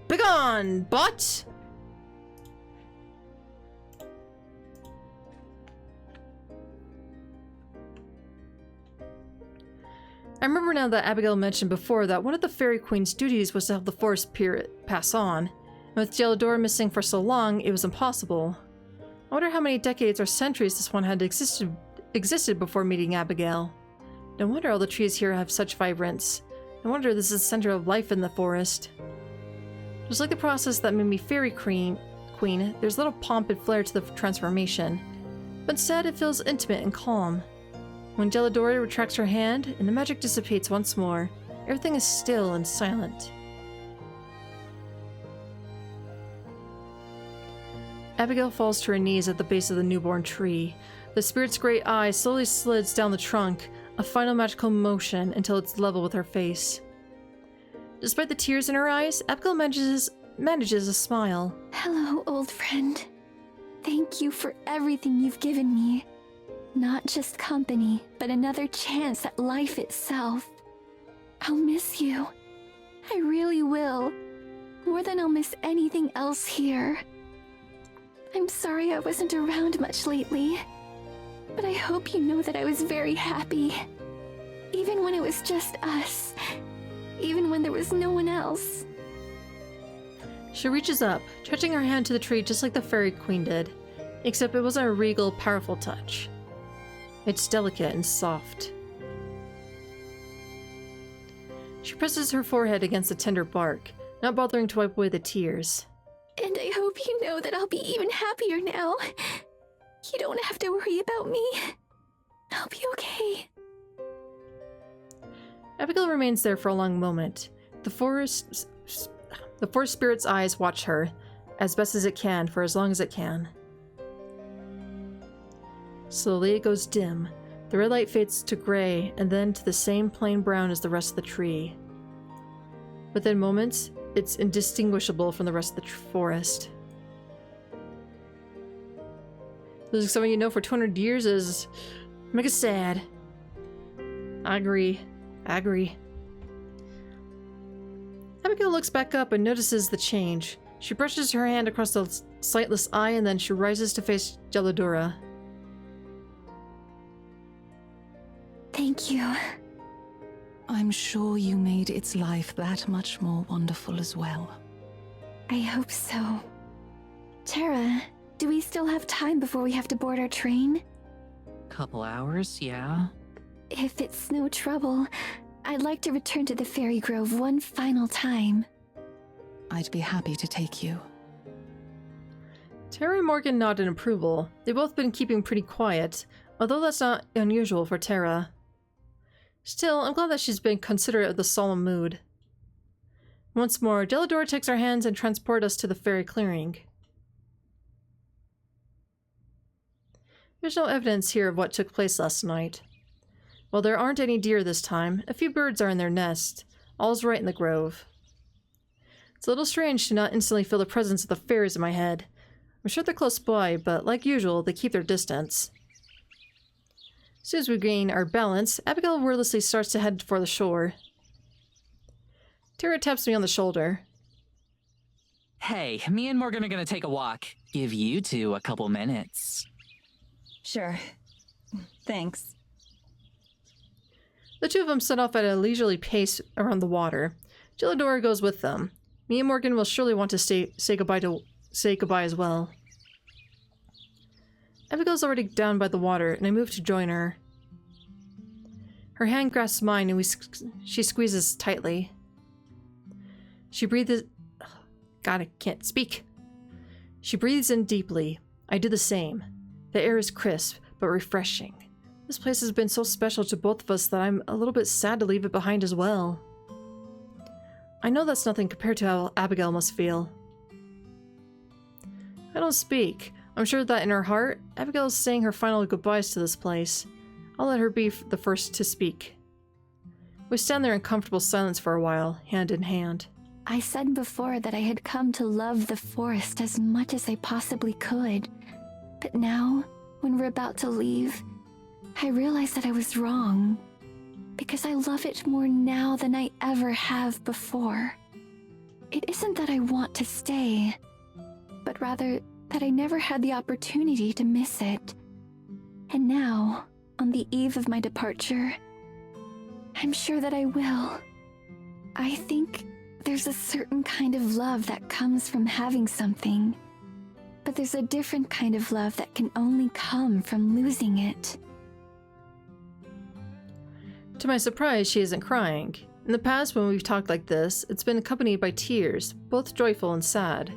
Speaker 1: Begone, bot! I remember now that Abigail mentioned before that one of the Fairy Queen's duties was to help the forest spirit pass on, and with Gelidora missing for so long, it was impossible. I wonder how many decades or centuries this one had existed before meeting Abigail. No wonder all the trees here have such vibrance. No wonder this is the center of life in the forest. Just like the process that made me Fairy Queen, there's little pomp and flair to the transformation, but instead it feels intimate and calm. When Gelidora retracts her hand and the magic dissipates once more, everything is still and silent. Abigail falls to her knees at the base of the newborn tree. The spirit's great eye slowly slides down the trunk, a final magical motion until it's level with her face. Despite the tears in her eyes, Abigail manages a smile.
Speaker 3: Hello, old friend. Thank you for everything you've given me. Not just company, but another chance at life itself. I'll miss you. I really will. More than I'll miss anything else here. I'm sorry I wasn't around much lately, but I hope you know that I was very happy. Even when it was just us. Even when there was no one else.
Speaker 1: She reaches up, stretching her hand to the tree just like the Fairy Queen did, except it wasn't a regal, powerful touch. It's delicate and soft. She presses her forehead against the tender bark, not bothering to wipe away the tears.
Speaker 3: And I hope you know that I'll be even happier now. You don't have to worry about me. I'll be okay.
Speaker 1: Abigail remains there for a long moment. The forest spirit's eyes watch her, as best as it can, for as long as it can. Slowly it goes dim. The red light fades to gray, and then to the same plain brown as the rest of the tree. Within moments, it's indistinguishable from the rest of the forest. Losing someone you know for 200 years is mega sad. I agree. Abigail looks back up and notices the change. She brushes her hand across the sightless eye and then she rises to face Gelidora.
Speaker 3: Thank you.
Speaker 7: I'm sure you made its life that much more wonderful as well.
Speaker 3: I hope so. Tara, do we still have time before we have to board our train?
Speaker 6: Couple hours, yeah.
Speaker 3: If it's no trouble, I'd like to return to the Fairy Grove one final time.
Speaker 7: I'd be happy to take you.
Speaker 1: Tara and Morgan nod in approval. They've both been keeping pretty quiet, although that's not unusual for Terra. Still, I'm glad that she's been considerate of the solemn mood. Once more, Delidora takes our hands and transports us to the fairy clearing. There's no evidence here of what took place last night. While there aren't any deer this time, a few birds are in their nest. All's right in the grove. It's a little strange to not instantly feel the presence of the fairies in my head. I'm sure they're close by, but like usual, they keep their distance. As soon as we gain our balance, Abigail wordlessly starts to head for the shore. Terra taps me on the shoulder.
Speaker 6: Hey, me and Morgan are gonna take a walk. Give you two a couple minutes.
Speaker 2: Sure. Thanks.
Speaker 1: The two of them set off at a leisurely pace around the water. Delidora goes with them. Me and Morgan will surely want to say goodbye as well. Abigail's already down by the water, and I move to join her. Her hand grasps mine, and she squeezes tightly. She breathes... God, I can't speak. She breathes in deeply. I do the same. The air is crisp, but refreshing. This place has been so special to both of us that I'm a little bit sad to leave it behind as well. I know that's nothing compared to how Abigail must feel. I don't speak. I'm sure that in her heart, Abigail is saying her final goodbyes to this place. I'll let her be the first to speak. We stand there in comfortable silence for a while, hand in hand.
Speaker 3: I said before that I had come to love the forest as much as I possibly could. But now, when we're about to leave, I realize that I was wrong. Because I love it more now than I ever have before. It isn't that I want to stay, but rather that I never had the opportunity to miss it. And now, on the eve of my departure, I'm sure that I will. I think there's a certain kind of love that comes from having something, but there's a different kind of love that can only come from losing it.
Speaker 1: To my surprise, she isn't crying. In the past, when we've talked like this, it's been accompanied by tears, both joyful and sad.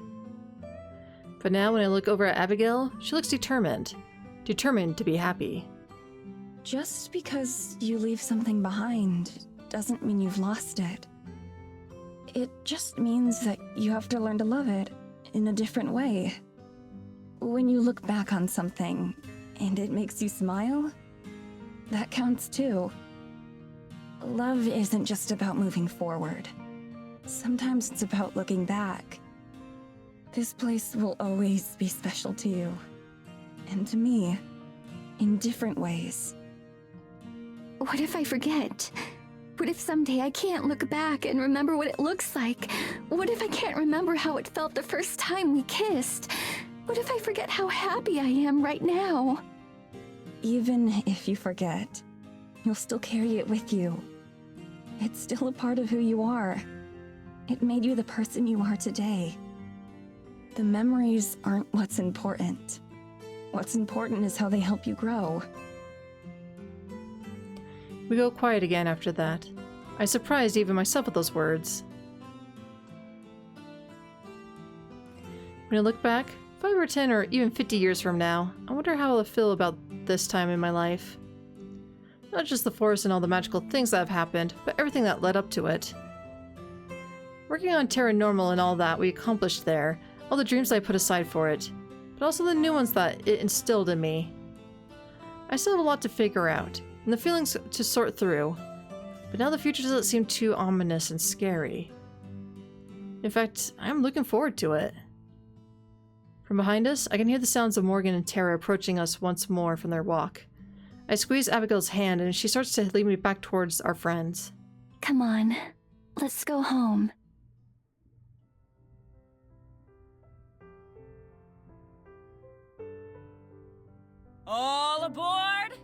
Speaker 1: But now when I look over at Abigail, she looks determined. Determined to be happy.
Speaker 2: Just because you leave something behind doesn't mean you've lost it. It just means that you have to learn to love it in a different way. When you look back on something and it makes you smile, that counts too. Love isn't just about moving forward. Sometimes it's about looking back. This place will always be special to you. And to me. In different ways.
Speaker 3: What if I forget? What if someday I can't look back and remember what it looks like? What if I can't remember how it felt the first time we kissed? What if I forget how happy I am right now?
Speaker 2: Even if you forget, you'll still carry it with you. It's still a part of who you are. It made you the person you are today. The memories aren't what's important. What's important is how they help you grow.
Speaker 1: We go quiet again after that. I surprised even myself with those words. When I look back, 5 or 10 or even 50 years from now, I wonder how I'll feel about this time in my life. Not just the forest and all the magical things that have happened, but everything that led up to it. Working on Terra Normal and all that we accomplished there, all the dreams I put aside for it, but also the new ones that it instilled in me. I still have a lot to figure out, and the feelings to sort through, but now the future doesn't seem too ominous and scary. In fact, I'm looking forward to it. From behind us, I can hear the sounds of Morgan and Terra approaching us once more from their walk. I squeeze Abigail's hand and she starts to lead me back towards our friends.
Speaker 3: Come on, let's go home.
Speaker 11: All aboard!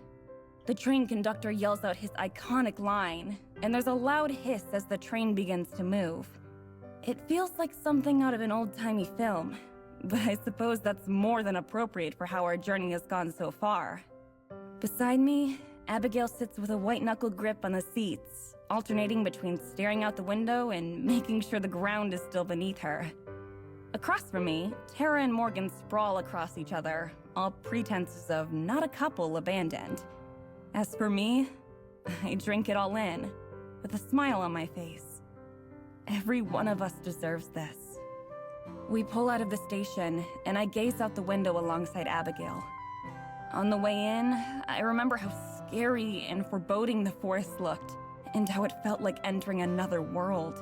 Speaker 11: The train conductor yells out his iconic line, and there's a loud hiss as the train begins to move. It feels like something out of an old-timey film, but I suppose that's more than appropriate for how our journey has gone so far. Beside me, Abigail sits with a white-knuckled grip on the seats, alternating between staring out the window and making sure the ground is still beneath her. Across from me, Terra and Morgan sprawl across each other, all pretenses of not a couple abandoned. As for me, I drink it all in, with a smile on my face. Every one of us deserves this. We pull out of the station, and I gaze out the window alongside Abigail. On the way in, I remember how scary and foreboding the forest looked, and how it felt like entering another world.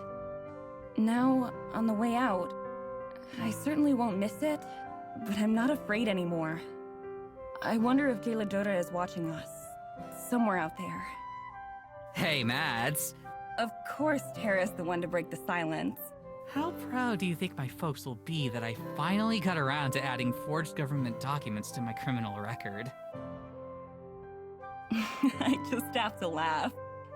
Speaker 11: Now, on the way out, I certainly won't miss it, but I'm not afraid anymore. I wonder if Galadora is watching us, somewhere out there.
Speaker 6: Hey, Mads.
Speaker 11: Of course Terra's the one to break the silence.
Speaker 6: How proud do you think my folks will be that I finally got around to adding forged government documents to my criminal record?
Speaker 11: I just have to laugh.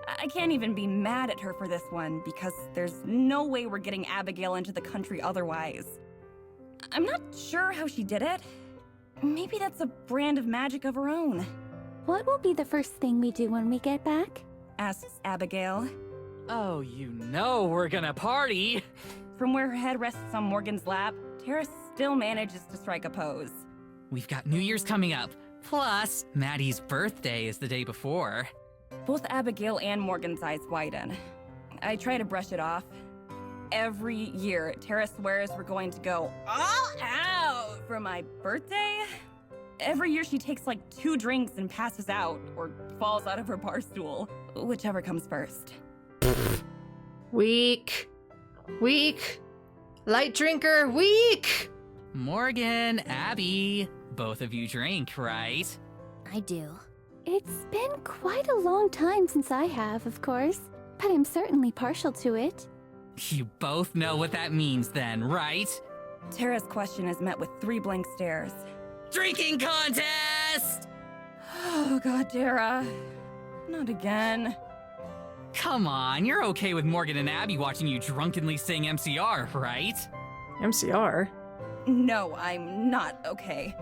Speaker 11: I can't even be mad at her for this one because there's no way we're getting Abigail into the country otherwise. I'm not sure how she did it. Maybe that's a brand of magic of her own.
Speaker 3: What will be the first thing we do when we get back?
Speaker 11: Asks Abigail.
Speaker 6: Oh, you know we're gonna party!
Speaker 11: From where her head rests on Morgan's lap, Tara still manages to strike a pose.
Speaker 6: We've got New Year's coming up. Plus, Maddie's birthday is the day before.
Speaker 11: Both Abigail and Morgan's eyes widen. I try to brush it off. Every year, Tara swears we're going to go all out for my birthday. Every year she takes like 2 drinks and passes out, or falls out of her bar stool, whichever comes first.
Speaker 1: Weak. Weak. Light drinker, weak!
Speaker 6: Morgan, Abby, both of you drink, right?
Speaker 3: I do. It's been quite a long time since I have, of course, but I'm certainly partial to it.
Speaker 6: You both know what that means then, right?
Speaker 11: Tara's question is met with 3 blank stares.
Speaker 6: Drinking contest!
Speaker 11: Oh god, Tara. Not again.
Speaker 6: Come on, you're okay with Morgan and Abby watching you drunkenly sing MCR, right?
Speaker 1: MCR?
Speaker 11: No, I'm not okay.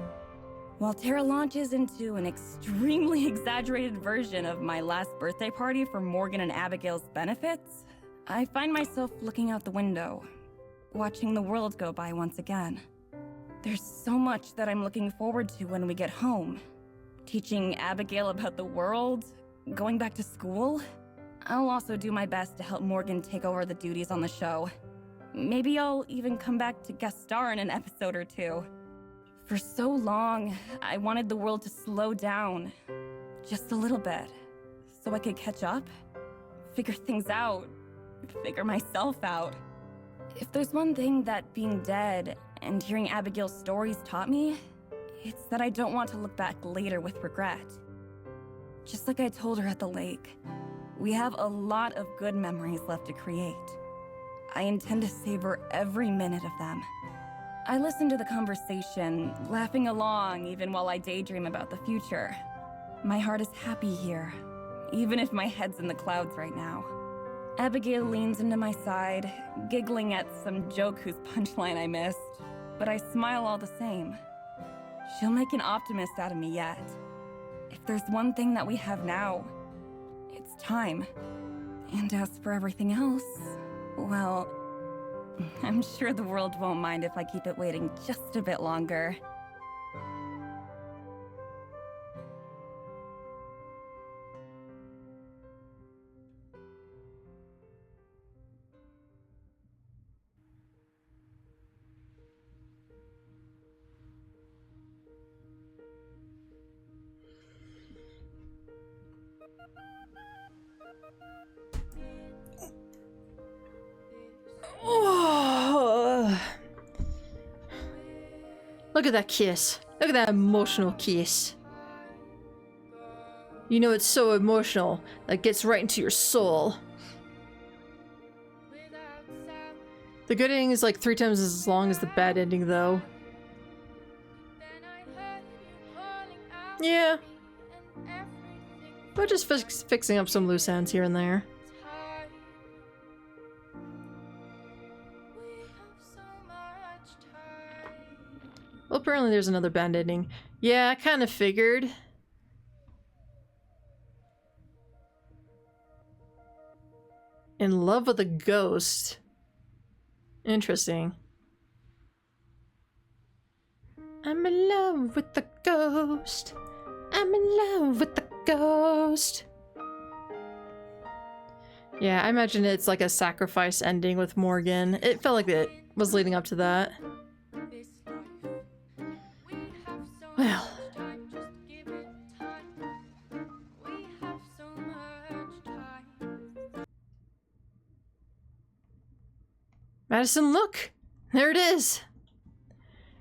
Speaker 11: While Tara launches into an extremely exaggerated version of my last birthday party for Morgan and Abigail's benefits, I find myself looking out the window, watching the world go by once again. There's so much that I'm looking forward to when we get home. Teaching Abigail about the world, going back to school. I'll also do my best to help Morgan take over the duties on the show. Maybe I'll even come back to guest star in an episode or 2. For so long, I wanted the world to slow down, just a little bit, so I could catch up, figure things out, figure myself out. If there's one thing that being dead and hearing Abigail's stories taught me, it's that I don't want to look back later with regret. Just like I told her at the lake, we have a lot of good memories left to create. I intend to savor every minute of them. I listen to the conversation, laughing along even while I daydream about the future. My heart is happy here, even if my head's in the clouds right now. Abigail leans into my side, giggling at some joke whose punchline I missed, but I smile all the same. She'll make an optimist out of me yet. If there's one thing that we have now, it's time. And as for everything else, well, I'm sure the world won't mind if I keep it waiting just a bit longer.
Speaker 1: Oh. Look at that kiss. Look at that emotional kiss. You know it's so emotional that gets right into your soul. The good ending is like 3 times as long as the bad ending, though. Yeah. But just fixing up some loose ends here and there. Well, apparently there's another bad ending. Yeah, I kind of figured. In love with a ghost. Interesting. I'm in love with the ghost. I'm in love with the ghost. Yeah, I imagine it's like a sacrifice ending with Morgan. It felt like it was leading up to that. Well. Madison, look! There it is!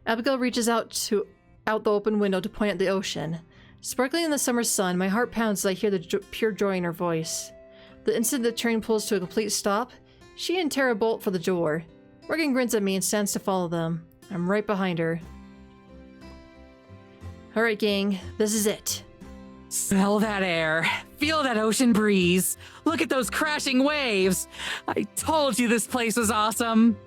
Speaker 1: Abigail reaches out the open window to point at the ocean. Sparkling in the summer sun, my heart pounds as I hear the pure joy in her voice. The instant the train pulls to a complete stop, she and Tara bolt for the door. Morgan grins at me and stands to follow them. I'm right behind her. Alright, gang, this is it.
Speaker 6: Smell that air. Feel that ocean breeze. Look at those crashing waves. I told you this place was awesome.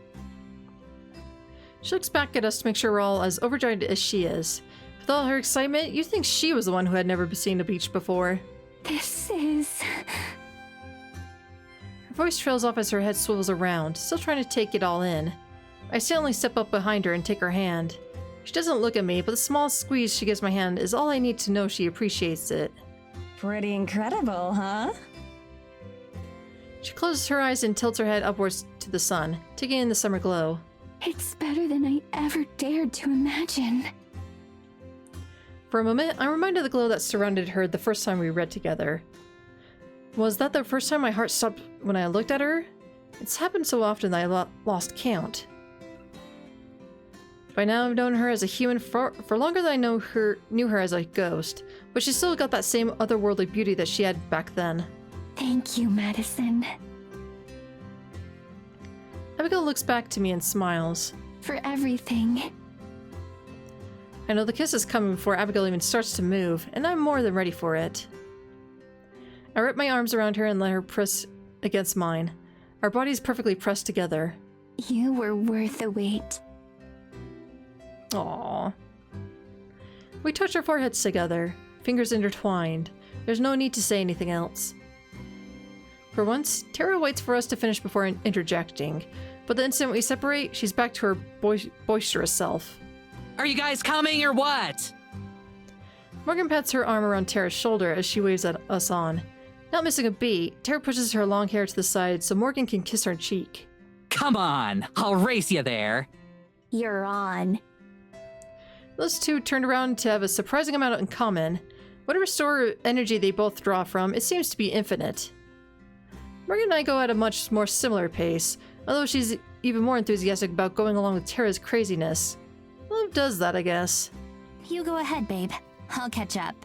Speaker 1: She looks back at us to make sure we're all as overjoyed as she is. With all her excitement, you'd think she was the one who had never seen a beach before.
Speaker 3: This is...
Speaker 1: Her voice trails off as her head swivels around, still trying to take it all in. I silently step up behind her and take her hand. She doesn't look at me, but the small squeeze she gives my hand is all I need to know she appreciates it.
Speaker 2: Pretty incredible, huh?
Speaker 1: She closes her eyes and tilts her head upwards to the sun, taking in the summer glow.
Speaker 3: It's better than I ever dared to imagine.
Speaker 1: For a moment, I'm reminded of the glow that surrounded her the first time we read together. Was that the first time my heart stopped when I looked at her? It's happened so often that I lost count. By now I've known her as a human for longer than I knew her as a ghost, but she's still got that same otherworldly beauty that she had back then.
Speaker 3: Thank you, Madison.
Speaker 1: Abigail looks back to me and smiles.
Speaker 3: For everything.
Speaker 1: I know the kiss is coming before Abigail even starts to move, and I'm more than ready for it. I wrap my arms around her and let her press against mine. Our bodies perfectly pressed together.
Speaker 3: You were worth the wait.
Speaker 1: Aww. We touch our foreheads together, fingers intertwined. There's no need to say anything else. For once, Tara waits for us to finish before interjecting, but the instant we separate, she's back to her boisterous self.
Speaker 6: Are you guys coming or what?
Speaker 1: Morgan pats her arm around Tara's shoulder as she waves at us on. Not missing a beat, Tara pushes her long hair to the side so Morgan can kiss her cheek.
Speaker 6: Come on, I'll race you there.
Speaker 3: You're on.
Speaker 1: Those two turned around to have a surprising amount in common. Whatever store of energy they both draw from, it seems to be infinite. Morgan and I go at a much more similar pace, although she's even more enthusiastic about going along with Tara's craziness. Love does that, I guess.
Speaker 5: You go ahead, babe. I'll catch up.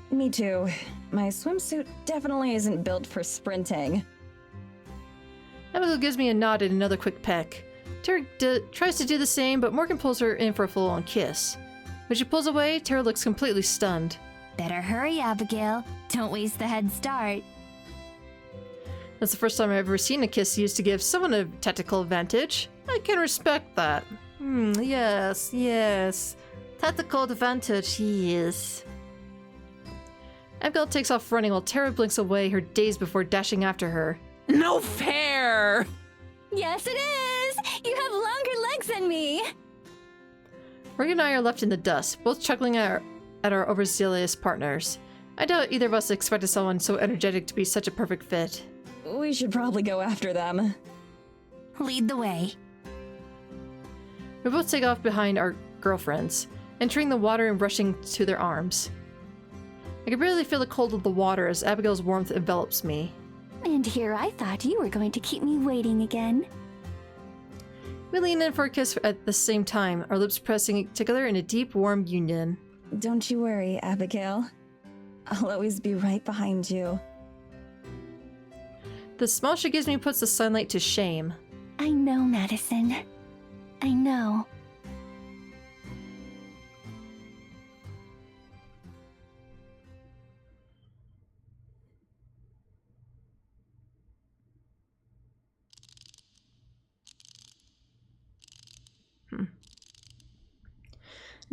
Speaker 2: Me too. My swimsuit definitely isn't built for sprinting.
Speaker 1: Abigail gives me a nod and another quick peck. Tara tries to do the same, but Morgan pulls her in for a full-on kiss. When she pulls away, Tara looks completely stunned.
Speaker 5: Better hurry, Abigail. Don't waste the head start.
Speaker 1: That's the first time I've ever seen a kiss used to give someone a tactical advantage. I can respect that. Yes. Tactical advantage, yes. Abigail takes off running while Tara blinks away her daze before dashing after her.
Speaker 6: No fair!
Speaker 3: Yes, it is! You have longer legs than me!
Speaker 1: Morgan and I are left in the dust, both chuckling at our overzealous partners. I doubt either of us expected someone so energetic to be such a perfect fit.
Speaker 2: We should probably go after them.
Speaker 5: Lead the way.
Speaker 1: We both take off behind our girlfriends, entering the water and rushing to their arms. I can barely feel the cold of the water as Abigail's warmth envelops me.
Speaker 3: And here I thought you were going to keep me waiting again.
Speaker 1: We lean in for a kiss at the same time, our lips pressing together in a deep, warm union.
Speaker 2: Don't you worry, Abigail. I'll always be right behind you.
Speaker 1: The smile she gives me puts the sunlight to shame.
Speaker 3: I know, Madison. I know.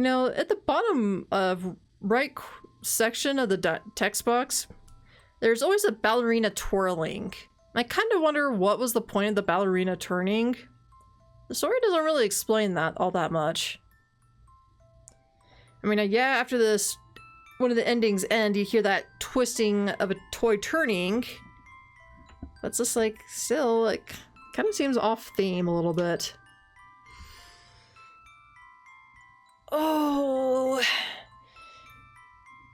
Speaker 1: Now, at the bottom of right section of the text box, there's always a ballerina twirling. I kind of wonder what was the point of the ballerina turning. The story doesn't really explain that all that much. I mean, yeah, after this, one of the endings end, you hear that twisting of a toy turning. That's just like, still, like, kind of seems off theme a little bit. Oh.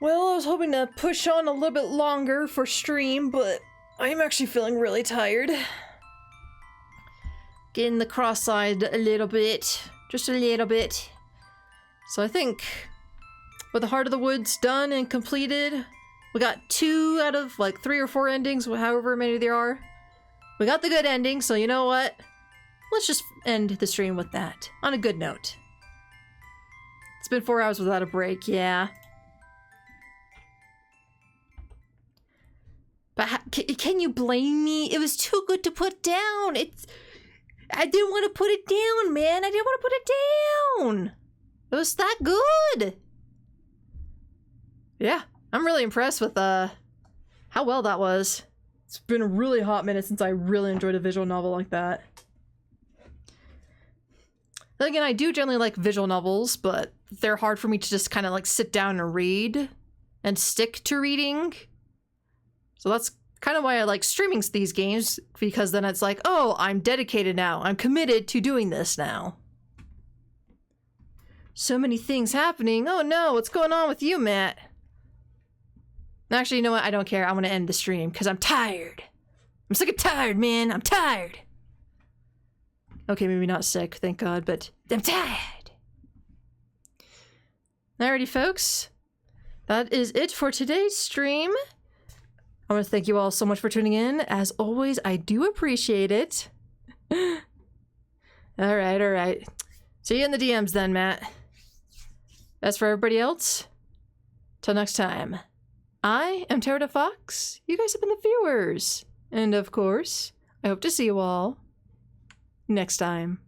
Speaker 1: Well, I was hoping to push on a little bit longer for stream, but I'm actually feeling really tired. Getting the cross-eyed a little bit. Just a little bit. So I think with the Heart of the Woods done and completed, we got 2 out of like 3 or 4 endings, however many there are. We got the good ending, so you know what? Let's just end the stream with that, on a good note. It's been 4 hours without a break, yeah. But can you blame me? It was too good to put down. I didn't want to put it down, man. I didn't want to put it down. It was that good. Yeah, I'm really impressed with how well that was. It's been a really hot minute since I really enjoyed a visual novel like that. Then again, I do generally like visual novels, but they're hard for me to just kind of like sit down and read and stick to reading. So that's kind of why I like streaming these games, because then it's like, oh, I'm dedicated now. I'm committed to doing this now. So many things happening. Oh no, what's going on with you, Matt? Actually, you know what? I don't care. I want to end the stream because I'm tired. I'm sick and tired, man. I'm tired. Okay, maybe not sick, thank God, but I'm tired. Alrighty, folks. That is it for today's stream. I want to thank you all so much for tuning in. As always, I do appreciate it. Alright. See you in the DMs then, Matt. As for everybody else, till next time, I am Terra Fox. You guys have been the viewers. And of course, I hope to see you all next time.